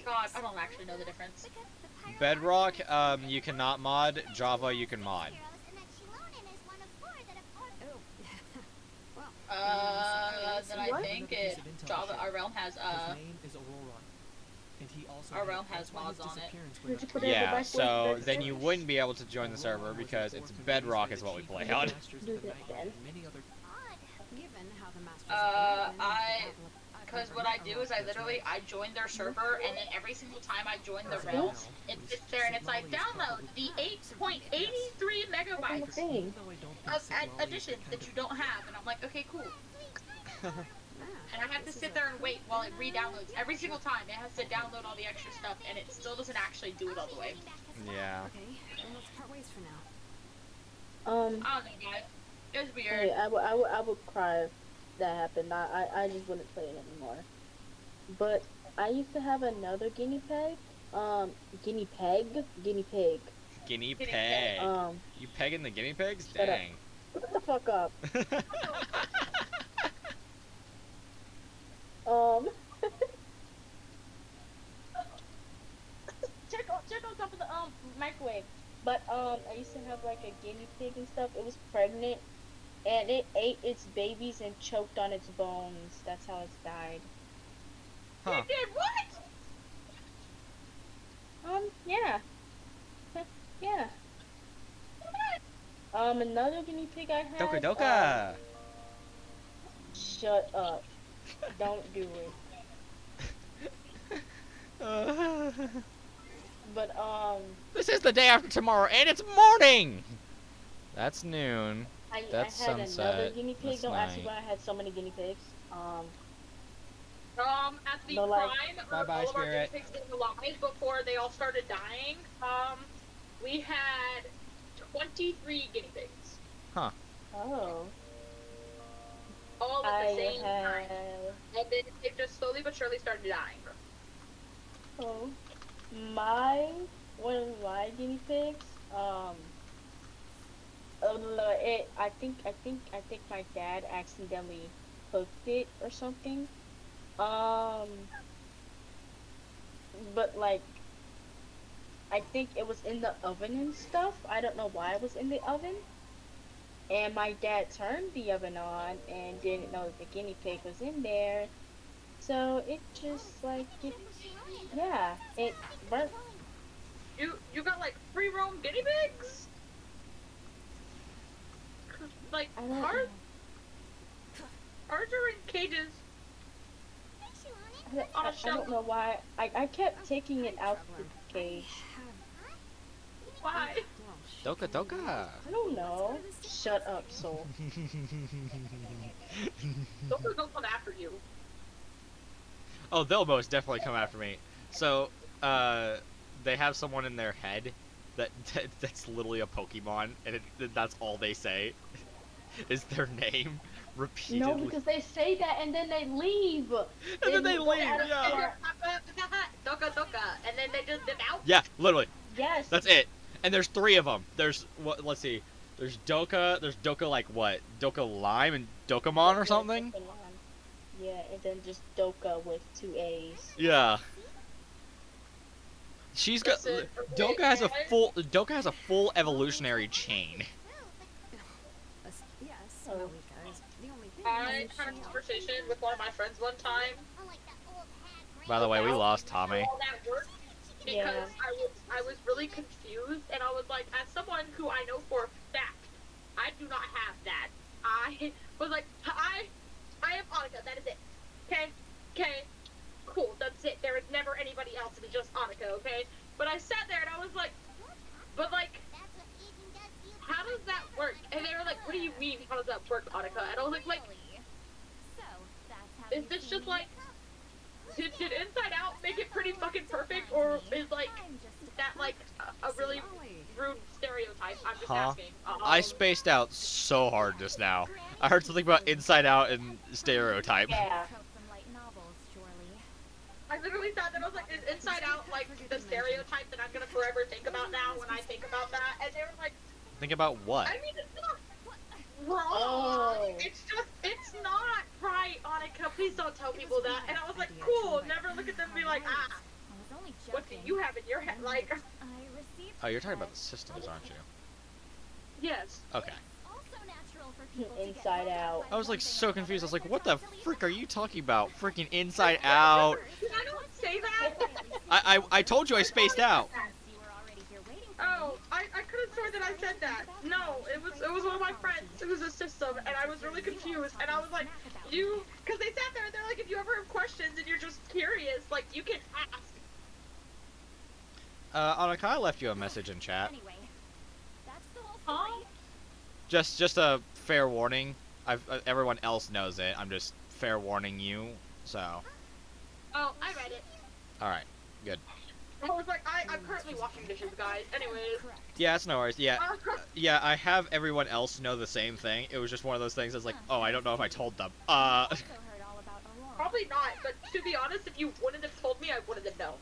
God, I don't actually know the difference. Bedrock, you cannot mod. Java, you can mod. Then I think it. Java, our realm has His name is Aurora, and he also Our had realm has quite his mods on it. disappearance Did you with put us. it- Yeah, so then you wouldn't be able to join the server Aurora was because an it's orphan Bedrock raised is by what we the play chief on. masters of Do the this night then. and many other Given how the masters Because what I do is I literally, I join their server, and then every single time I join the realm, it sits there and it's like, download the 8.83 megabytes Thing. Though I don't think of Sid Lolly is the additions kind that of you don't have. And I'm like, okay, cool. And I have to sit there and wait while it re-downloads. Every single time, it has to download all the extra stuff, and it still doesn't actually do it all the way. Yeah. Okay, then let's part ways for now. I don't know, guys. It was weird. Hey, I would cry if that happened. I just wouldn't play it anymore. But I used to have another guinea pig. Guinea pig. Guinea pig. You pegging the guinea pigs? Shut up. Dang. Shut the fuck up. check on top of the microwave. But I used to have like a guinea pig and stuff. It was pregnant, and it ate its babies and choked on its bones. That's how it died. Huh. It did what? Yeah. Yeah. Another guinea pig I had. Doka Doka! Shut up. Don't do it. But This is the day after tomorrow, and it's morning! That's noon. That's I had another sunset. guinea pig. That's Don't ask me night. why I had so many guinea pigs. At the No, like- prime of Bye-bye, all of our guinea Spirit. pigs being alive before they all started dying, we had 23 guinea pigs. Oh. All at the same time. had. And then they just slowly but surely started dying. Oh. One of my guinea pigs. I think my dad accidentally cooked it or something. But like, I think it was in the oven and stuff. I don't know why it was in the oven. And my dad turned the oven on and didn't know that the guinea pig was in there. So it just like it, yeah, it burnt. You got like free roam guinea pigs? Like I don't ours know. ours are in cages on a I shelf. don't know why. I kept taking it out the cage. Why? Doka Doka. I don't know. Shut up, Soul. Those don't come after you. Oh, they'll most definitely come after me. So, they have someone in their head that's literally a Pokemon, and that's all they say is their name repeatedly. No, because they say that and then they leave. And then they go leave, at a yeah. part- Doka Doka, and then they just dip out. Yeah, literally. Yes. That's it. And there's 3 of them. There's what? Let's see. There's Doka. There's Doka like what? Doka Lime and Dokamon or something. Yeah, and then just Doka with 2 A's. Yeah. She's got Listen, Doka has a full evolutionary chain. Yes, Oh. well, guys. The only thing I is had a she- conversation with one of my friends one time. By the way, we lost Tommy. All that work because Yeah. I was really confused, and I was like, as someone who I know for a fact, I do not have that. I was like, I am Annika. That is it. Okay, cool. That's it. There is never anybody else. It is just Annika. Okay. But I sat there and I was like, but like, how does that work? And they were like, what do you mean? How does that work, Annika? And I was like, is this just like, did Inside Out make it pretty fucking perfect, or is like that like a really rude stereotype? I'm just Huh? asking. I spaced out so hard just now. I heard something about Inside Out and stereotype. Yeah. I literally thought that I was like, is Inside Out like the stereotype that I'm gonna forever think about now when I think about that? And they were like, Think about what? I mean, it's not wrong. Oh. It's not right, Annika. Please don't tell people that. And I was like, cool. Never look at them and be like, what do you have in your head? Like, Oh, you're talking about the systems, aren't you? yes. Okay. Inside Out. I was like so confused. I was like, what the frick are you talking about? Freaking Inside Out. Did I not say that? I told you I spaced out. Oh, I could have sworn that I said that. No, it was one of my friends. It was a system, and I was really confused. And I was like, because they sat there and they're like, if you ever have questions and you're just curious, like you can ask. Annika, I left you a message in chat. Huh? Just a fair warning. Everyone else knows it. I'm just fair warning you. So, Oh, I read it. all right, good. I was like, I'm currently washing dishes, guys. Anyways. Yeah, it's no worries. Yeah, yeah. I have everyone else know the same thing. It was just one of those things. That's like, oh, I don't know if I told them. Probably not, but to be honest, if you wouldn't have told me, I wouldn't have known.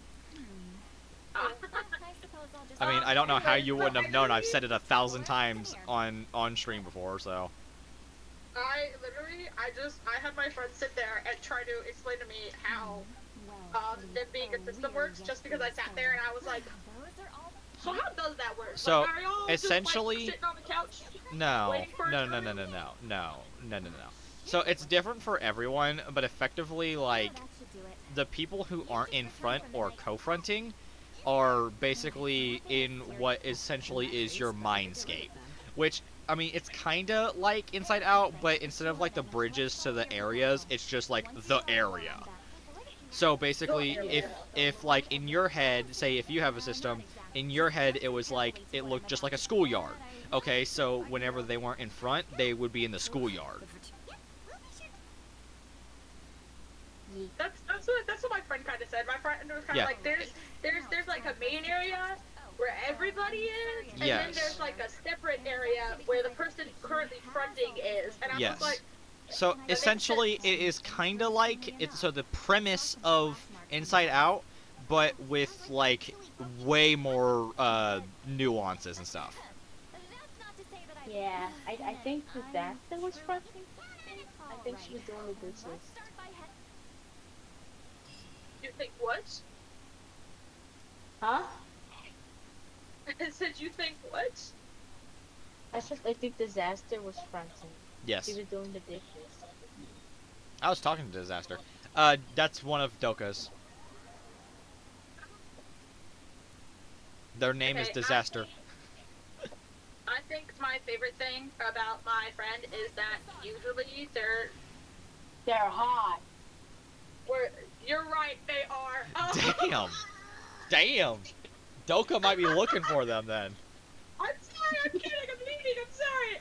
I mean, I don't know how you wouldn't have known. I've said it 1,000 times on stream before, so. I had my friend sit there and try to explain to me how them being a system works, just because I sat there and I was like, so how does that work? So, like, are y'all essentially- just, like, sitting on the couch? No, Waiting for a no. turn? So it's different for everyone, but effectively, like, the people who aren't in front or co-fronting are basically in what essentially is your mindscape. Which, I mean, it's kinda like Inside Out, but instead of, like, the bridges to the areas, it's just, like, the area. So basically, if like, in your head, say if you have a system, in your head it was like, it looked just like a schoolyard. Okay, so whenever they weren't in front, they would be in the schoolyard. That's what my friend kind of said. My friend was kind of Yeah. like, there's like a main area where everybody is, and then Yes. there's like a separate area where the person currently fronting is, and I Yes. was like, So essentially, it is kind of like it's so the premise of Inside Out, but with like way more nuances and stuff. Yeah, I think that was fronting. I think she was doing the dishes. you think what? Huh? I said, you think what? I think Disaster was fronting. She Yes. was doing the dishes. I was talking to Disaster. That's one of Doka's. Their name is Okay, Disaster. I think my favorite thing about my friend is that usually They're hot. were you're right, they are. Damn. Damn. Doka might be looking for them then. I'm sorry, I'm kidding, I'm leaving, I'm sorry.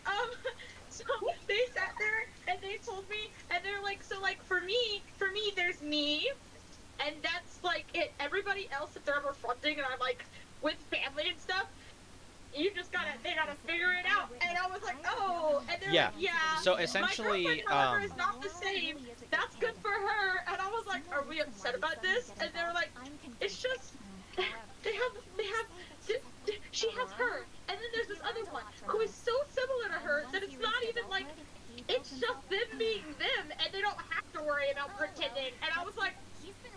So they sat there and they told me, and they're like, so like for me, there's me, and that's like it. Everybody else, if they're ever fronting and I'm like with family and stuff, they gotta figure it out. And I was like, oh, and they're Yeah. like, yeah. So essentially, my girlfriend, however, is not the same. That's good for her. And I was like, are we upset about this? And they were like, it's just she has her, and then there's this other one who is so similar to her that it's not even like it's just them being them, and they don't have to worry about pretending. And I was like,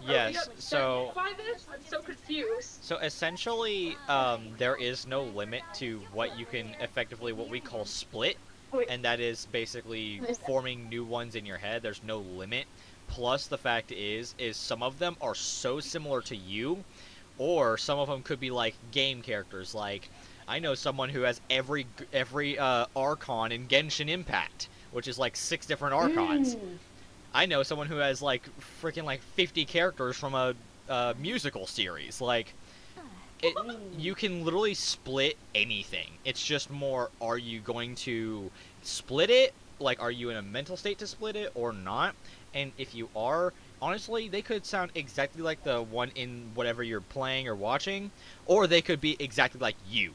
yes. So. by this, I'm so confused. So essentially, there is no limit to what you can effectively what we call split, and that is basically forming new ones in your head. There's no limit. Plus, the fact is some of them are so similar to you, or some of them could be like game characters. Like, I know someone who has every Archon in Genshin Impact, which is like 6 different Archons. I know someone who has like freaking like 50 characters from a musical series. Like, you can literally split anything. It's just more, are you going to split it? Like, are you in a mental state to split it or not? And if you are, honestly, they could sound exactly like the one in whatever you're playing or watching, or they could be exactly like you.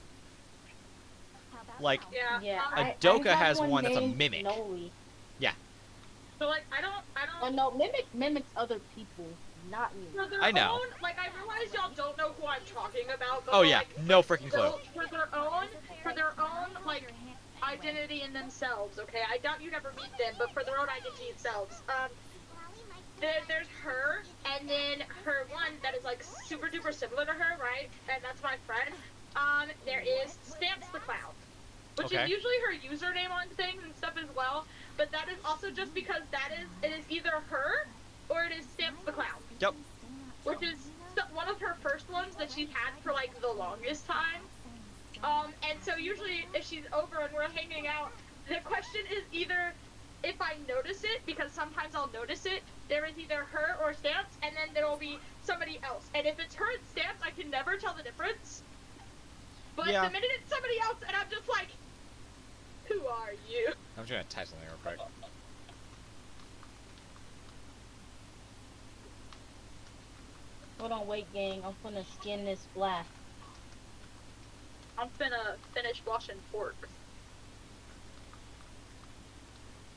Like, Doka has one that's a mimic. Noli. Yeah. So like, I don't. Oh no, mimics other people, not me. For their I know. Own, like, I realize y'all don't know who I'm talking about. But Oh yeah, like, no freaking clue. for their own like identity in themselves. Okay, I doubt you'd ever meet them, but for their own identity themselves. There's her, and then her one that is like super duper similar to her, right? And that's my friend. There is Stamps the Clown, which is usually her username on things and stuff as well. But that is also just because it is either her or it is Stamps the Clown. Yep. Which is one of her first ones that she's had for like the longest time. And so usually if she's over and we're hanging out, the question is either if I notice it, because sometimes I'll notice it, there is either her or Stamps, and then there will be somebody else. And if it's her and Stamps, I can never tell the difference. But the minute it's somebody else, and I'm just like, who are you? I'm just gonna type something real quick. Hold on, wait, gang. I'm gonna skin this black. I'm finna finish washing pork.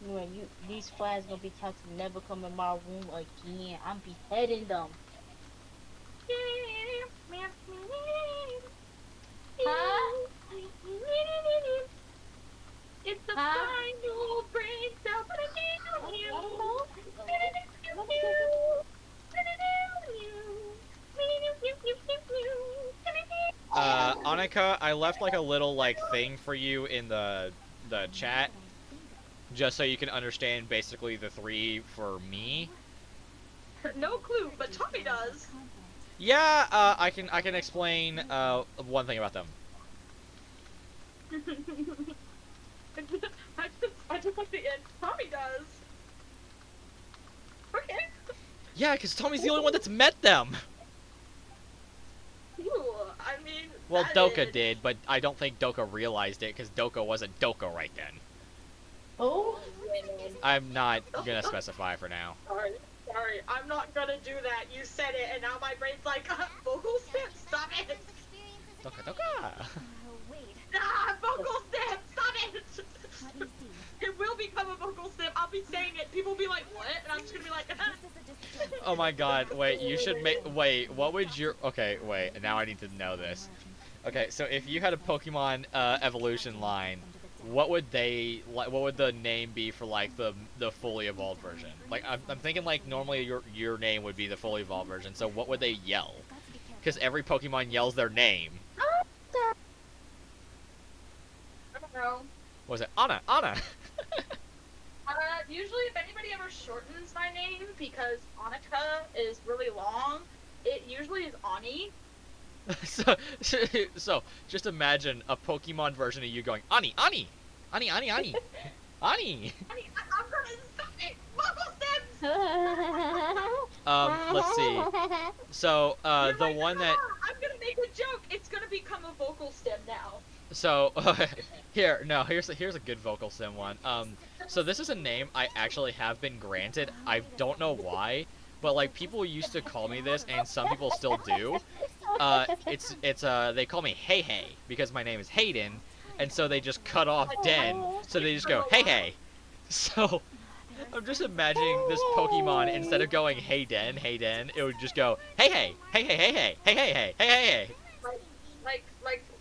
Anyway, these flags gonna be taught to never come in my room again. I'm beheading them. Huh? It's the final breakdown. Annika, I left like a little like thing for you in the chat, just so you can understand basically the 3 for me. No clue, but Tommy does. Yeah, I can explain one thing about them. I just like the end. Tommy does. Okay. Yeah, because Tommy's the only one that's met them. Ooh, I mean. Well, Doka did, but I don't think Doka realized it because Doka wasn't Doka right then. Oh? I'm not gonna specify for now. Sorry, I'm not gonna do that. You said it, and now my brain's like, vocal sip, stop it! Doka Doka! Ah, vocal sip, stop it! It will become a vocal sip. I'll be saying it. People will be like, what? And I'm just gonna be like, Oh my god, wait, you should wait, what would your, okay, wait, now I need to know this. Okay, so if you had a Pokemon evolution line, what would the name be for like the fully evolved version? Like I'm thinking like normally your name would be the fully evolved version. So what would they yell? Because every Pokemon yells their name. bro. Was it Anna? Anna. Usually if anybody ever shortens my name because Annika is really long, it usually is Ani. so, so just imagine a Pokemon version of you going Ani, Ani, Ani, Ani, Ani, Ani. Ani, I'm gonna stop it. Bubble stems. Let's see. So, You're the like, one that I'm gonna make a joke. It's gonna become a vocal stem now. So here's a good vocal sim one. So this is a name I actually have been granted. I don't know why, but like people used to call me this, and some people still do. It's they call me Hey Hey because my name is Hayden, and so they just cut off Den, so they just go Hey Hey. So I'm just imagining this Pokemon instead of going Hey Den, it would just go Hey Hey, Hey Hey, Hey Hey, Hey Hey Hey, Hey Hey Hey.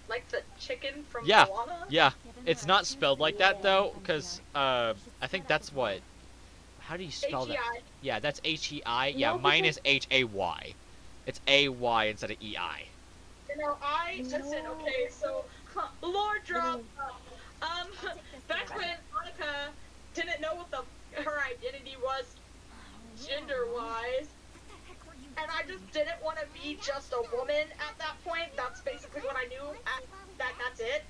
Like the chicken from Yeah, Moana? yeah. It's not spelled like that though, because I think that's what. How do you spell that? H-E-I. Yeah, that's H-E-I. Yeah, No, mine because- is H-A-Y. It's A-Y instead of E-I. You know, listen, okay, so lore drop. Back when Monica didn't know what her identity was gender-wise, and I just didn't want to be just a woman at that point. That's basically what I knew. That's it.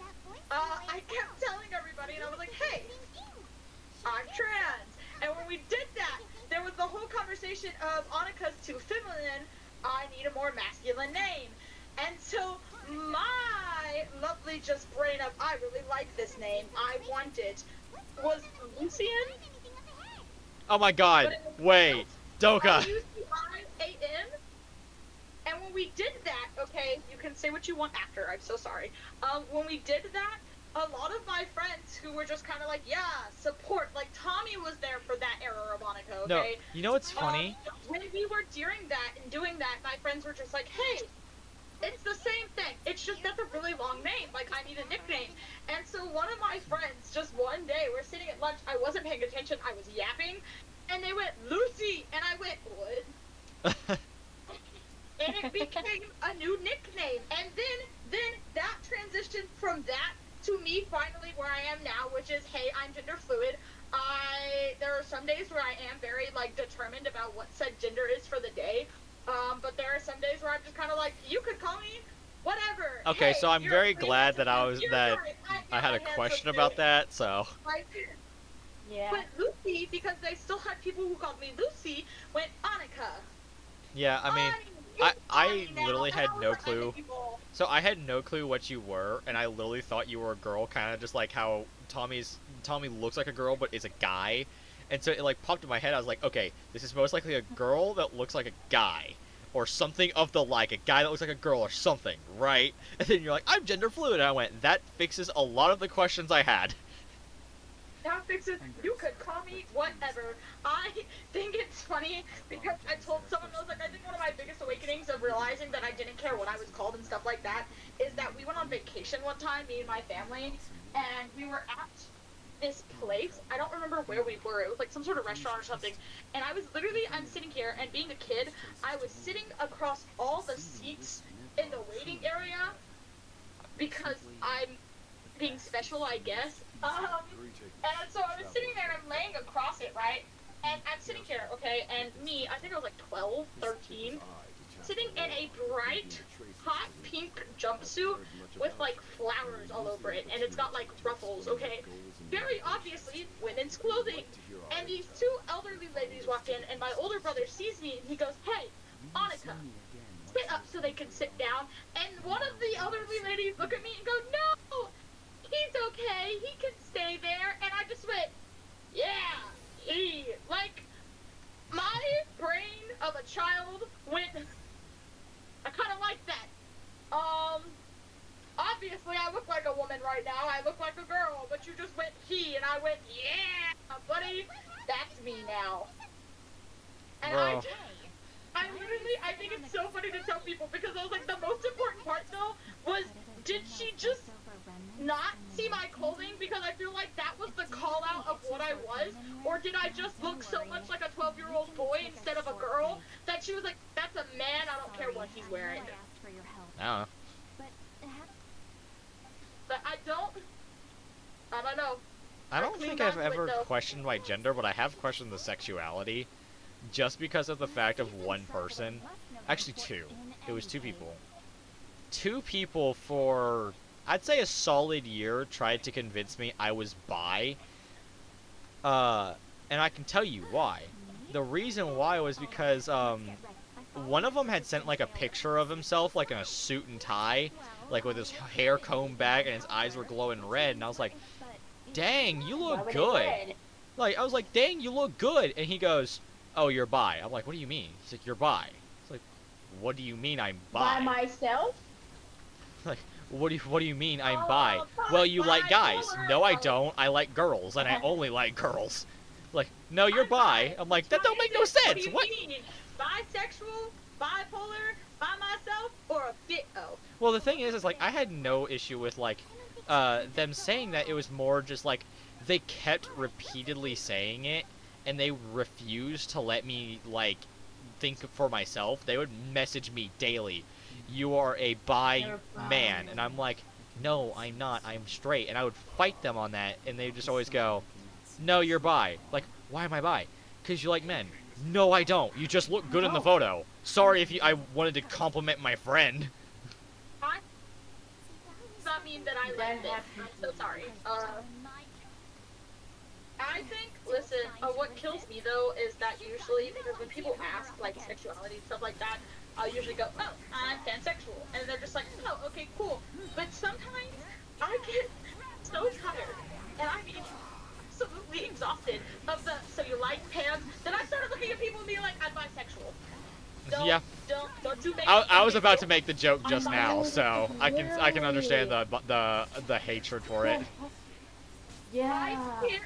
I kept telling everybody, and I was like, "Hey, I'm trans." And when we did that, there was the whole conversation of Annika's too feminine. I need a more masculine name. And so my lovely just brain of I really like this name, I want it, was Lucian. Oh my god. Wait. Doka. Lucian. And when we did that, okay, you can say what you want after, I'm so sorry. When we did that, a lot of my friends who were just kind of like, yeah, support, like Tommy was there for that era of Monica, okay? No, you know what's funny? When we were during that and doing that, my friends were just like, hey, it's the same thing. It's just that's a really long name. Like, I need a nickname. And so one of my friends, just one day, we're sitting at lunch, I wasn't paying attention, I was yapping, and they went, Lucy! And I went, what? And it became a new nickname. And then that transitioned from that to me finally where I am now, which is, hey, I'm gender fluid. There are some days where I am very, like, determined about what said gender is for the day. But there are some days where I'm just kind of like, you could call me whatever. Okay, hey, so I'm very glad that I had a question about that, so. Like, Yeah. but Lucy, because they still had people who called me Lucy, went Annika. Yeah, I mean, I literally had no clue. So I had no clue what you were, and I literally thought you were a girl, kind of just like how Tommy looks like a girl, but is a guy. And so it like popped in my head. I was like, okay, this is most likely a girl that looks like a guy, or something of the like, a guy that looks like a girl or something, right? And then you're like, I'm gender fluid. And I went, that fixes a lot of the questions I had. That fixes. You could call me whatever. I think it's funny because I told someone, I was like, I think one of my biggest awakenings of realizing that I didn't care what I was called and stuff like that is that we went on vacation one time, me and my family, and we were at this place. I don't remember where we were. It was like some sort of restaurant or something. And I was literally, I'm sitting here, and being a kid, I was sitting across all the seats in the waiting area because I'm being special, I guess. And so I was sitting there and I'm laying across it, right? And I'm sitting here, okay, and me, I think I was like 12, 13, sitting in a bright, hot pink jumpsuit with like flowers all over it, and it's got like ruffles, okay? Very obviously women's clothing. And these two elderly ladies walk in, and my older brother sees me, and he goes, hey, Annika, sit up so they can sit down. And one of the elderly ladies look at me and go, no! He's okay, he can stay there. And I just went, yeah, like, my brain of a child went, I kind of like that. Obviously I look like a woman right now, I look like a girl, but you just went he, and I went, yeah, buddy, that's me now. And Bro. I literally, I think it's so funny to tell people, because I was like, the most important part though was, did she just not see my clothing because I feel like that was the call out of what I was, or did I just look so much like a 12-year-old boy instead of a girl that she was like, that's a man, I don't care what he's wearing. I don't know. But I don't, I don't know. I don't think I've ever though. questioned my gender, but I have questioned the sexuality, just because of the fact of one person. Actually, two. It was two people. Two people for, I'd say, a solid year tried to convince me I was bi. And I can tell you why. The reason why was because one of them had sent like a picture of himself like in a suit and tie, like with his hair combed back and his eyes were glowing red, and I was like, "Dang, you Why look were they good." red? Like, I was like, "Dang, you look good." And he goes, "Oh, you're bi." I'm like, "What do you mean?" He's like, "You're bi." It's like, "What do you mean I'm By bi?" myself? Like, what do you mean I'm bi? Oh, Well, you like guys. bipolar. No, I don't. I like girls, and I only like girls. Like, no, you're I'm bi. I'm like, that don't make no sense. What do you What? mean? Bisexual, bipolar, by myself, or a fit? Oh. Well, the thing is like I had no issue with like them saying that. It was more just like they kept repeatedly saying it, and they refused to let me like think for myself. They would message me daily, "You are a bi You're man," bi. and I'm like, "No, I'm not. I'm straight." And I would fight them on that, and they just always go, "No, you're bi." Like, why am I bi? Because you like men. No, I don't. You just look good in the photo. Sorry if I wanted to compliment my friend. I does not mean that I like this. I'm so sorry. I think, listen, what kills me though is that usually, because when people ask like sexuality and stuff like that, I'll usually go, "Oh, I'm pansexual," and they're just like, "Oh, okay, cool." But sometimes I get so tired, and I mean absolutely exhausted of the "so you like pans," then I started looking at people and being like, "I'm bisexual." Don't, Yeah. don't you make I me was big about to deal. make the joke just now, so I can understand Literally. the hatred for it. Yeah. I can't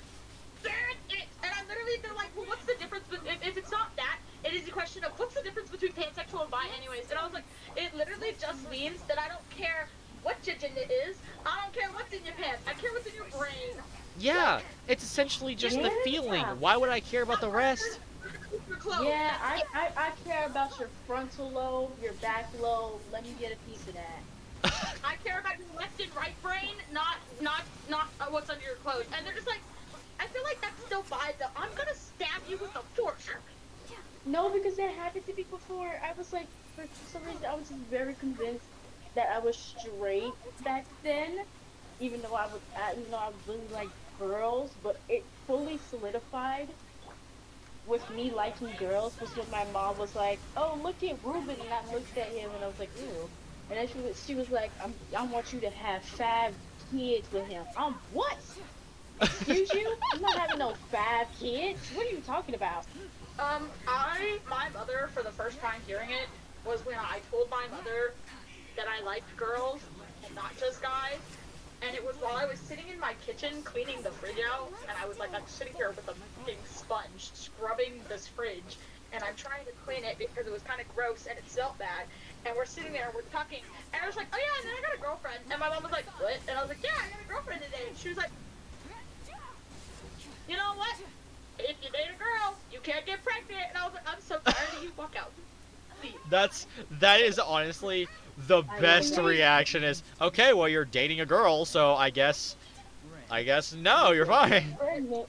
stand it. And I'm literally, they're like, "Well, what's the difference? If it's not that, it is a question of what's the difference between pansexual and bi anyways." And I was like, it literally just means that I don't care what your gender is. I don't care what's in your pants. I care what's in your brain. Yeah, it's essentially just the feeling. Yeah. Why would I care about the rest? Your clothes. Yeah, That's it. I care about your frontal lobe, your back lobe. Let me get a piece of that. I care about your left and right brain, not what's under your clothes. And they're just like, I feel like that's still bi though. I'm gonna stab you with a fork. No, because that happened to me before. I was like, for some reason, I was just very convinced that I was straight back then, even though I really liked girls. But it fully solidified with me liking girls was when my mom was like, "Oh, look at Ruben," and I looked at him and I was like, "Ew." And then she was like, I want you to have 5 kids with him." What? Excuse you? I'm not having no 5 kids. What are you talking about? My mother, for the first time hearing it, was when I told my mother that I liked girls and not just guys. And it was while I was sitting in my kitchen cleaning the fridge out, and I'm sitting here with a fucking sponge scrubbing this fridge, and I'm trying to clean it because it was kind of gross and it smelled bad. And we're sitting there and we're talking, and I was like, "Oh yeah, and then I got a girlfriend." And my mom was like, "What?" And I was like, "Yeah, I got a girlfriend today." And she was like, "You know what? If you date a girl, you can't get pregnant." And I was like, "I'm so tired of you. Walk out." That is honestly the best reaction. Is okay. Well, you're dating a girl, so I guess no, you're fine. Pregnant.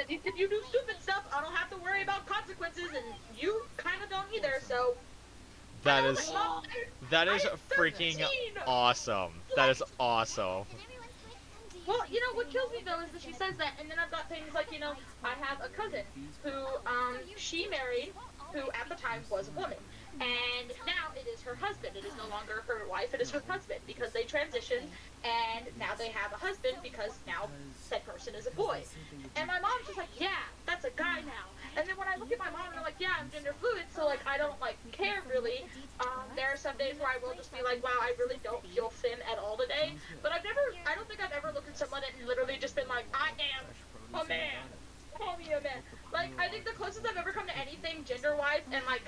If you do stupid stuff, I don't have to worry about consequences, and you kind of don't either. So That I is was like, "Mom, that is I am freaking 13." awesome. That is awesome. Well, what kills me though is that she says that, and then I've got things like, I have a cousin who, she married, who at the time was a woman, and now it is her husband. It is no longer her wife, it is her husband, because they transitioned, and now they have a husband because now said person is a boy. And my mom's just like, "Yeah, that's a guy now." And then when I look at my mom and I'm like, "Yeah, I'm gender fluid," so like I don't like care really. There are some days where I will just be like, "Wow, I really don't feel thin at all today." But I don't think I've ever looked at someone and literally just been like, "I am a man. Call me a man." Like, I think the closest I've ever come to anything gender-wise and like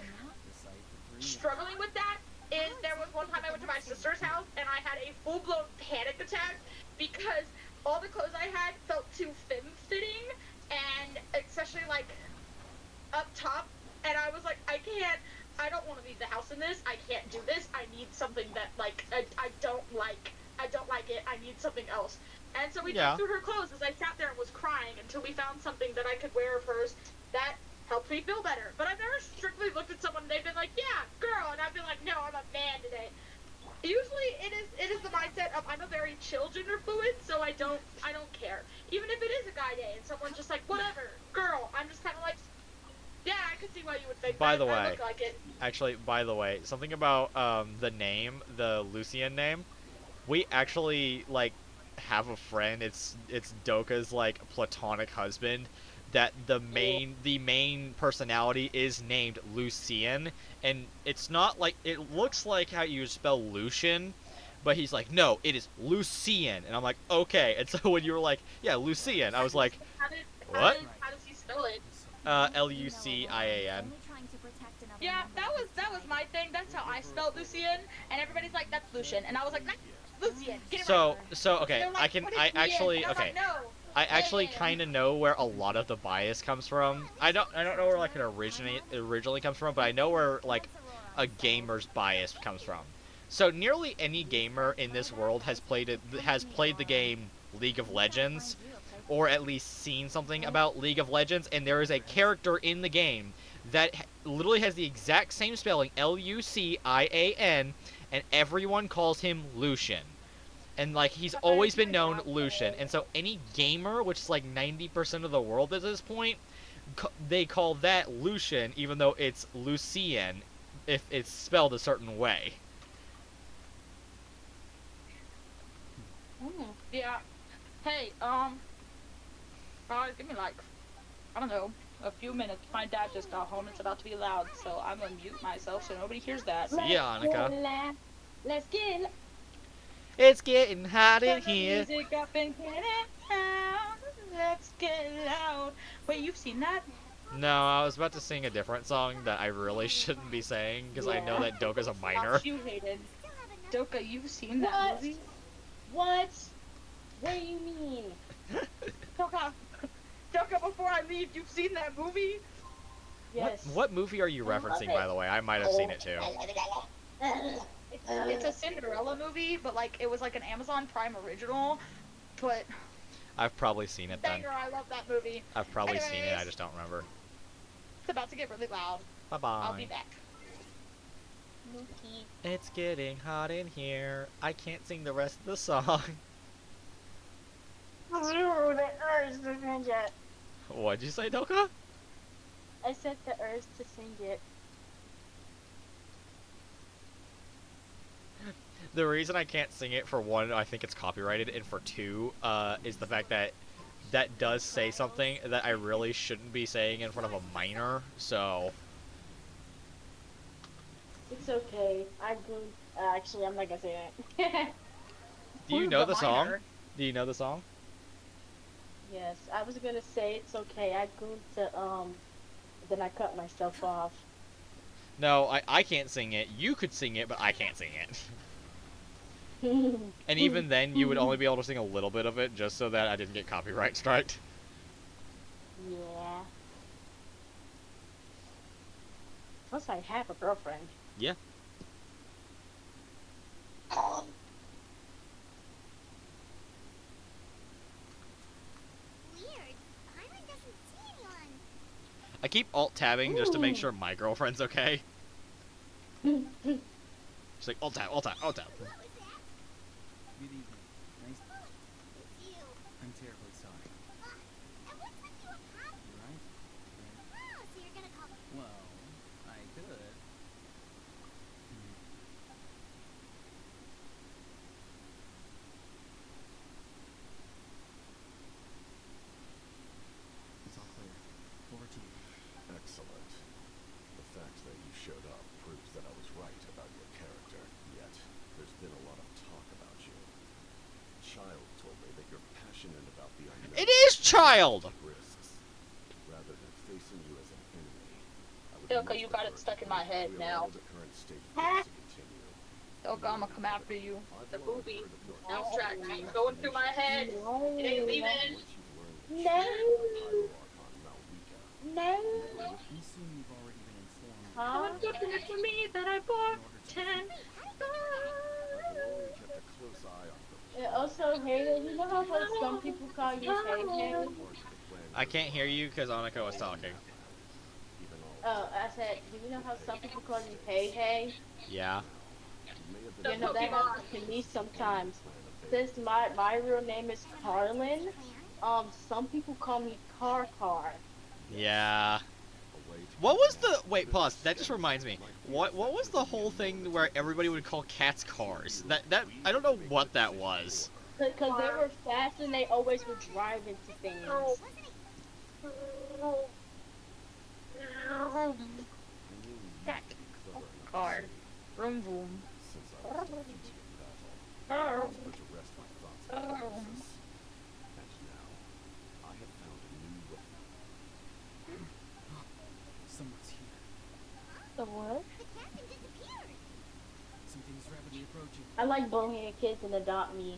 struggling with that is there was one time I went to my sister's house and I had a full-blown panic attack because all the clothes I had felt too femme-fitting, and especially like up top, and I was like, I don't want to leave the house in this. I can't do this. I need something that like I don't like it. I need something else. And so we Yeah. dug through her clothes as I sat there and was crying until we found something that I could wear of hers that helped me feel better. But I've never strictly looked at someone and they've been like, yeah, girl, and I've been like, no, I'm a man today. Usually it is the mindset of I'm a very chill gender fluid, so I don't care. Even if it is a guy day and someone's just like, whatever, girl, I'm just kind of like, yeah, I could see why you would think By that. the I way, look like it. actually, by the way, something about the name, the Lucian name. We actually like have a friend. It's Doka's like platonic husband. That the main personality is named Lucian, and it's not like it looks like how you spell Lucian, but he's like, no, it is Lucian, and I'm like, okay. And so when you were like, yeah, Lucian, I was like, what? How does he spell it? Lucian. Yeah, that was my thing. That's how I spelled Lucian, and everybody's like, "That's Lucian," and I was like, "Nah, Lucian, get it right." So okay, They're like, "What is I Ian?" actually And I was okay. like, "No, I actually Ian." kind of know where a lot of the bias comes from. I don't know where like it originally comes from, but I know where like a gamer's bias comes from. So nearly any gamer in this world has played the game League of Legends, or at least seen something about League of Legends, and there is a character in the game that literally has the exact same spelling, Lucian, and everyone calls him Lucian. And like he's always been known Lucian, and so any gamer, which is like 90% of the world at this point, they call that Lucian, even though it's Lucian, if it's spelled a certain way. Yeah. Hey, give me like, I don't know, a few minutes. My dad just got home. It's about to be loud, so I'm gonna mute myself so nobody hears that. See ya, Annika. Let's get it. It's getting hot in Turn the here. music up and get it down. Let's get loud. Wait, you've seen that? No, I was about to sing a different song that I really shouldn't be saying because I know that Doka's a minor. Not you hated. Doka, you've seen that movie? What? What do you mean? Doka, before I leave, you've seen that movie? Yes. What movie are you referencing, by the way? I might have seen it too. It's a Cinderella movie, but like it was like an Amazon Prime original. But I've probably seen it then. banger, I love that movie. I've probably seen it, I Anyways. just don't remember. It's about to get really loud. Bye-bye. I'll be back. It's getting hot in here. I can't sing the rest of the song. What'd you say, Doka? I set the urge to sing it. The reason I can't sing it, for one, I think it's copyrighted, and for two, is the fact that that does say something that I really shouldn't be saying in front of a minor, so... It's okay. Actually, I'm not gonna say that. Do you know the song? Do you know the song? Yes, I was gonna say it's okay. I going to then I cut myself off. No, I can't sing it. You could sing it, but I can't sing it. And even then, you would only be able to sing a little bit of it, just so that I didn't get copyright striked. Yeah. Plus, I have a girlfriend. Yeah. Weird. Byron doesn't see anyone. I keep alt-tabbing just to make sure my girlfriend's okay. She's like, alt-tab, alt-tab, alt-tab. What was that? Good evening. Nice. It's you. I'm terribly sorry. And what took you a cat? You right? Oh, so you're gonna call me. Well, I could. It's all clear. Over to you. Excellent. The fact that you showed up proves that I was right about your character. Yet, there's been a lot of talk about you. Child told me that you're passionate about the unknown. It is Child! Risks. Rather than facing you as an enemy, I would Doka, much you got it prefer stuck to in my head clear now. all the current state of things to continue. Doka, I'm gonna come after you. The I've long movie. heard of your Now passion distract for me. Going through my head. It ain't leaving. once you've learned the truth about the Hierarch on Malvika. We assume you've already been informed. Someone looking at me that I bought 10. I've only kept a close eye on her And also, hey, you know how like some people call you Hey Hey? I can't hear you because Annika was talking. I said, do you know how some people call you Hey Hey? Yeah. The You know that happens Pokemon. to me sometimes. Since my real name is Carlin, some people call me Car. Yeah. What was the wait? Pause. That just reminds me. What was the whole thing where everybody would call cats cars? That I don't know what that was. Because they were fast and they always would drive into things. Cat. Car. Vroom vroom. Since I was defeated in battle, I was put to rest my thoughts about Nemesis. And now, I have found a new way. Someone's here. The what? The captain disappeared. Something is rapidly approaching. I like bonehead kids and adopt me.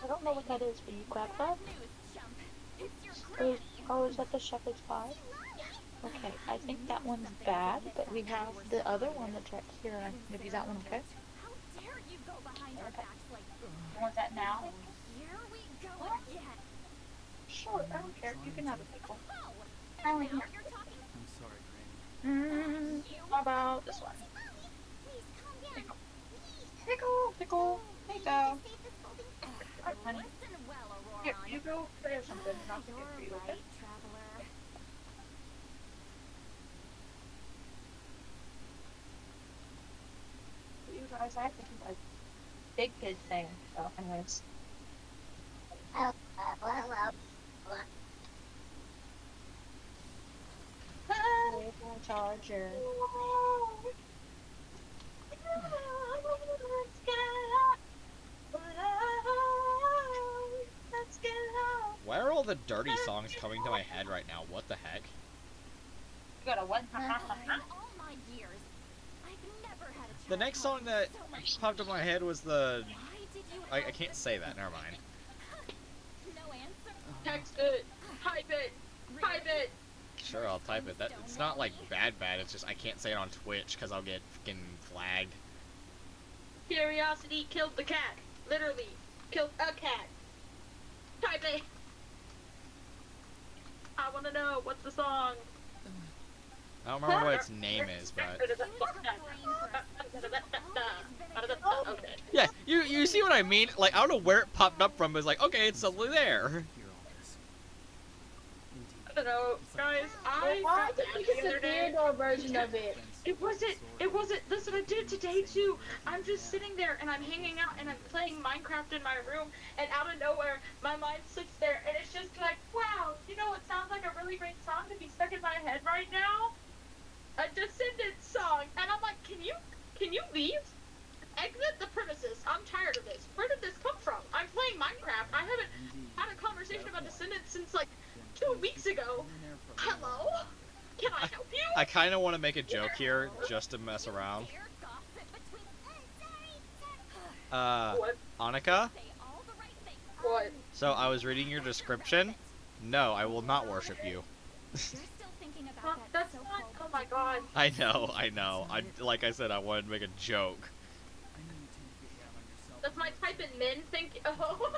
I don't know what that is, but you clap that? Bad news, chump. It's your Oh, granny. oh, is that the shepherd's pie? Okay, I think that one's bad, but we have the other one that's right here. Maybe that one okay? How dare you go behind our backs like You want that now? here we go again. Sure, I don't care. You can have a pickle. Oh, I only now here. you're talking. I'm sorry, Granny. How about this one? Please calm down. Pickle. Please. Pickle, pickle. There you go. Save this folding. Hi, honey. Listen well, Aurora. Here, you go play or something, and I'll take it for you, You're okay? right, traveler. You guys, I have to do a big kid thing. So, anyways. Hello. Where's my charger? Why are all the dirty songs coming to my head right now? What the heck? You got a what? In all my years, I've never had a The next song that so much. popped up in my head was the. Why did you I can't say that. Never mind. no answer? Text it. Type it. Type it. Sure, I'll type it. That it's not like bad. It's just I can't say it on Twitch because I'll get fucking flagged. Curiosity killed the cat. Literally. Killed a cat. Type it. I want to know what's the song. I don't remember what its name is, but Okay. yeah, you see what I mean? Like I don't know where it popped up from, but it's like okay, it's suddenly there. Hear all this. I don't know, guys. I Why got did that you the get the other day. Theodore version of it? It wasn't. That's what I did today too. I'm just sitting there and I'm hanging out and I'm playing Minecraft in my room, and out of nowhere, my mind sits there and it's just like, wow, you know what sounds like a really great song to be stuck in my head right now? A Descendants song, and I'm like, can you leave? Exit the premises. I'm tired of this. Where did this come from? I'm playing Minecraft. I haven't had a conversation about Descendants since like 2 weeks ago. Hello? Can I help you? I kind of want to make a joke here just to mess around. dare gossip between. What? Annika. Say all the right things. What? So I was reading your description. No, I will not worship you. You're still thinking about Well, that that's so-called. not. Oh my god. I know. Like I said, I wanted to make a joke. I know you tend to get down on yourself. That's my type in men think. Oh.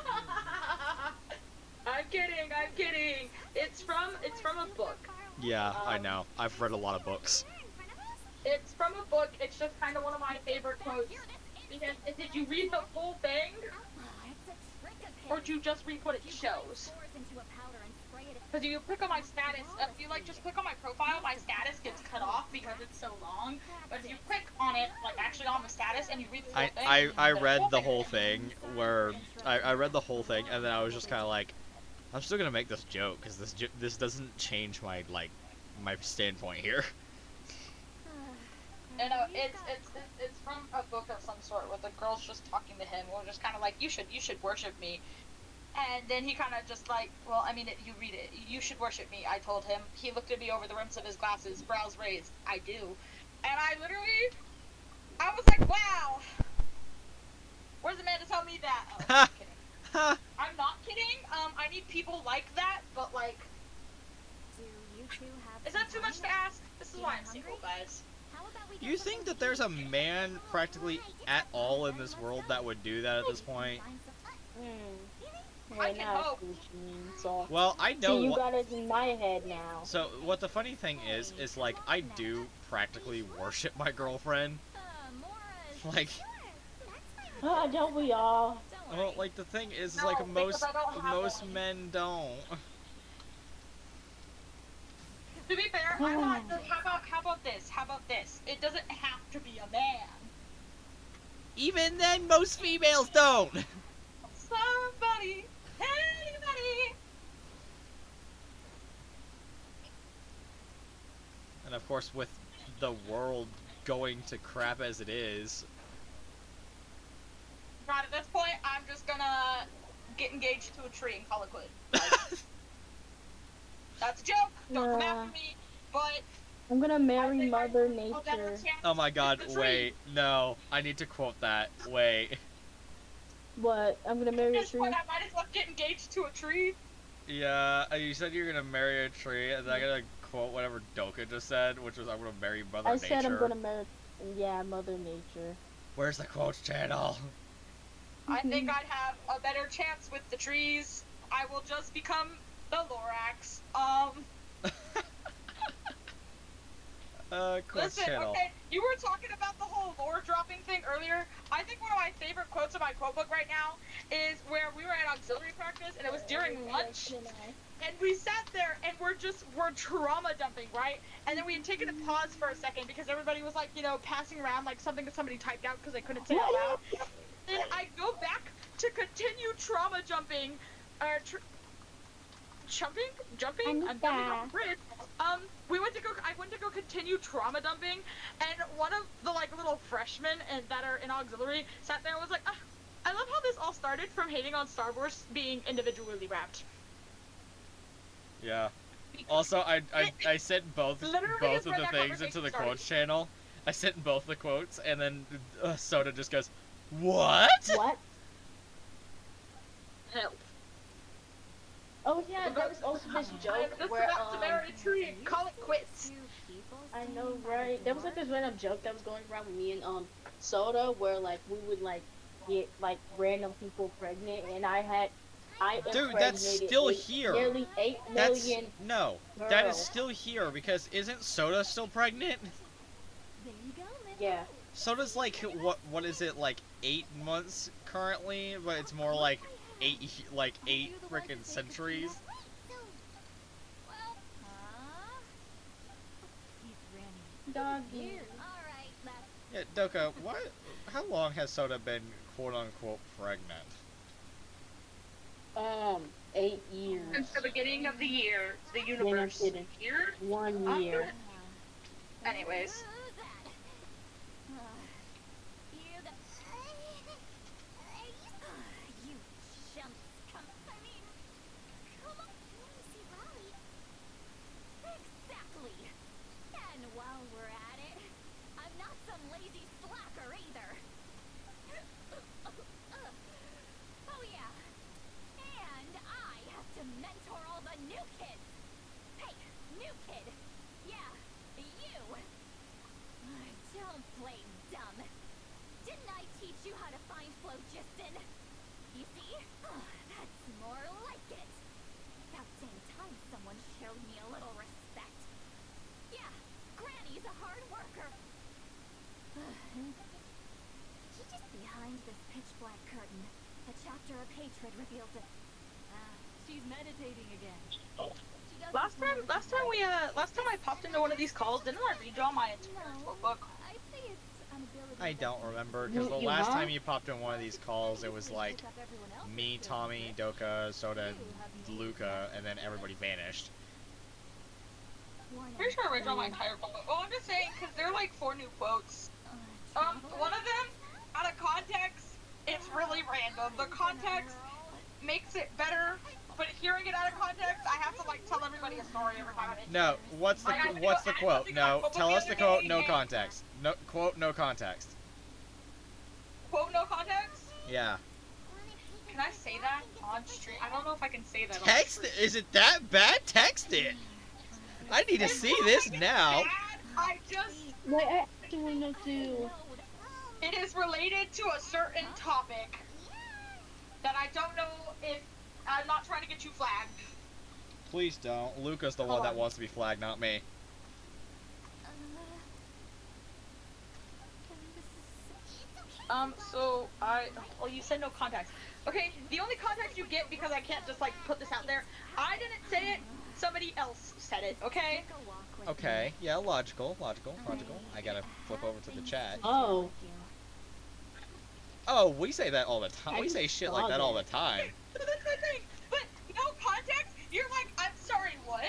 I'm kidding. It's from a book. Yeah, I know. I've read a lot of books. It's from a book. It's just kind of one of my favorite quotes. Because did you read the full thing, or did you just read what it shows? Because you click on my status, if you like just click on my profile, my status gets cut off because it's so long. But if you click on it, like actually on the status, and you read the whole thing, I read the whole thing where I read the whole thing and then I was just kind of like, I'm still gonna make this joke because this doesn't change my my standpoint here. You know, it's from a book of some sort where the girl's just talking to him. We're just kind of like, you should worship me. And then he kind of just like, well, I mean, you read it. You should worship me, I told him. He looked at me over the rims of his glasses, brows raised. I do. And I was like, wow. Where's the man to tell me that? Oh, I'm kidding. I'm not kidding. I need people like that, but like, Do you two have is that too some much to time? ask? This is why I'm single, guys. How about we get You think that there's a man practically at all in this world that would do that at this point? I Wait, can now I hope. see what you mean. So, Well, I know see, you what. got it in my head now. So what the funny thing is like I do practically worship my girlfriend. Like, Ah, don't we all? well, like the thing is No, like because I don't have most one. men don't. To be fair, I'm not. How about this? How about this? It doesn't have to be a man. Even then, most females don't. Somebody, anybody. And of course, with the world going to crap as it is. Right at this point, I'm just gonna get engaged to a tree and call it quit. Like, that's a joke. Don't come after me. But I'm gonna marry Mother a better Nature. chance Oh my God! with the tree. Wait, no, I need to quote that. Wait. What? I'm gonna marry At a this tree? point, I might as well get engaged to a tree. Yeah, you said you're gonna marry a tree, and I'm gonna quote whatever Doka just said, which was I'm gonna marry Mother I Nature. said I'm gonna marry, yeah, Mother Nature. Where's the quotes channel? I think I'd have a better chance with the trees. I will just become the Lorax. Quotes Listen, channel. okay, you were talking about the whole lore dropping thing earlier. I think one of my favorite quotes in my quote book right now is where we were at auxiliary practice and it was during lunch. And we sat there and we're trauma dumping, right? And then we had taken a pause for a second because everybody was like, you know, passing around like something that somebody typed out because they couldn't say it out loud. Then I go back to continue trauma jumping, or jumping? I'm jumping off the bridge. I went to go continue trauma dumping, and one of the like little freshmen that are in auxiliary sat there and was like, I love how this all started from hating on Star Wars being individually wrapped. Yeah. Also, I sent both of the things into the quotes channel. I sent both the quotes, and then Soda just goes, "What?" What? Help. Oh yeah, there was also this joke I'm just where about to marry a tree and call it quits. I know, right? There was like this random joke that was going around with me and Soda, where like we would like get like random people pregnant, and I Dude, that's still here. Nearly 8 million. No, that is still here because isn't Soda still pregnant? Yeah. Soda's like what is it, like 8 months currently, but it's more like eight freaking centuries. Doggy. Yeah, Doka, what? How long has Soda been quote unquote pregnant? 8 years. Since the beginning of the year, the universe. Year? 1 year. Anyways. You chumps. I mean, come on. See, Raleigh. Exactly. And while we're at it, I'm not some lazy slacker either. Oh yeah. And I have to mentor all the new kids. Hey, new kid. Yeah, you. Don't play dumb. Didn't I teach you how to find phlogiston? You see? That's more like it. About dang time someone showed me a little respect. Yeah, Granny's a hard worker. Just behind this pitch-black curtain, a chapter of hatred reveals it. She's meditating again. Last time I popped into one of these calls, didn't I read y'all my entire book? I'd say it's an ability. I don't remember, because the last time you popped in one of these calls, it was like me, Tommy, Doka, Soda, and Luca, and then everybody vanished. Pretty sure I read y'all my entire book. Oh, I'm just saying, because they're like 4 new quotes. One of them, out of context, it's really random. The context makes it better, but hearing it out of context, I have to like tell everybody a story every time. No, what's the quote? No, tell us the quote, no context. No quote, no context. Quote, no context? Yeah. Can I say that on stream? I don't know if I can say that on Text stream. it. Is it that bad? Text it. I need to see this now. I just... Wait, I actually want to... It is related to a certain topic. that I don't know if I'm not trying to get you flagged. Please don't. Luca's the Hold one that on. wants to be flagged, not me. So well, you said no context. Okay, the only context you get, because I can't just like put this out there, I didn't say it, somebody else said it, okay? Okay, yeah, logical. I gotta flip over to the chat. Oh. Oh, we say that all the time. I We say just shit saw like that all the that. time. That's my thing. But no context, you're like, I'm sorry, what?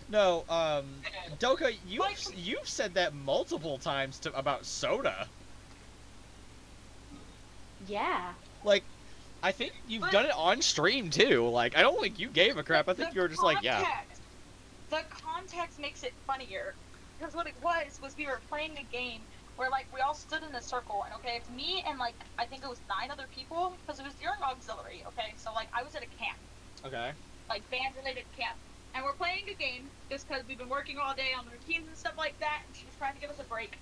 No, Doka, Like- you've said that multiple times about soda. Yeah. Like, I think you've done it on stream too. Like, I don't think you gave a crap. I think you were just like, yeah. The context makes it funnier. Because what it was we were playing a game where, like, we all stood in a circle, and, okay, it's me and, like, I think it was 9 other people, because it was during auxiliary, okay? So, like, I was at a camp. Okay. Like, band-related camp. And we're playing a game just because we've been working all day on routines and stuff like that, and she was trying to give us a break.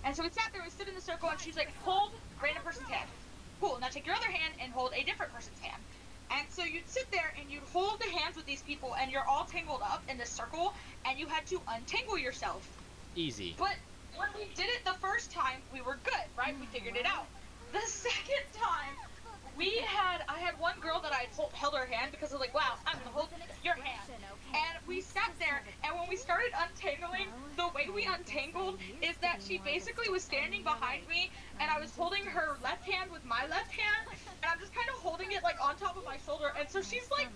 And so we sat there, we stood in the circle, and she's like, hold random person's hand. Cool, now take your other hand and hold a different person's hand. And so you'd sit there and you'd hold the hands with these people, and you're all tangled up in this circle, and you had to untangle yourself. Easy. But when we did it the first time, we were good, right? We figured it out. The second time, I had one girl that I had held her hand because I was like, wow, I'm gonna hold your hand. And we sat there, and when we started untangling, the way we untangled is that she basically was standing behind me, and I was holding her left hand with my left hand, and I'm just kind of holding it like on top of my shoulder, and so she's like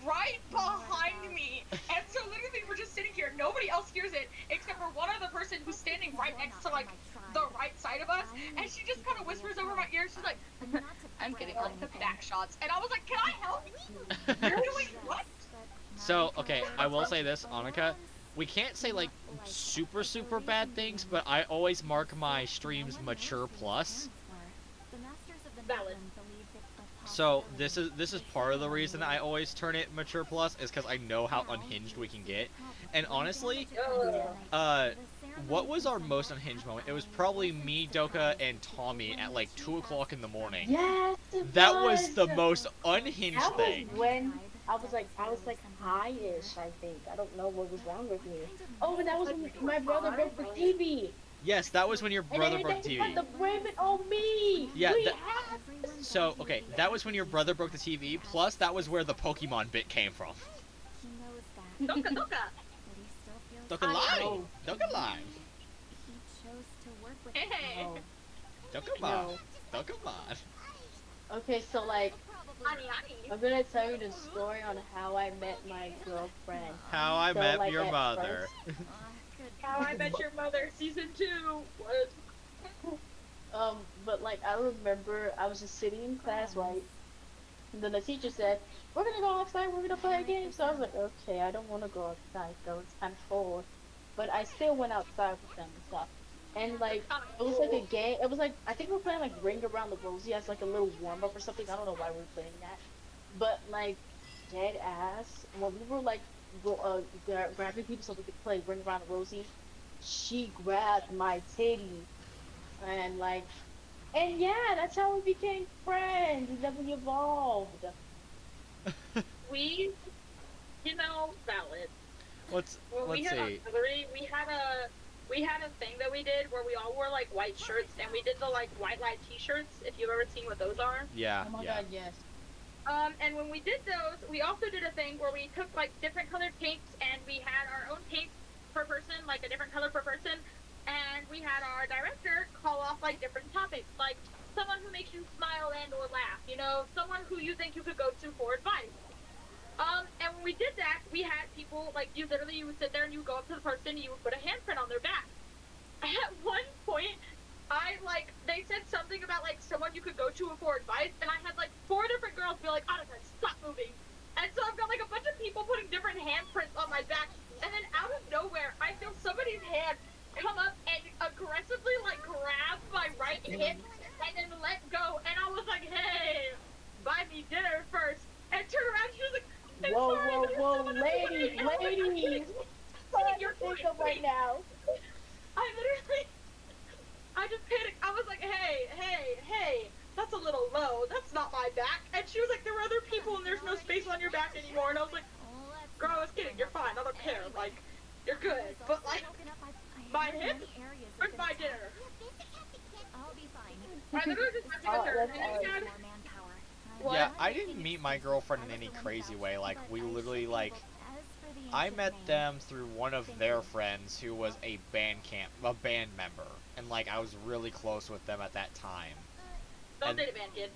right behind me. And so literally we're just sitting here, nobody else hears it except for one other person who's standing right next to like the right side of us, and she just kind of whispers over my ear, she's like, I'm getting like the back shots, and I was like, can I help you? You're doing what? So, okay, I will say this, Annika. We can't say, like, super bad things, but I always mark my streams mature plus. Valid. So, this is part of the reason I always turn it mature plus, is because I know how unhinged we can get. And honestly, what was our most unhinged moment? It was probably me, Doka, and Tommy at like 2 o'clock in the morning. Yes, That was the most unhinged that thing. was when I was like high-ish, I think. I don't know what was wrong with me. Oh, and that was when my brother broke the TV. Yes, that was when your brother and broke the they TV. had to blame it on me. Yeah, We that- had So, okay, that was when your brother broke the TV, plus that was where the Pokemon bit came from. Doka, Doka. Doka lie! Doka lie! Hey. No. Doka No. Dokemon! Okay, so like, Ani, Ani. I'm gonna tell you the story on how I met my girlfriend. How I So, met like, your at mother. How I Met Your Mother season 2. What? But like I remember I was just sitting in class, right? And then the teacher said, "We're gonna go outside. We're gonna play a game." So I was like, "Okay, I don't want to go outside though. It's kind of cold." But I still went outside with them and stuff. And like it was like a game. It was like I think we were playing like Ring Around the Rosie as like a little warm up or something. I don't know why we were playing that. But like dead ass when we were like grabbing people so we could play Ring Around the Rosie, she grabbed my titty and like. And yeah, that's how we became friends, and then we evolved. We, valid. Let's When we had see. auxiliary, we had a thing that we did where we all wore like white shirts, and we did the like white light t-shirts, if you've ever seen what those are. Yeah, Oh my yeah. god, yes. And when we did those, we also did a thing where we took like different colored paints, and we had our own paint per person, like a different color per person, and we had our director call off like different topics, like someone who makes you smile and or laugh, someone who you think you could go to for advice. And when we did that, we had people, like, you would sit there and you would go up to the person and you would put a handprint on their back. At one point, they said something about, like, someone you could go to for advice, and I had, like, 4 different girls be like, Annika, stop moving. And so I've got, like, a bunch of people putting different handprints on my back, and then out of nowhere, I feel somebody's hand come up and aggressively, like, grab my right hip and then let go, and I was like, hey, buy me dinner first. And turn around, she was like, I'm sorry, there's someone else ladies, coming." And I was like, ladies. You're Think of right now. I just panicked. I was like, hey, that's a a little low. That's not my back. And she was like, there were other people and there's no space on your back anymore. And I was like, girl, I was kidding. You're fine. I don't care. Like, you're good. But like, my hip, where's my dinner? I'll be fine. I literally just went to get her. And she said, what? Yeah, I didn't meet my girlfriend in any crazy way. Like, we literally, like, I met them through one of their friends who was a band member. And, like, I was really close with them at that time. Don't And- date a band kid.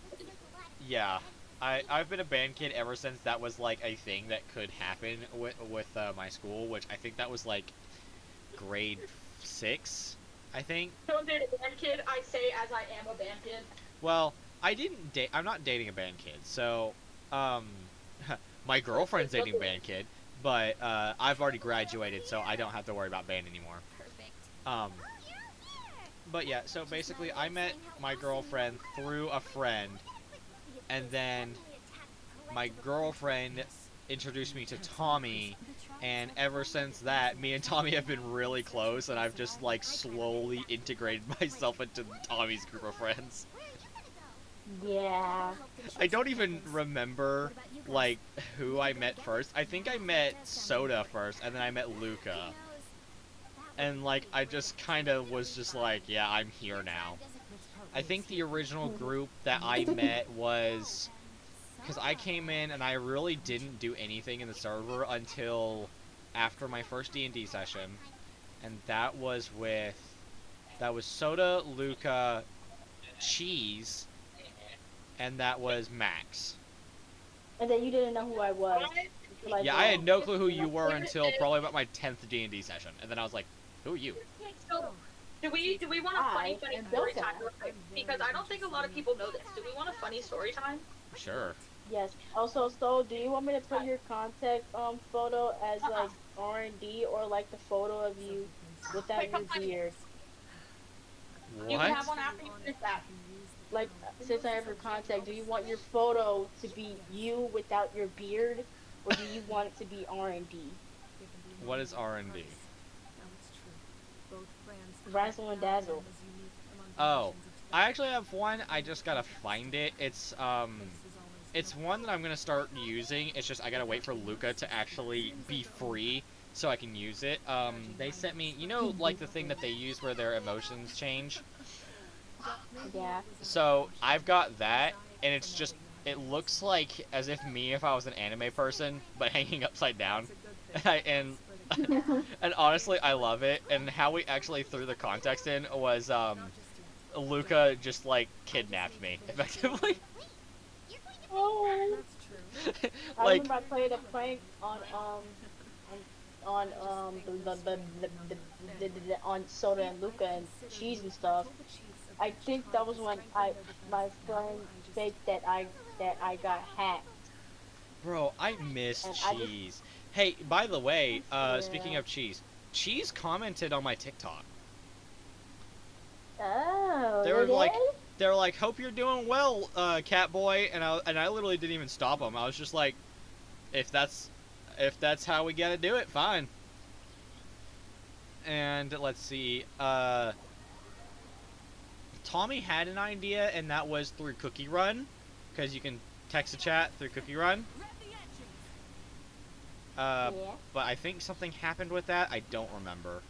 Yeah. I've been a band kid ever since that was, like, a thing that could happen with my school, which I think that was, like, grade 6, I think. Don't date a band kid. I say as I am a band kid. Well, I'm not dating a band kid, so, my girlfriend's dating a band kid, but, I've already graduated, so I don't have to worry about band anymore. But yeah, so basically, I met my girlfriend through a friend, and then my girlfriend introduced me to Tommy, and ever since that, me and Tommy have been really close, and I've just, like, slowly integrated myself into Tommy's group of friends. Yeah. I don't even remember, like, who I met first. I think I met Soda first, and then I met Luca. And, like, I just kind of was just like, yeah, I'm here now. I think the original group that I met was... Because I came in and I really didn't do anything in the server until after my first D&D session. And that was with... That was Soda, Luca, Cheese, and that was Max. And then you didn't know who I was. Like, Yeah, I had no clue who you were until probably about my 10th D&D session. And then I was like, who are you? So, do we want a funny am story Delta. time real quick? Because I don't think a lot of people know this. Do we want a funny story time? Sure. Yes. Also, so do you want me to put your contact photo as like R&D or like the photo of you without your beard? You can What? have one after you finish that. Like, since I have your contact, do you want your photo to be you without your beard, or do you want it to be R&D? What is R&D? Razzle and Dazzle. Oh, I actually have one. I just gotta find it. It's one that I'm gonna start using. It's just I gotta wait for Luca to actually be free so I can use it. They sent me, you know, like the thing that they use where their emotions change. Yeah. So I've got that, and it's just it looks like as if if I was an anime person, but hanging upside down, and and honestly, I love it. And how we actually threw the context in was Luca just like kidnapped me effectively. Oh. I Like remember I played a prank on on Soda and Luca and Cheese and stuff. I think that was when my friend faked that I got hacked. bro, I miss And I just- Cheese. Hey, by the way, speaking of Cheese commented on my TikTok. Oh, They were like, did? they were like, "Hope you're doing well, Catboy," and I literally didn't even stop them. I was just like, if that's how we gotta do it, fine. And let's see, Tommy had an idea, and that was through Cookie Run, because you can text a chat through Cookie Run. Yeah. But I think something happened with that. I don't remember.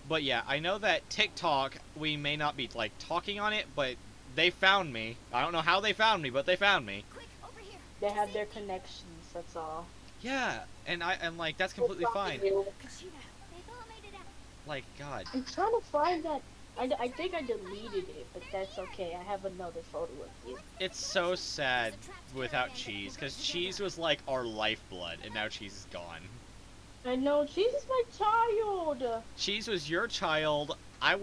But yeah, I know that TikTok, we may not be like talking on it, but they found me. I don't know how they found me, but they found me. They have their connections. That's all. Yeah, and like that's completely fine. Like God. I'm trying to find that. I think I deleted it, but that's okay. I have another photo of you. It's so sad without Cheese, because Cheese was like our lifeblood, and now Cheese is gone. I know, Cheese is my child. Cheese was your child. I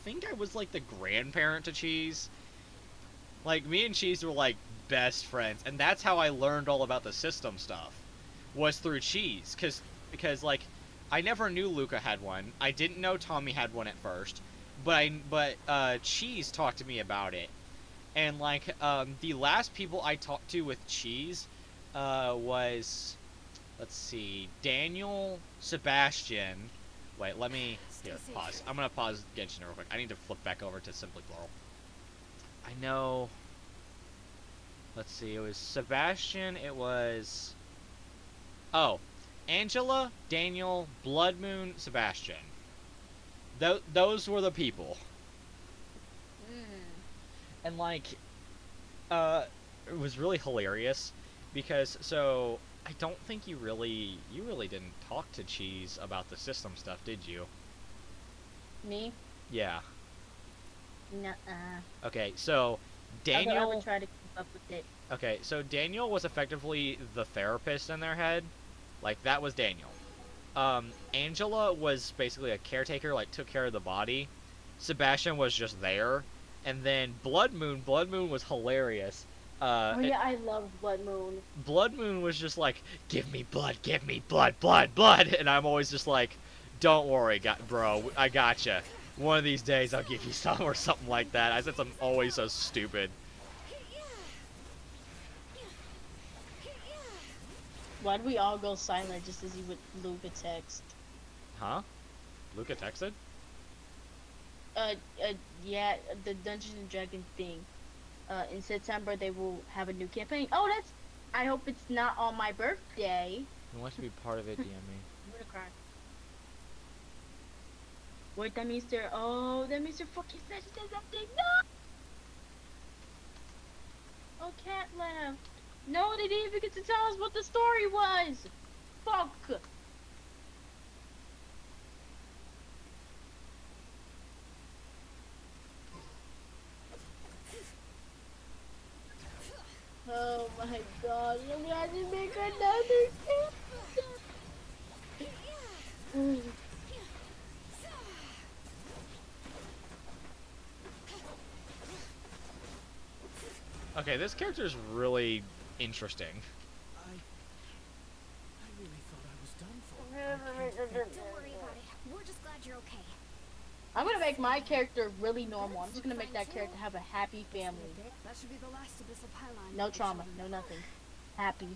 think I was like the grandparent to Cheese. Like, me and Cheese were like best friends, and that's how I learned all about the system stuff, was through Cheese, because like, I never knew Luca had one. I didn't know Tommy had one at first, but Cheese talked to me about it. And like, the last people I talked to with Cheese, was, let's see, Daniel, Sebastian. Wait, here, pause. I'm gonna pause Genshin real quick. I need to flip back over to Simply Plural. I know, let's see, it was Sebastian, it was... Oh, Angela, Daniel, Blood Moon, Sebastian. Those were the people. And, like, it was really hilarious because, so, I don't think you really didn't talk to Cheese about the system stuff, did you? Me? Yeah. Nuh-uh. Okay, so, I Daniel... would try to keep up with it. Okay, so Daniel was effectively the therapist in their head. Like, that was Daniel. Angela was basically a caretaker, like, took care of the body. Sebastian was just there. And then Blood Moon was hilarious. Oh yeah, I love Blood Moon. Blood Moon was just like, give me blood, blood, blood. And I'm always just like, don't worry, bro, I gotcha. One of these days I'll give you some or something like that. I said something always so stupid. Why'd we all go silent just as you would Luca text? Huh? Luca texted? Yeah, the Dungeons and Dragons thing. In September they will have a new campaign. Oh, that's... I hope it's not on my birthday. Who wants to be part of it, DM me. I'm gonna cry. Wait, that means they're... Oh, that means they're fucking said something. No! Oh, Cat left. No, they didn't even get to tell us what the story was. Fuck. Oh my god, I'm gonna have to make another game. Okay, this character is really interesting. I really thought I was done for. Don't worry about it. We're just glad you're okay. I'm gonna make my character really normal. I'm just gonna make that character have a happy family. That should be the last of this pylon. No trauma, no nothing. Happy.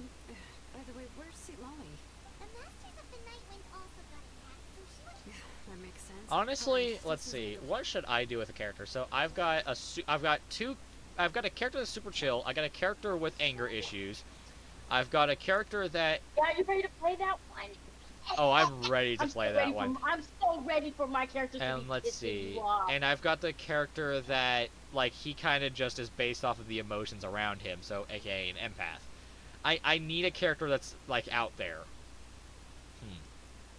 By the way, where's St. Molly? The Masters of the Nightwind also got attacked, so she would... Yeah, that makes sense. Honestly, let's see. What should I do with a character? So I've got a character that's super chill. I got a character with anger issues. I've got a character that... Yeah, you ready to play that one? Oh, I'm ready to play that one. I'm so ready for my character to be And let's pissing see. you off. And I've got the character that, like, he kind of just is based off of the emotions around him, so aka an empath. I need a character that's, like, out there.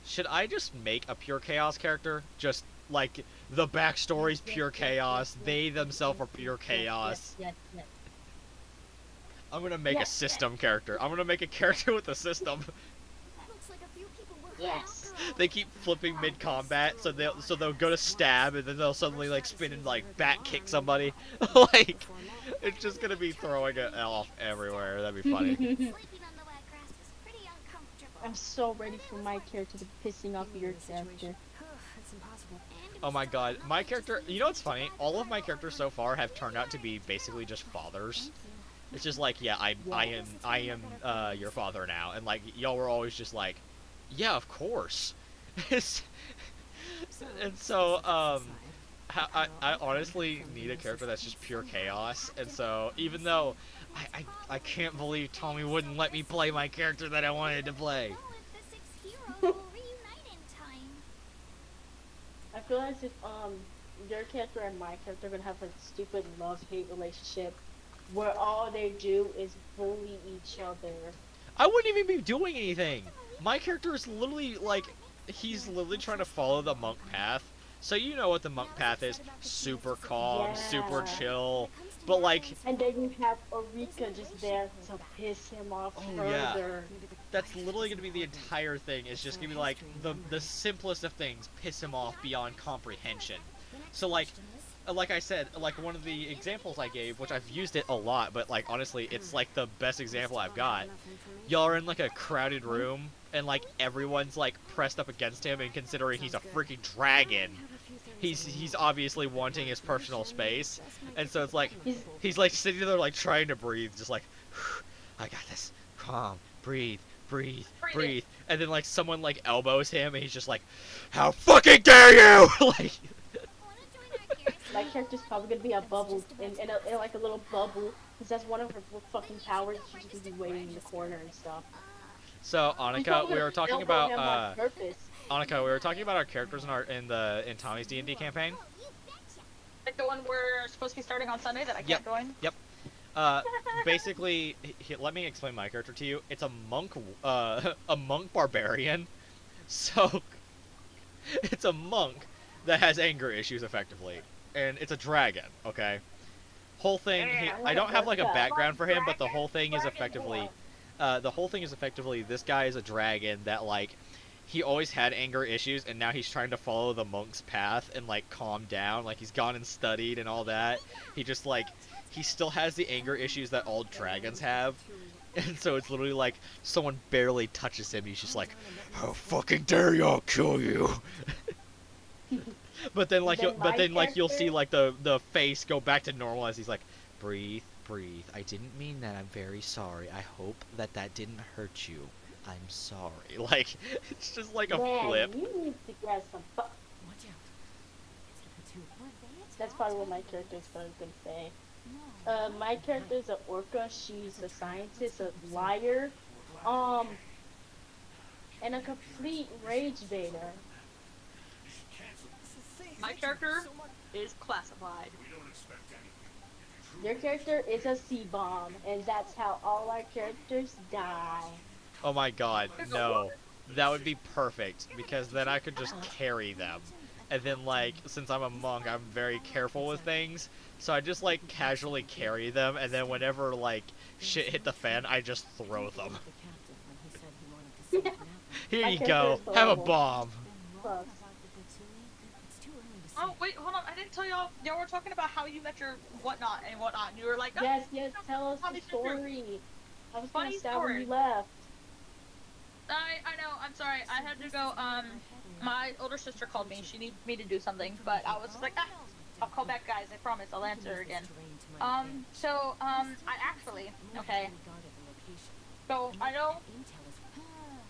Should I just make a pure chaos character? Just, like, the backstory's pure chaos. They themselves are pure chaos. Yes. I'm gonna make a system character. I'm gonna make a character with a system. Looks like a few people were Yes. They keep flipping mid-combat, so they'll go to stab, and then they'll suddenly, like, spin and, like, back kick somebody. Like, it's just gonna be throwing it off everywhere. That'd be funny. Sleeping on the wet grass was pretty uncomfortable. I'm so ready for my character to be pissing off your character. It's impossible. Oh my god, my character, you know what's funny? All of my characters so far have turned out to be basically just fathers. It's just like, yeah, I am your father now, and like, y'all were always just like, yeah, of course. And so, I honestly need a character that's just pure chaos, and so, even though I can't believe Tommy wouldn't let me play my character that I wanted to play. Know if the 6 heroes will reunite in time. I feel as if your character and my character are gonna have a stupid love-hate relationship where all they do is bully each other. I wouldn't even be doing anything. My character is literally like, he's literally trying to follow the monk path. So you know what the monk path is. Super calm, super chill. But like... And then you have Eureka just there to piss him off further. Yeah. That's literally going to be the entire thing. It's just going to be like, the simplest of things piss him off beyond comprehension. So like I said, like one of the examples I gave, which I've used it a lot, but like honestly, it's like the best example I've got. Y'all are in like a crowded room, and like everyone's like pressed up against him, and considering he's a freaking dragon, he's obviously wanting his personal space, and so it's like he's like sitting there like trying to breathe, just like, I got this, calm, breathe, and then like someone like elbows him, and he's just like, how fucking dare you! Like. My character's probably gonna be a bubble, in like a little bubble, Because that's one of her fucking powers. She just be waiting in the corner and stuff. So She Annika, told we her were to talking elbow about him on purpose. Annika, we were talking about our characters in Tommy's D&D campaign. Like the one we're supposed to be starting on Sunday that I Yep. can't join. Yep. Basically, let me explain my character to you. It's a monk, a monk barbarian. So, it's a monk that has anger issues effectively, and it's a dragon. Okay. Whole thing. I don't have like a background for him, but the whole thing is effectively, this guy is a dragon that like. He always had anger issues, and now he's trying to follow the monk's path and like calm down. Like he's gone and studied and all that. He just like he still has the anger issues that all dragons have, and so it's literally like someone barely touches him, he's just like, "How fucking dare you! I'll kill you!" But then like you'll see like the face go back to normal as he's like, "Breathe, breathe. I didn't mean that. I'm very sorry. I hope that didn't hurt you. I'm sorry." Like it's just like a flip. You need to get some. Watch out. It's the That's probably what my character is gonna say. My character is an orca. She's a scientist, a liar, and a complete rage baiter. My character is classified. Your character is a sea bomb, and that's how all our characters die. Oh my god, no. That would be perfect, because then I could just carry them. And then, like, since I'm a monk, I'm very careful with things. So I just, like, casually carry them, and then whenever, like, shit hit the fan, I just throw them. Here you go. Have a bomb. Plus, Oh wait, hold on. I didn't tell y'all. Y'all were talking about how you met your whatnot and whatnot, and you were like, oh, yes, tell us the Tommy's sister. story. I was Funny gonna stab when story. you left. I know. I'm sorry. I had to go. My older sister called me. She needed me to do something, but I was just like, I'll call back, guys. I promise. I'll answer again. I actually, okay. So I know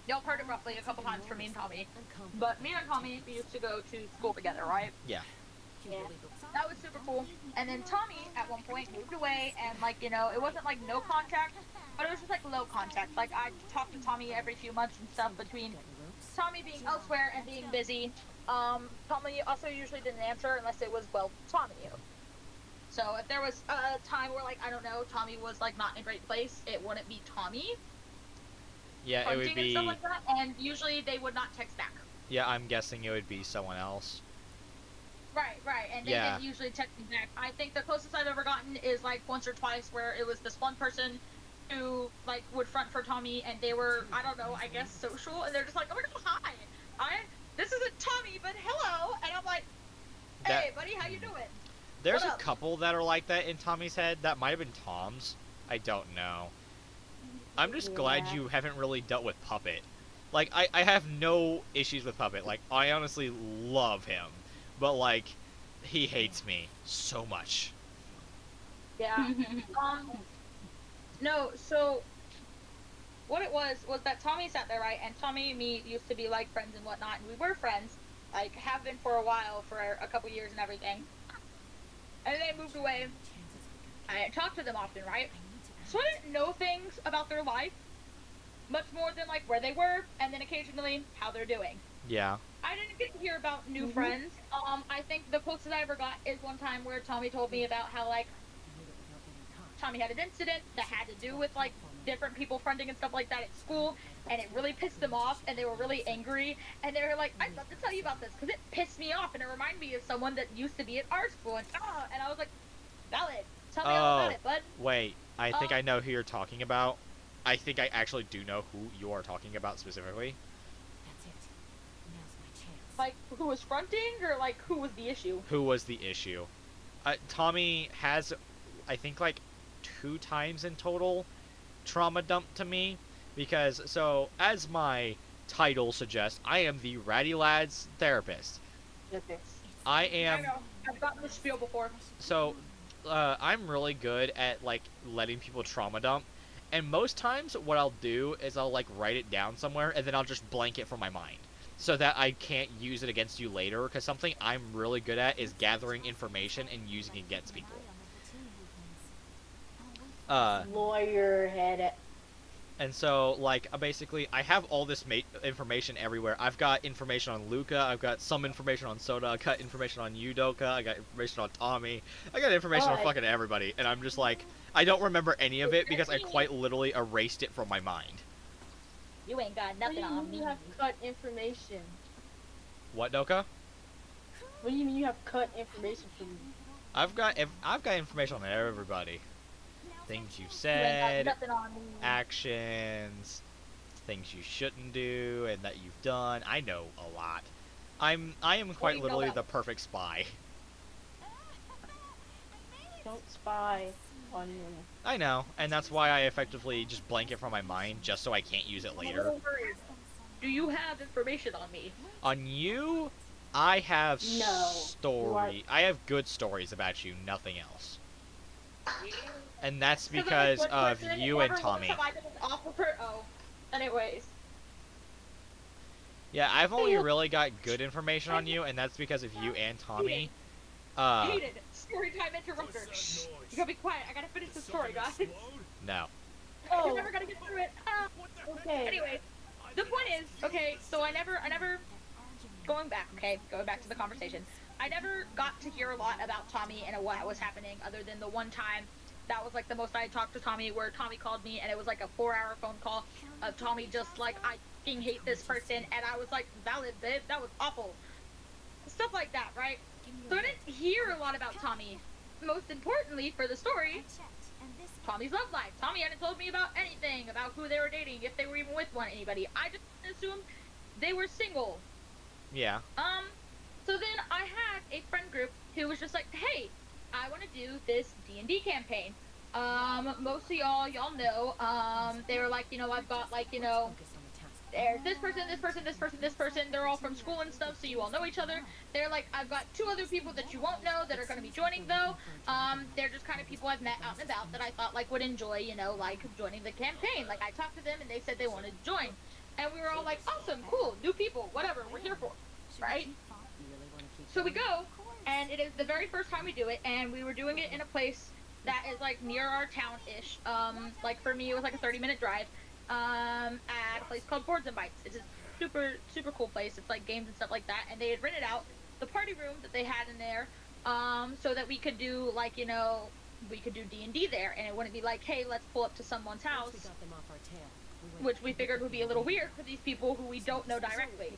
y'all heard it roughly a couple times from me and Tommy, but me and Tommy, we used to go to school together, right? Yeah. Yeah. That was super cool. And then Tommy, at one point, moved away, and, like, you know, it wasn't, like, no contact, but it was just, like, low contact. Like, I'd talk to Tommy every few months and stuff between Tommy being elsewhere and being busy. Tommy also usually didn't answer unless it was, well, Tommy. So if there was a time where, like, I don't know, Tommy was, like, not in a great place, it wouldn't be Tommy. Yeah, it would And be... stuff like that, and usually they would not text back. Yeah, I'm guessing it would be someone else. Right, and they didn't usually text me back. I think the closest I've ever gotten is, like, once or twice where it was this one person who, like, would front for Tommy, and they were, I don't know, I guess social, and they're just like, oh my god, hi, this isn't Tommy, but hello, and I'm like, hey, buddy, how you doing? There's a couple that are like that in Tommy's head. That might have been Tom's. I don't know. I'm just glad you haven't really dealt with Puppet. Like, I have no issues with Puppet. Like, I honestly love him. But, like, he hates me so much. Yeah. No, so what it was that Tommy sat there, right? And Tommy and me used to be, like, friends and whatnot. And we were friends. Like, have been for a while, for a couple years and everything. And they moved away. I didn't talk to them often, right? So I didn't know things about their life. Much more than, like, where they were. And then occasionally, how they're doing. Yeah. I didn't get to hear about new friends. I think the closest I ever got is one time where Tommy told me about how, like, Tommy had an incident that had to do with, like, different people friending and stuff like that at school, and it really pissed them off, and they were really angry, and they were like, I'd love to tell you about this, because it pissed me off, and it reminded me of someone that used to be at our school, and I was like, valid, tell me all about it, bud. Wait, I think I know who you're talking about. I think I actually do know who you are talking about specifically. That's it. Now's my chance. Like, who was fronting, or, like, who was the issue? Who was the issue? Tommy has, I think, like, 2 times in total trauma dumped to me, because, so, as my title suggests, I am the Ratty Lads therapist. Okay. I am... I know. I've gotten this spiel before. So, I'm really good at, like, letting people trauma dump, and most times what I'll do is I'll, like, write it down somewhere, and then I'll just blank it from my mind, so that I can't use it against you later, because something I'm really good at is gathering information and using it against people. Lawyer head. And so, like, basically, I have all this information everywhere. I've got information on Luca. I've got some information on Soda. I've got information on Udoka. I got information on Tommy. I got information on fucking everybody. And I'm just like, I don't remember any of it because I quite literally erased it from my mind. You ain't got What do nothing you on mean me. you have cut information? What, Doka? What do you mean you have cut information from me? I've got information on everybody. Things you've You ain't said, got nothing on me. actions, things you shouldn't do, and that you've done. I know a lot. I am quite do you know literally about the perfect spy. Don't spy on you. I know, and that's why I effectively just blank it from my mind, just so I can't use it I'm a later. little worried. Do you have information on me? On you, I have No. story. I have good stories about you, nothing else. And that's 'Cause I'm because like, of person, you and never Tommy. once have I been an awful oh. Anyways. Yeah, I've only really got good information on you, and that's because of you and Tommy. Hated. Story time interrupter. Shh. You gotta be quiet. I gotta finish the story, guys. No. Oh. You're never gonna get through it. Okay. Anyway, the point is, okay, so I never, going back to the conversation, I never got to hear a lot about Tommy and what was happening other than the one time that was like the most I had talked to Tommy, where Tommy called me and it was like a 4-hour phone call of Tommy just like, I fucking hate this person, and I was like, valid, babe, that was awful. Stuff like that, right? So I didn't hear a lot about Tommy. Most importantly for the story, Tommy's love life. Tommy hadn't told me about anything, about who they were dating, if they were even with anybody. I just assumed they were single. Yeah. So then I had a friend group who was just like, hey, I want to do this D&D campaign. Most of y'all know, they were like, you know, I've got like, you know, there's this person, they're all from school and stuff, so you all know each other. They're like, I've got 2 other people that you won't know that are going to be joining though. They're just kind of people I've met out and about that I thought like would enjoy, you know, like joining the campaign. Like I talked to them and they said they wanted to join. And we were all like, awesome, cool, new people, whatever, we're here for, right? So we go, and it is the very first time we do it, and we were doing it in a place that is like near our town-ish. Like for me, it was like a 30-minute drive. At a place called Boards and Bites. It's a super cool place. It's like games and stuff like that. And they had rented out the party room that they had in there, so that we could do like, you know, we could do D&D there, and it wouldn't be like, hey, let's pull up to someone's house, which we figured would be a little weird for these people who we don't know directly.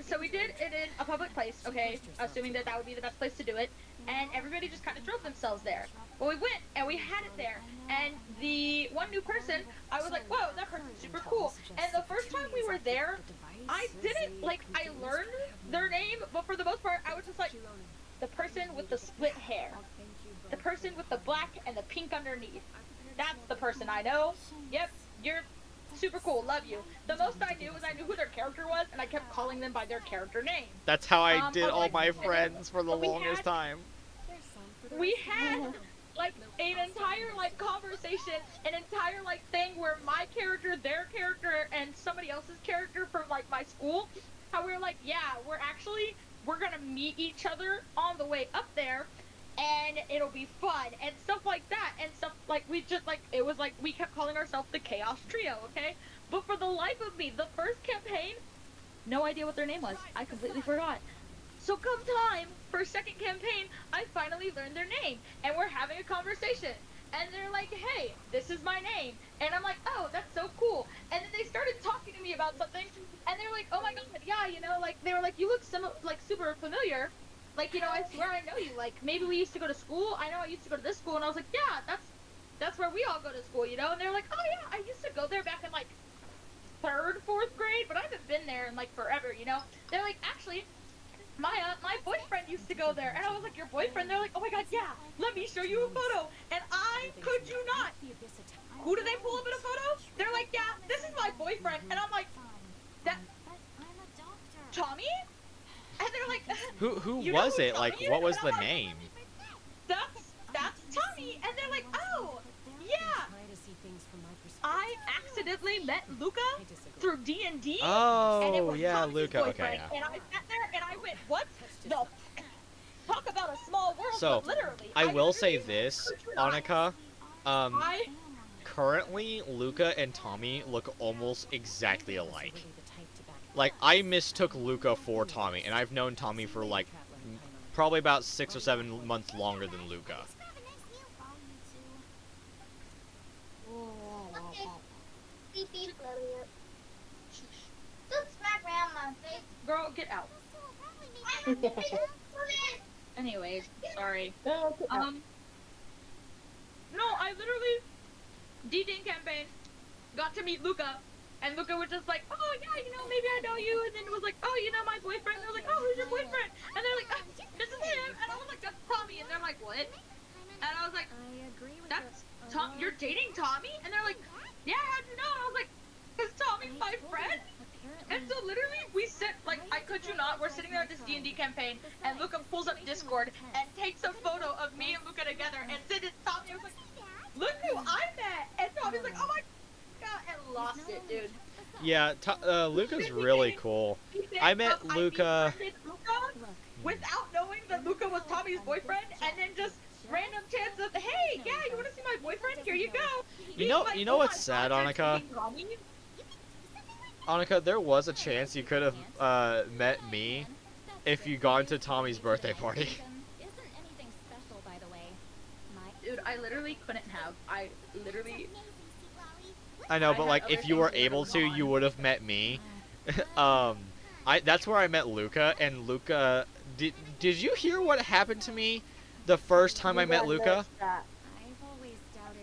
So we did it in a public place, okay, assuming that would be the best place to do it, and everybody just kind of drove themselves there. Well, we went, and we had it there, and the one new person, I was like, whoa, that person's super cool. And the first time we were there, I didn't, like, I learned their name, but for the most part, I was just like, the person with the split hair, the person with the black and the pink underneath, that's the person I know. Yep, you're super cool, love you. The most I knew was I knew who their character was, and I kept calling them by their character name. That's how I did but, all like, my friends for the we longest time. We had like an entire like conversation, an entire like thing where my character, their character, and somebody else's character from like my school, how we were like, yeah, we're gonna meet each other on the way up there, and it'll be fun and stuff like that, and stuff like we just like it was like we kept calling ourselves the Chaos Trio, okay? But for the life of me, the first campaign, no idea what their name was. I completely forgot. So come time for second campaign, I finally learned their name, and we're having a conversation. And they're like, hey, this is my name. And I'm like, oh, that's so cool. And then they started talking to me about something, and they were like, oh my god, yeah, you know, like, they were like, you look like super familiar. Like, you know, I swear I know you. Like, maybe we used to go to school. I know I used to go to this school. And I was like, yeah, that's where we all go to school, you know? And they're like, oh yeah, I used to go there back in like 3rd, 4th grade, but I haven't been there in like forever, you know? They're like, actually, my boyfriend used to go there. And I was like, your boyfriend? They're like, oh my god, yeah, let me show you a photo. And I could you not. Who do they pull up in a photo? They're like, yeah, this is my boyfriend. And I'm like, that Tommy? And they're like, Who you know was who it? Tommy Like, is? what was And the I'm like, name? That's Tommy. And they're like, oh, yeah. I accidentally met Luca through D&D. And it Oh, was yeah, Tommy's Luca. boyfriend. Okay, yeah. And I sat there and I went, what the f-? Talk about a small world, So, but literally. I will say literally this, could you not- Annika. Um, I Currently, Luca and Tommy look almost exactly alike. Like, I mistook Luca for Tommy, and I've known Tommy for, like, probably about 6 or 7 months longer than Luca. Beep beep, let me up. Don't smack me on my face. girl, get out. Anyways, sorry. No, I literally D-Ding campaign got to meet Luca, and Luca was just like, oh yeah, you know, maybe I know you, and then it was like, oh, you know my boyfriend. And they're like, oh, who's your boyfriend? And they're like, this is him, and I was like, that's Tommy, and they're like, what? And I was like, that's Tom, you're dating Tommy? And they're like, yeah, how'd you know? And I was like, because Tommy's my friend. And so literally, we sit, like, I could you not, we're sitting there at this D&D campaign, and Luca pulls up Discord and takes a photo of me and Luca together and sends it to Tommy. I was like, look who I met! And Tommy's like, oh my god, and lost it, dude. Yeah, Luca's really cool. I met Luca... without knowing that Luca was Tommy's boyfriend, and then just random chance of, hey, yeah, you want to see my boyfriend? Here you go. You know what's sad, Annika? Annika, there was a chance you could have met me if you gone to Tommy's birthday party. Dude, I literally couldn't have. I literally... I know, but like, if you were able to, you would have met me. That's where I met Luca, and Luca... Did you hear what happened to me the first time I met Luca? I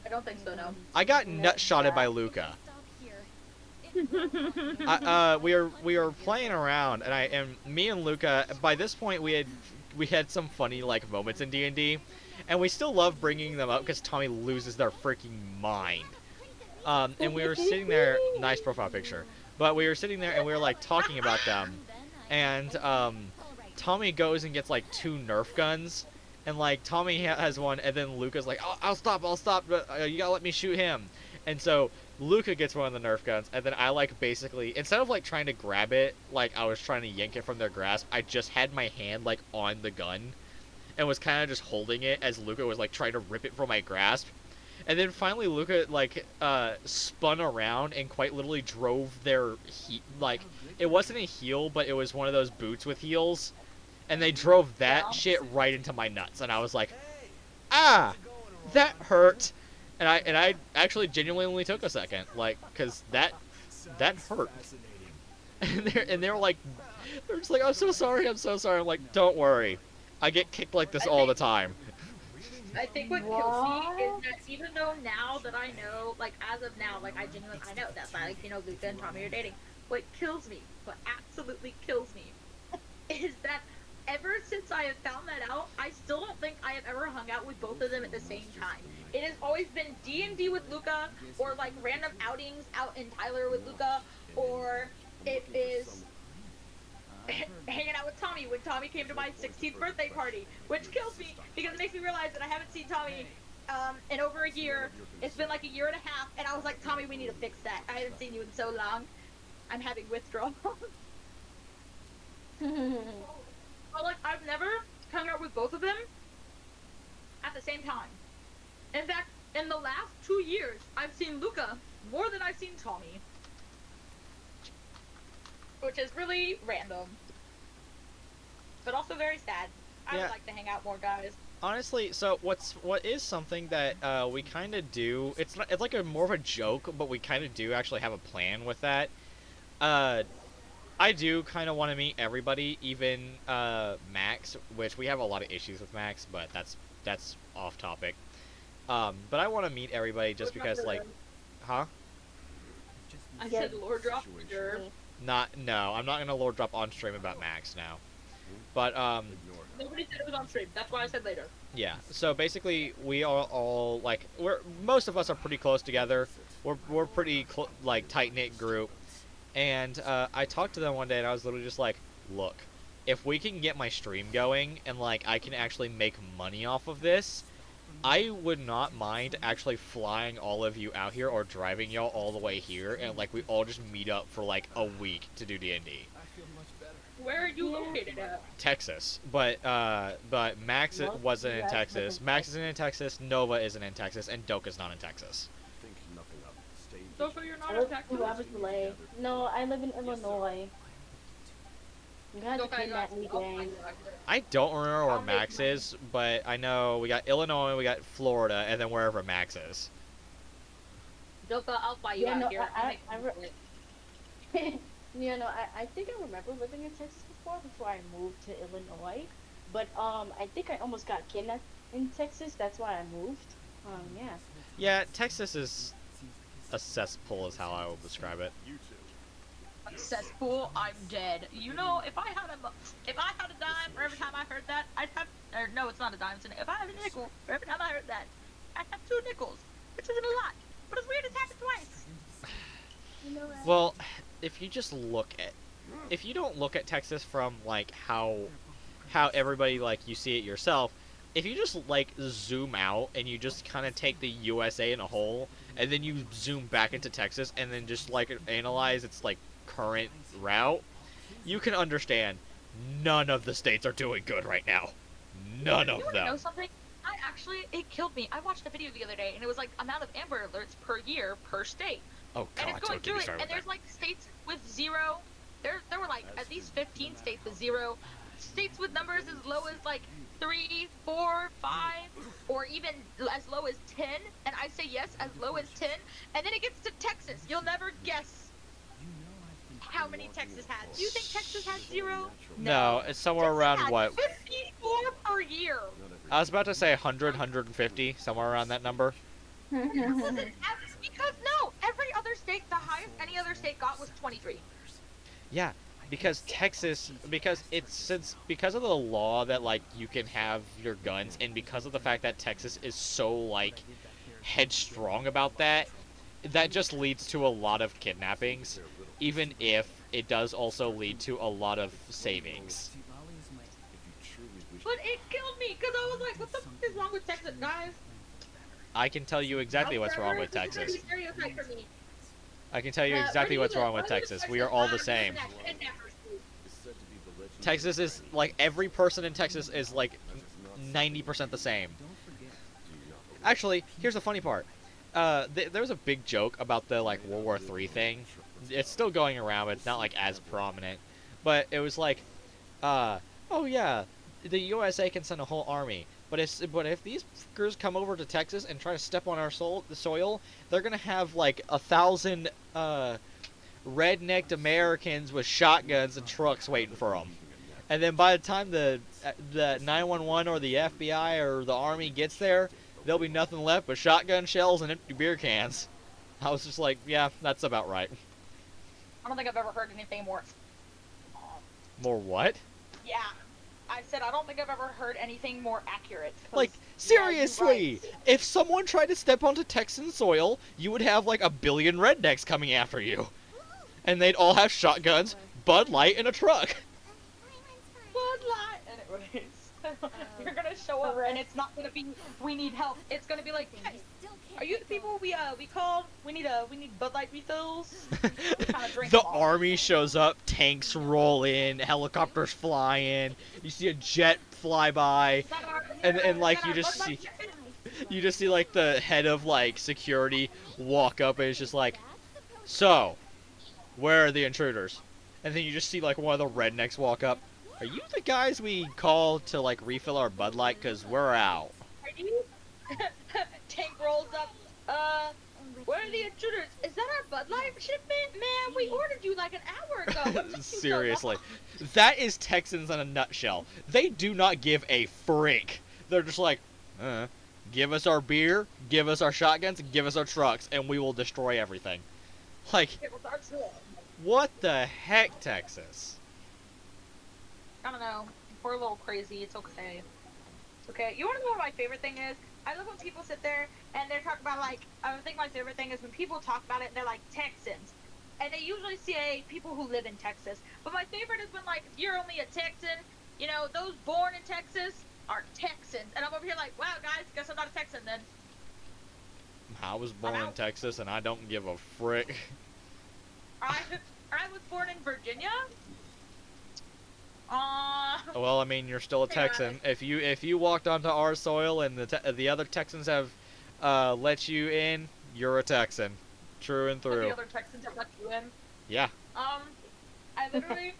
don't think so, no. I got nut-shotted by Luca. We were playing around, and me and Luca, by this point we had some funny like moments in D&D, and we still love bringing them up because Tommy loses their freaking mind. And we were sitting there, nice profile picture, but we were sitting there and we were like talking about them, and Tommy goes and gets like 2 Nerf guns, and like Tommy has one, and then Luca's like, oh, I'll stop, but you gotta let me shoot him. And so Luca gets one of the Nerf guns, and then I like basically, instead of like trying to grab it, like I was trying to yank it from their grasp, I just had my hand like on the gun, and was kind of just holding it as Luca was like trying to rip it from my grasp. And then finally Luca like spun around and quite literally drove their like, it wasn't a heel, but it was one of those boots with heels, and they drove that shit right into my nuts, and I was like, ah, that hurt. And I actually genuinely only took a second, like, cause that hurt. And they were like, they're just like, I'm so sorry. I'm like, don't worry, I get kicked like this all the time. I think what kills me is that even though now that I know, like as of now, like I know that's why, like, you know, Luca and Tommy are dating. What kills me, what absolutely kills me, is that ever since I have found that out, I still don't think I have ever hung out with both of them at the same time. It has always been D&D with Luca, or like random outings out in Tyler with Luca, or it is hanging out with Tommy when Tommy came to my 16th birthday party, which kills me because it makes me realize that I haven't seen Tommy in over a year. It's been like a year and a half, and I was like, Tommy, we need to fix that. I haven't seen you in so long. I'm having withdrawal. But like, I've never hung out with both of them at the same time. In fact, in the last 2 years, I've seen Luca more than I've seen Tommy. Which is really random. But also very sad. I would like to hang out more, guys. Honestly, so what is something that we kind of do, it's like a more of a joke, but we kind of do actually have a plan with that. I do kind of want to meet everybody, even Max, which we have a lot of issues with Max, but that's off topic. But I want to meet everybody just because, like, huh? I said lore drop. Sure. No, I'm not gonna lore drop on stream about Max now. But nobody said it was on stream. That's why I said later. Yeah. So basically, we are all like, most of us are pretty close together. We're pretty like tight knit group. And I talked to them one day, and I was literally just like, look, if we can get my stream going, and like I can actually make money off of this, I would not mind actually flying all of you out here or driving y'all all the way here, and like we all just meet up for like a week to do D&D. Where are you Yeah. located at? Texas, but Max Well, wasn't you in guys live Texas. in Max isn't in Texas. Nova isn't in Texas, and Doka's not in Texas. Think nothing of it. Stay Doko, vigilant. you're I not live in in Texas? Rabbit Lake. No, I live in Illinois. You guys to Doko, I got kidnap me, you. I'll find gang. you out here. I don't remember where I'll make Max mine. is, but I know we got Illinois, we got Florida, and then wherever Max is. Doko, I'll fly you Yeah, out no, here. I'll make I, mine. yeah, no, I think I remember living in Texas before I moved to Illinois. But I think I almost got kidnapped in Texas. That's why I moved. Yeah. Yeah, Texas is a cesspool, is how I would describe it. You two. A cesspool, I'm dead. You know, if I had a dime for every time I heard that, I'd have, or no, it's not a dime, it's if I had a nickel for every time I heard that, I'd have 2 nickels, which isn't a lot, but it's weird it's happened twice. You know, Well, if you just look at, if you don't look at Texas from like how everybody like you see it yourself, if you just like zoom out and you just kind of take the USA in a whole, and then you zoom back into Texas and then just like analyze its like current route, you can understand none of the states are doing good right now. None You of wanna know them. something? It killed me. I watched a video the other day, and it was like amount of Amber Alerts per year per state. Oh And god, it's going don't get through me it, started and with there's that. like states with 0. There were like at least 15 states with 0. States with numbers as low as like 3, 4, 5, or even as low as 10. And I say yes, as low as 10. And then it gets to Texas. You'll never guess how many Texas has. Do you think Texas has 0? No, it's somewhere Texas around has what? 54 per year. I was about to say 100, 150, somewhere around that number. Listen, because no, every other state, the highest any other state got was 23. Yeah, because Texas, because of the law that like you can have your guns, and because of the fact that Texas is so like headstrong about that, that just leads to a lot of kidnappings, even if it does also lead to a lot of savings. But it killed me because I was like, what the fuck is wrong with Texas, guys? I can tell you exactly what's wrong with Texas. Stereotype for me. I can tell you exactly what's wrong with Texas. We are all the same. Texas is like every person in Texas is like 90% the same. Actually, here's the funny part. There was a big joke about the like World War III thing. It's still going around, but it's not like as prominent. But it was like, oh yeah, the USA can send a whole army. But if these fuckers come over to Texas and try to step on our soil, they're gonna have like 1,000 rednecked Americans with shotguns and trucks waiting for them. And then by the time the 911 or the FBI or the Army gets there, there'll be nothing left but shotgun shells and empty beer cans. I was just like, yeah, that's about right. I don't think I've ever heard anything more. More what? Yeah. I said I don't think I've ever heard anything more accurate. 'Cause, Like, yeah, seriously! you're right. If someone tried to step onto Texan soil, you would have like 1 billion rednecks coming after you. And they'd all have shotguns, Bud Light, and a truck. Bud Light. Anyways, you're gonna show up and it's not gonna be we need help. It's gonna be like, hey, are you the people we called? We need Bud Light refills. Kinda drink The them all. army shows up, tanks roll in, helicopters fly in, you see a jet fly by, and like you just see like the head of like security walk up and it's just like, so, where are the intruders? And then you just see like one of the rednecks walk up. Are you the guys we called to like refill our Bud Light? 'Cause we're out. Are you? Tank rolls up. Where are the intruders? Is that our Bud Light shipment? Man, we ordered you like an hour ago. What took you so Seriously. long? That is Texans in a nutshell. They do not give a frick. They're just like, give us our beer, give us our shotguns, and give us our trucks, and we will destroy everything. Like, It was our tool. what the heck, Texas? I don't know. We're a little crazy. It's okay. It's okay. You want to know what my favorite thing is? I love when people sit there and they're talking about like. I think my favorite thing is when people talk about it and they're like Texans, and they usually say people who live in Texas. But my favorite is when like you're only a Texan. You know, those born in Texas are Texans, and I'm over here like, wow, guys, guess I'm not a Texan then. I was born in Texas, and I don't give a frick. I was born in Virginia. Well, I mean, you're still a Hey guys. Texan. If you walked onto our soil and the other Texans have let you in, you're a Texan, true and But the through. other Texans have let you in. Yeah. I literally,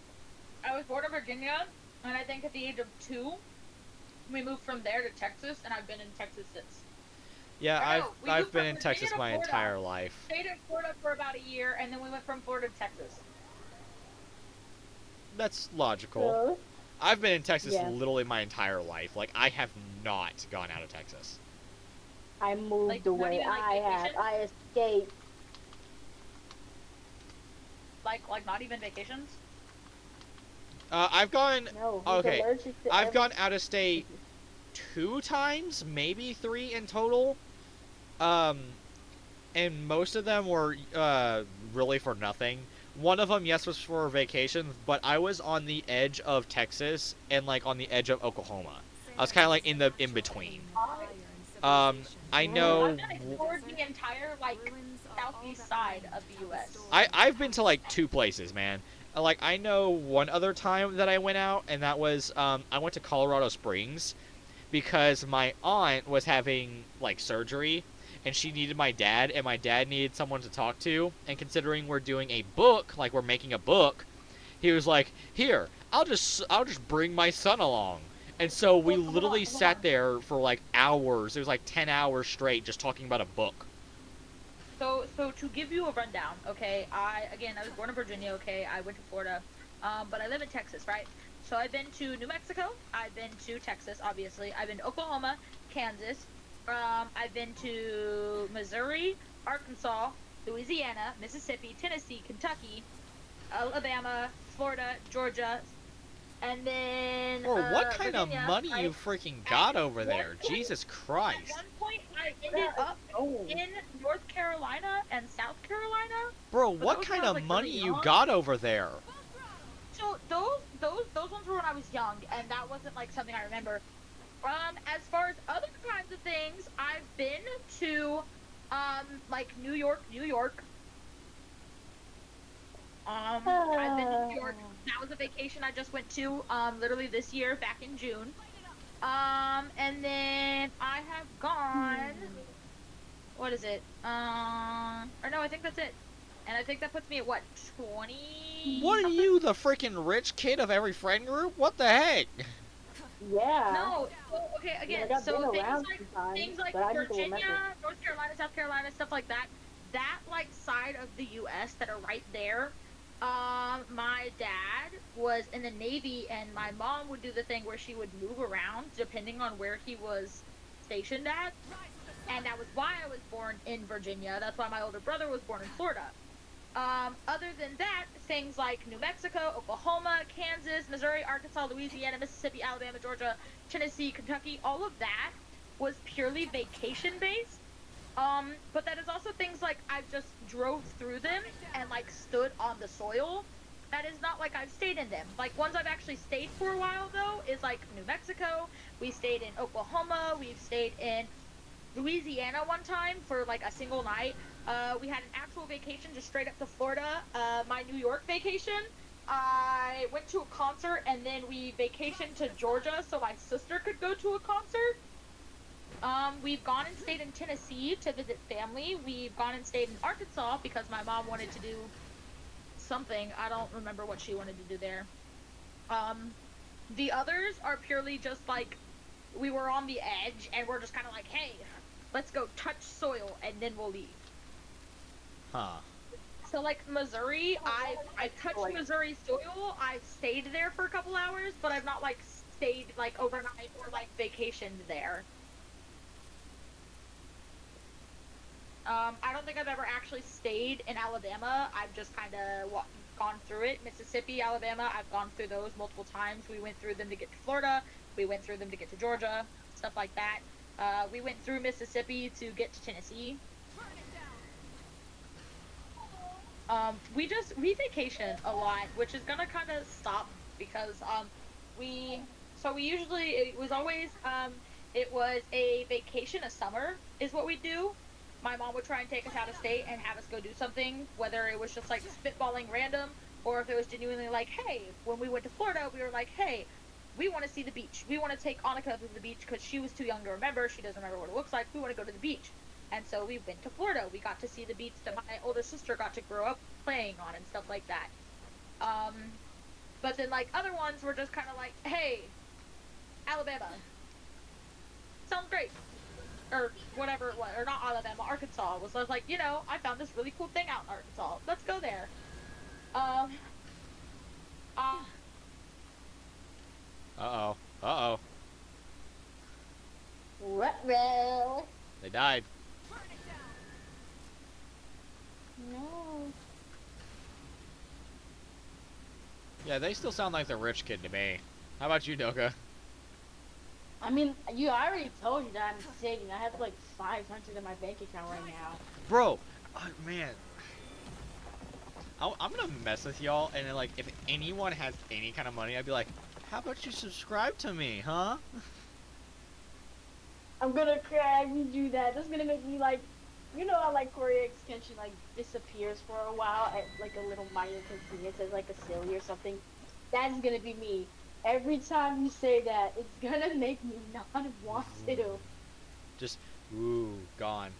I was born in Virginia, and I think at the age of 2, we moved from there to Texas, and I've been in Texas since. Yeah, Or no, we I've moved been from in Virginia Texas to my Florida. entire life. Stayed in Florida for about a year, and then we went from Florida to Texas. That's logical. Really? I've been in Texas Yeah. literally my entire life. Like, I have not gone out of Texas. I moved Like, not away. even, like, I have. vacation? I escaped. Like not even vacations. I've gone. No, he's Okay, allergic to I've every- gone out of state 2 times, maybe 3 in total. And most of them were really for nothing. One of them, yes, was for vacation, but I was on the edge of Texas and like on the edge of Oklahoma. I was kind of like in between. I know. I've been explored the entire like southeast side of the U.S. I've been to like 2 places, man. Like, I know one other time that I went out, and that was I went to Colorado Springs because my aunt was having like surgery, and she needed my dad, and my dad needed someone to talk to. And considering we're doing a book, like we're making a book, he was like, "Here, I'll just bring my son along." And so we literally sat there for like hours. It was like 10 hours straight just talking about a book. So to give you a rundown, okay, I was born in Virginia, okay, I went to Florida, but I live in Texas, right? So I've been to New Mexico, I've been to Texas, obviously, I've been to Oklahoma, Kansas, I've been to Missouri, Arkansas, Louisiana, Mississippi, Tennessee, Kentucky, Alabama, Florida, Georgia, and then Bro, what kind Virginia, of money right? you freaking got over one there? point- Jesus At Christ. one point, I ended up in North Carolina and South Carolina. Bro, But what those kind were, of like, money really you young. got over there? So those ones were when I was young, and that wasn't like something I remember. As far as other kinds of things, I've been to, like New York. I've been to New York. That was a vacation I just went to, literally this year, back in June. And then I have gone. What is it? Or no, I think that's it. And I think that puts me at what, 20? What are you, the freaking rich kid of every friend group? What the heck? Yeah. No. So, okay, again, Like, I've so been around sometimes, things like but I need to Virginia, remember. North Carolina, South Carolina, stuff like that. That like side of the U.S. that are right there. My dad was in the Navy, and my mom would do the thing where she would move around depending on where he was stationed at. And that was why I was born in Virginia. That's why my older brother was born in Florida. Other than that, things like New Mexico, Oklahoma, Kansas, Missouri, Arkansas, Louisiana, Mississippi, Alabama, Georgia, Tennessee, Kentucky, all of that was purely vacation based. But that is also things like I've just drove through them and like stood on the soil. That is not like I've stayed in them. Like ones I've actually stayed for a while though is like New Mexico. We stayed in Oklahoma. We've stayed in Louisiana one time for like a single night. We had an actual vacation just straight up to Florida. My New York vacation, I went to a concert and then we vacationed to Georgia so my sister could go to a concert. We've gone and stayed in Tennessee to visit family. We've gone and stayed in Arkansas because my mom wanted to do something. I don't remember what she wanted to do there. The others are purely just like we were on the edge and we're just kind of like, hey, let's go touch soil and then we'll leave. Huh. So like Missouri, I touched Missouri soil. I've stayed there for a couple hours, but I've not like stayed like overnight or like vacationed there. I don't think I've ever actually stayed in Alabama. I've just kind of gone through it. Mississippi, Alabama, I've gone through those multiple times. We went through them to get to Florida. We went through them to get to Georgia, stuff like that. We went through Mississippi to get to Tennessee. We vacation a lot, which is gonna kind of stop because we usually it was always it was a vacation a summer is what we do. My mom would try and take us out of state and have us go do something, whether it was just like spitballing random or if it was genuinely like, hey, when we went to Florida, we were like, hey, we want to see the beach. We want to take Annika to the beach because she was too young to remember. She doesn't remember what it looks like. We want to go to the beach. And so we went to Florida. We got to see the beach that my older sister got to grow up playing on and stuff like that. But then, like, other ones were just kind of like, hey, Alabama. Sounds great. Or whatever it was. Or not Alabama, Arkansas. Was like, you know, I found this really cool thing out in Arkansas. Let's go there. Uh-oh. Uh-oh. Ruh-roh. They died. No. Yeah, they still sound like the rich kid to me. How about you, Doka? I mean, I already told you that I'm saving. I have like 500 in my bank account right now. Bro, man. I'm gonna mess with y'all, and then, like, if anyone has any kind of money, I'd be like, how about you subscribe to me, huh? I'm gonna cry if you do that. That's gonna make me like, you know how like Korea extension like disappears for a while at like a little minor convenience as like a silly or something. That's gonna be me. Every time you say that, it's gonna make me not want to. Just, ooh, gone.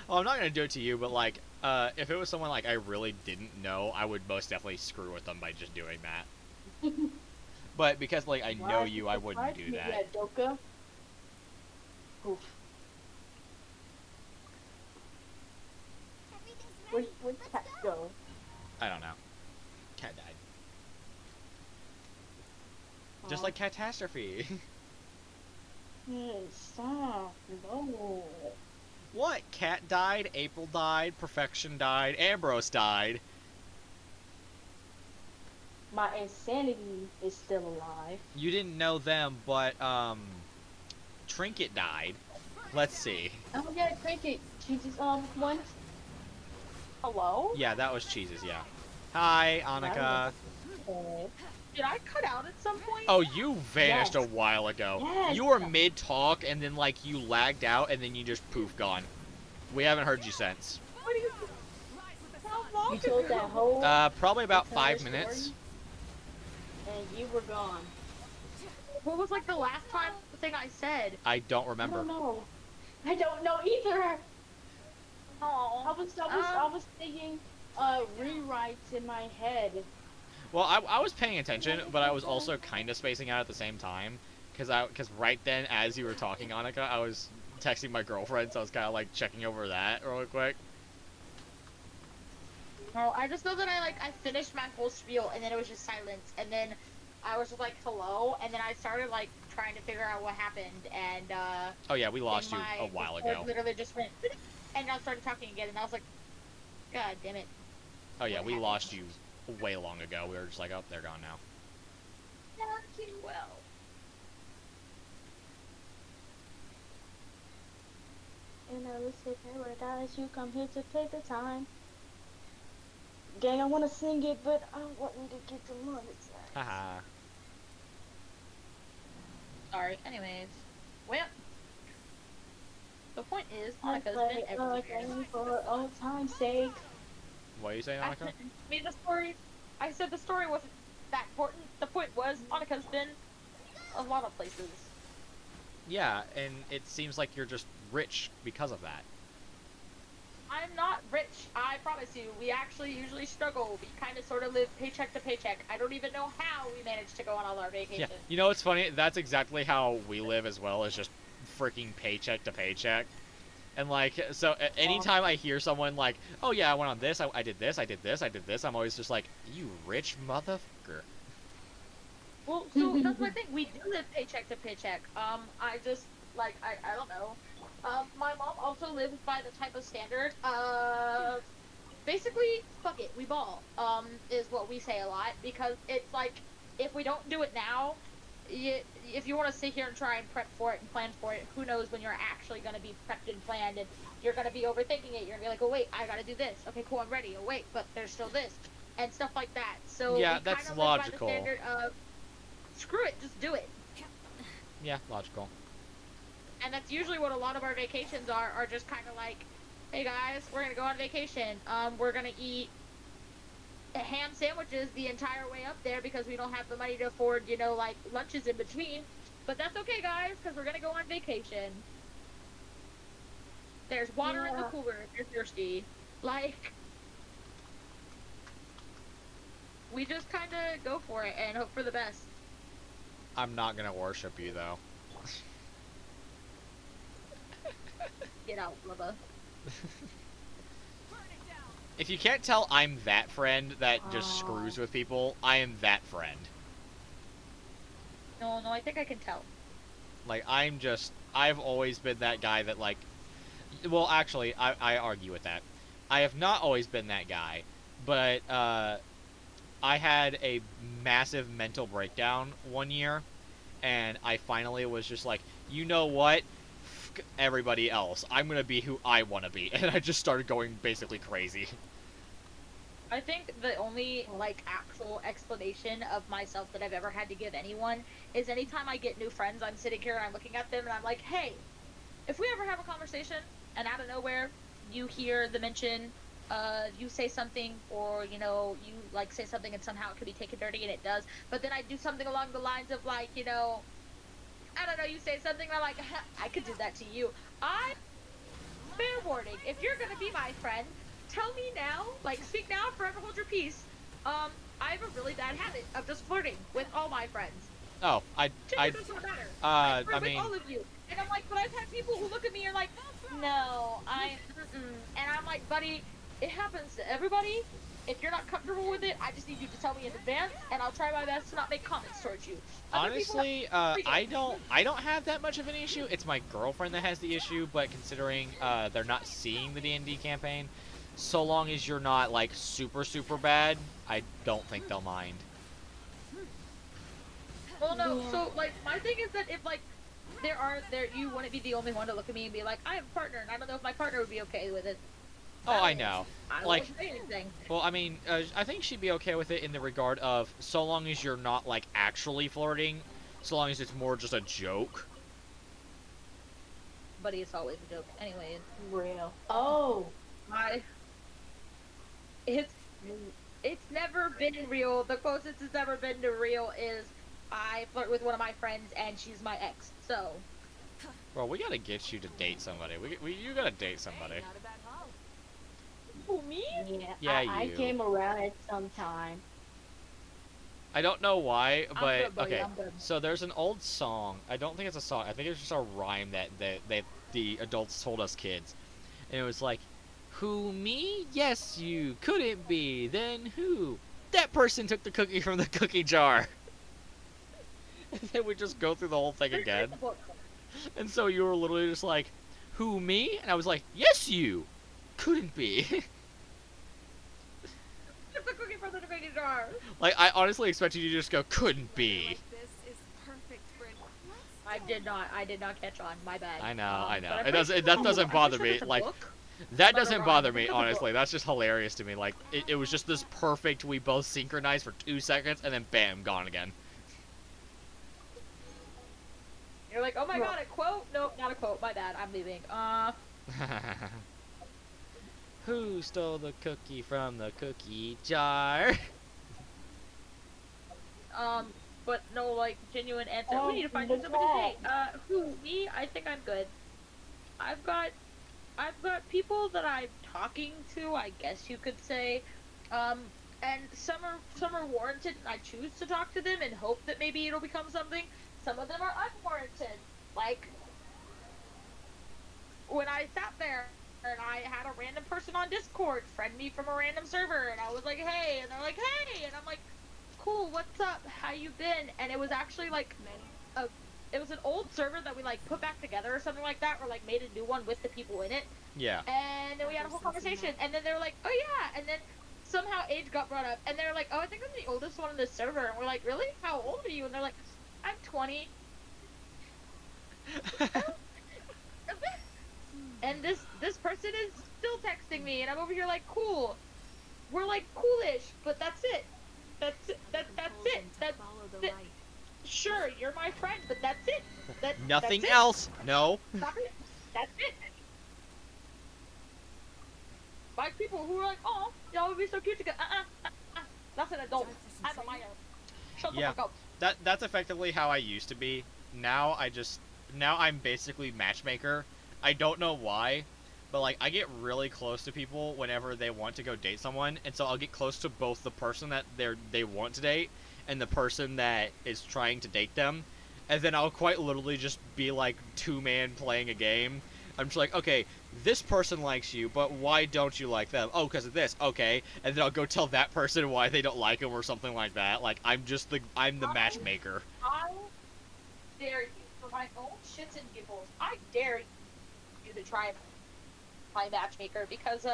Well, I'm not gonna do it to you, but like, if it was someone like I really didn't know, I would most definitely screw with them by just doing that. But because like I know you, I wouldn't do that. Yeah, Doka. Oof. Where'd Cat go? I don't know. Cat died. Just like Catastrophe. Stop. No. What? Cat died, April died, Perfection died, Ambrose died. My insanity is still alive. You didn't know them, but Trinket died. Let's see. Oh yeah, Cricket. Jesus, once. Hello? Yeah, that was Cheese's, yeah. Hi, Annika. Did I cut out at some point? Oh, you vanished Yes. a while ago. Yes. You were mid-talk, and then, like, you lagged out, and then you just poof, gone. We haven't heard you since. What do you How long You told that whole Probably about entire 5 minutes. story, and you were gone. What was like the last time thing I said? I don't remember. I don't know. I don't know either. Oh. I was thinking rewrites in my head. Well, I was paying attention, but I was also kind of spacing out at the same time. Because right then, as you were talking, Annika, I was texting my girlfriend, so I was kind of, like, checking over that real quick. No, I just know that I finished my whole spiel, and then it was just silence, and then I was just like, hello, and then I started, like, trying to figure out what happened, and, Oh, yeah, we lost you a while ago. Literally just went, and I started talking again, and I was like, God damn it. Oh, yeah, we lost you way long ago. We were just like, oh, they're gone now. Working well. In a lucid paradise, you come here to take the time. Gang, I want to sing it, but I want me to get the money. Haha. Sorry, anyways. Well, the point is, Annika's been everywhere. For old time's sake. What are you saying, Annika? I said the story wasn't that important. The point was, Annika's been a lot of places. Yeah, and it seems like you're just rich because of that. I'm not rich, I promise you. We actually usually struggle. We kind of sort of live paycheck to paycheck. I don't even know how we managed to go on all our vacations. Yeah, you know what's funny? That's exactly how we live as well, is just freaking paycheck to paycheck. And, like, so anytime I hear someone like, oh yeah, I went on this, I did this, I did this, I did this, I'm always just like, you rich motherfucker. Well, so that's my thing. We do live paycheck to paycheck. I just, like, I don't know. My mom also lives by the type of standard of, basically, fuck it, we ball, is what we say a lot, because it's like, if we don't do it now, if you want to sit here and try and prep for it and plan for it, who knows when you're actually going to be prepped and planned, and you're going to be overthinking it. You're going to be like, oh wait, I got to do this. Okay, cool, I'm ready. Oh wait, but there's still this, and stuff like that. So yeah, we that's kind of logical. live by the standard of, screw it, just do it. Yeah, logical. And that's usually what a lot of our vacations are just kind of like, hey guys, we're going to go on vacation. We're going to eat ham sandwiches the entire way up there because we don't have the money to afford, you know, like lunches in between. But that's okay, guys, because we're gonna go on vacation. There's water in the Yeah. cooler if you're thirsty. Like, we just kind of go for it and hope for the best. I'm not gonna worship you though. Get out, Bubba. If you can't tell, I'm that friend that just screws with people. I am that friend. No, I think I can tell. Like, I've always been that guy that, like, well, actually, I argue with that. I have not always been that guy, but, I had a massive mental breakdown one year, and I finally was just like, you know what? F everybody else. I'm gonna be who I want to be. And I just started going basically crazy. I think the only, like, actual explanation of myself that I've ever had to give anyone is anytime I get new friends, I'm sitting here and I'm looking at them and I'm like, hey, if we ever have a conversation and out of nowhere you hear the mention, you say something, or, you know, you, like, say something and somehow it could be taken dirty, and it does, but then I do something along the lines of, like, you know, I don't know, you say something and I'm like, I could do that to you. Fair warning, if you're gonna be my friend, tell me now, like, speak now, forever hold your peace. I have a really bad habit of just flirting with all my friends. Oh, It doesn't matter. I flirt with all of you. And I'm like, but I've had people who look at me and are like, no, and I'm like, buddy, it happens to everybody. If you're not comfortable with it, I just need you to tell me in advance, and I'll try my best to not make comments towards you. Honestly, I don't have that much of an issue. It's my girlfriend that has the issue, but considering they're not seeing the D&D campaign, so long as you're not, like, super bad, I don't think they'll mind. Well, no, so, like, my thing is that if, like, you wouldn't be the only one to look at me and be like, I have a partner, and I don't know if my partner would be okay with it. Oh, I know. I Like, won't say anything. well, I mean, I think she'd be okay with it in the regard of, so long as you're not, like, actually flirting, so long as it's more just a joke. Buddy, it's always a joke. Anyways. Real. Oh. It's never been real. The closest it's ever been to real is I flirt with one of my friends and she's my ex. So. Well, we gotta get you to date somebody. You gotta date somebody. Who, me? Yeah, I you. came around at some time. I don't know why, I'm but good, buddy, okay. I'm good. So there's an old song. I don't think it's a song. I think it's just a rhyme that the adults told us kids, and it was like, "Who, me? Yes, you. Couldn't be. Then who? That person took the cookie from the cookie jar." And then we just go through the whole thing again. And so you were literally just like, "Who, me?" And I was like, "Yes, you. Couldn't be." The cookie from the cookie jar. Like, I honestly expected you to just go, "Couldn't be." This is perfect for an I did not catch on. My bad. I know. But It doesn't. That doesn't bother me. Like, that doesn't bother me, honestly. That's just hilarious to me. Like, it was just this perfect. We both synchronized for 2 seconds, and then bam, gone again. You're like, oh my god, a quote? Nope, not a quote. My bad. I'm leaving. Who stole the cookie from the cookie jar? But no, like, genuine answer. We need to find the somebody to date. cat. Who? Me? I think I'm good. I've got people that I'm talking to, I guess you could say. And some are warranted, and I choose to talk to them and hope that maybe it'll become something. Some of them are unwarranted. Like, when I sat there and I had a random person on Discord friend me from a random server, and I was like, hey, and they're like, hey, and I'm like, cool, what's up, how you been? And it was actually like it was an old server that we like put back together or something like that, or like made a new one with the people in it. Yeah. And then we had a whole conversation, and then they were like, oh yeah, and then somehow age got brought up, and they're like, oh, I think I'm the oldest one in this server, and we're like, really? How old are you? And they're like, I'm 20. And this person is still texting me, and I'm over here like, cool. We're like coolish, but that's it. That's it. That's it. That's it. Sure, you're my friend, but that's it. Nothing that's it. else. No. That's it. Like people who are like, oh, y'all would be so cute together. That's an adult. I'm a minor. Shut the Yeah, fuck up. that's effectively how I used to be. Now I'm basically matchmaker. I don't know why, but like I get really close to people whenever they want to go date someone, and so I'll get close to both the person that they want to date and the person that is trying to date them, and then I'll quite literally just be like two-man playing a game. I'm just like, okay, this person likes you, but why don't you like them? Oh, because of this. Okay, and then I'll go tell that person why they don't like him or something like that. Like I'm the matchmaker. I dare you, for my own shits and giggles, I dare you to try my matchmaker because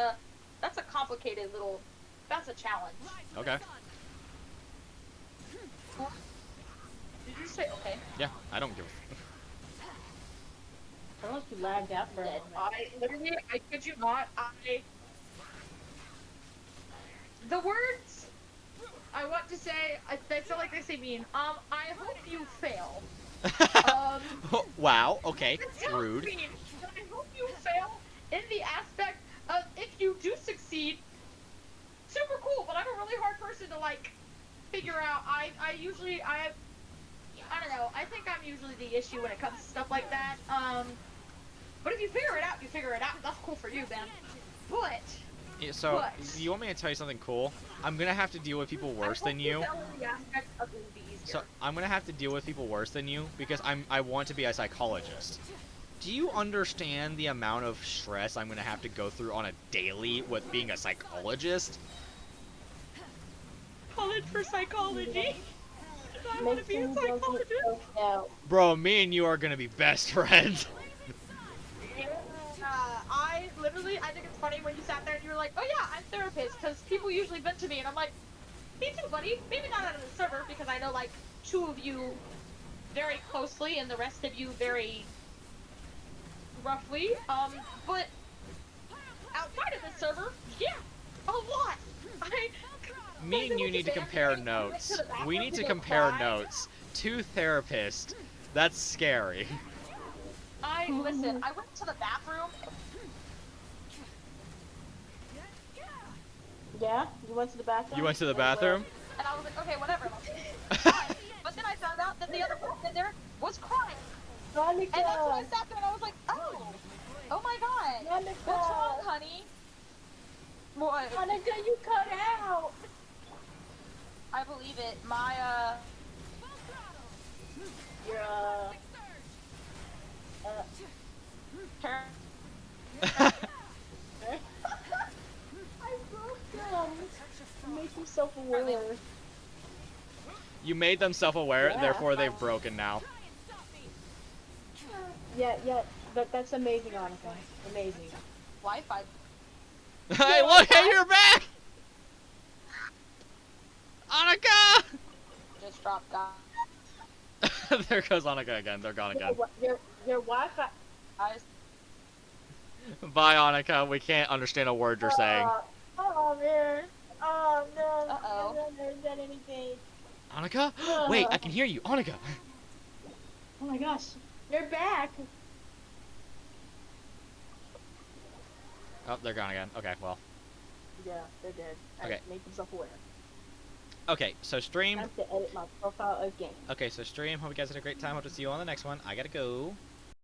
that's a complicated little. That's a challenge. Okay. Did you say okay? Yeah, I don't give. I must be lagged out for a moment. I literally, I kid you not, the words I want to say, they feel like they say mean. I hope you fail. Wow. Okay. It sounds Rude. mean, but I hope you fail in the aspect of if you do succeed, super cool. But I'm a really hard person to like figure out. I don't know. I think I'm usually the issue when it comes to stuff like that. But if you figure it out, you figure it out. That's cool for you, man. But Yeah, so, What? you want me to tell you something cool? I'm gonna have to deal with people worse than you. So, I'm gonna have to deal with people worse than you because I want to be a psychologist. Do you understand the amount of stress I'm gonna have to go through on a daily with being a psychologist? College for psychology. I want to Makes be a me go psychologist. choked out. Bro, me and you are gonna be best friends. I think it's funny when you sat there and you were like, oh yeah, I'm therapist, because people usually vent to me, and I'm like, me too, buddy. Maybe not out of the server, because I know, like, 2 of you very closely, and the rest of you very roughly, but outside of the server, yeah, a lot. Me and you need to compare notes. We need to compare notes. 2 therapists. That's scary. Listen, I went to the bathroom. Yeah? You went to the bathroom? You went to the bathroom? And I was like, okay, whatever. But then I found out that the other person in there was crying. Monica! And that's when I sat there and I was like, oh my god. Monica! What's wrong, honey? What? Monica, you cut out! I believe it. My, You're, I broke them! Make them self-aware. You made them self-aware, Yeah. therefore they've broken now. Yeah, that's amazing, Monica. Amazing. Wi-Fi. Hey, look, hey, you're back! Annika! Just dropped down. There goes Annika again. They're gone again. Your Wi-Fi. Bye, Annika. We can't understand a word you're saying. Oh man. Oh no. Uh-oh. I don't understand anything. Annika? Wait, I can hear you. Annika! Oh my gosh. You're back. Oh, they're gone again. Okay, well. Yeah, they're dead. Okay. Make themselves aware. Okay, so stream. I have to edit my profile again. Okay, so stream. Hope you guys had a great time. Hope to see you on the next one. I gotta go.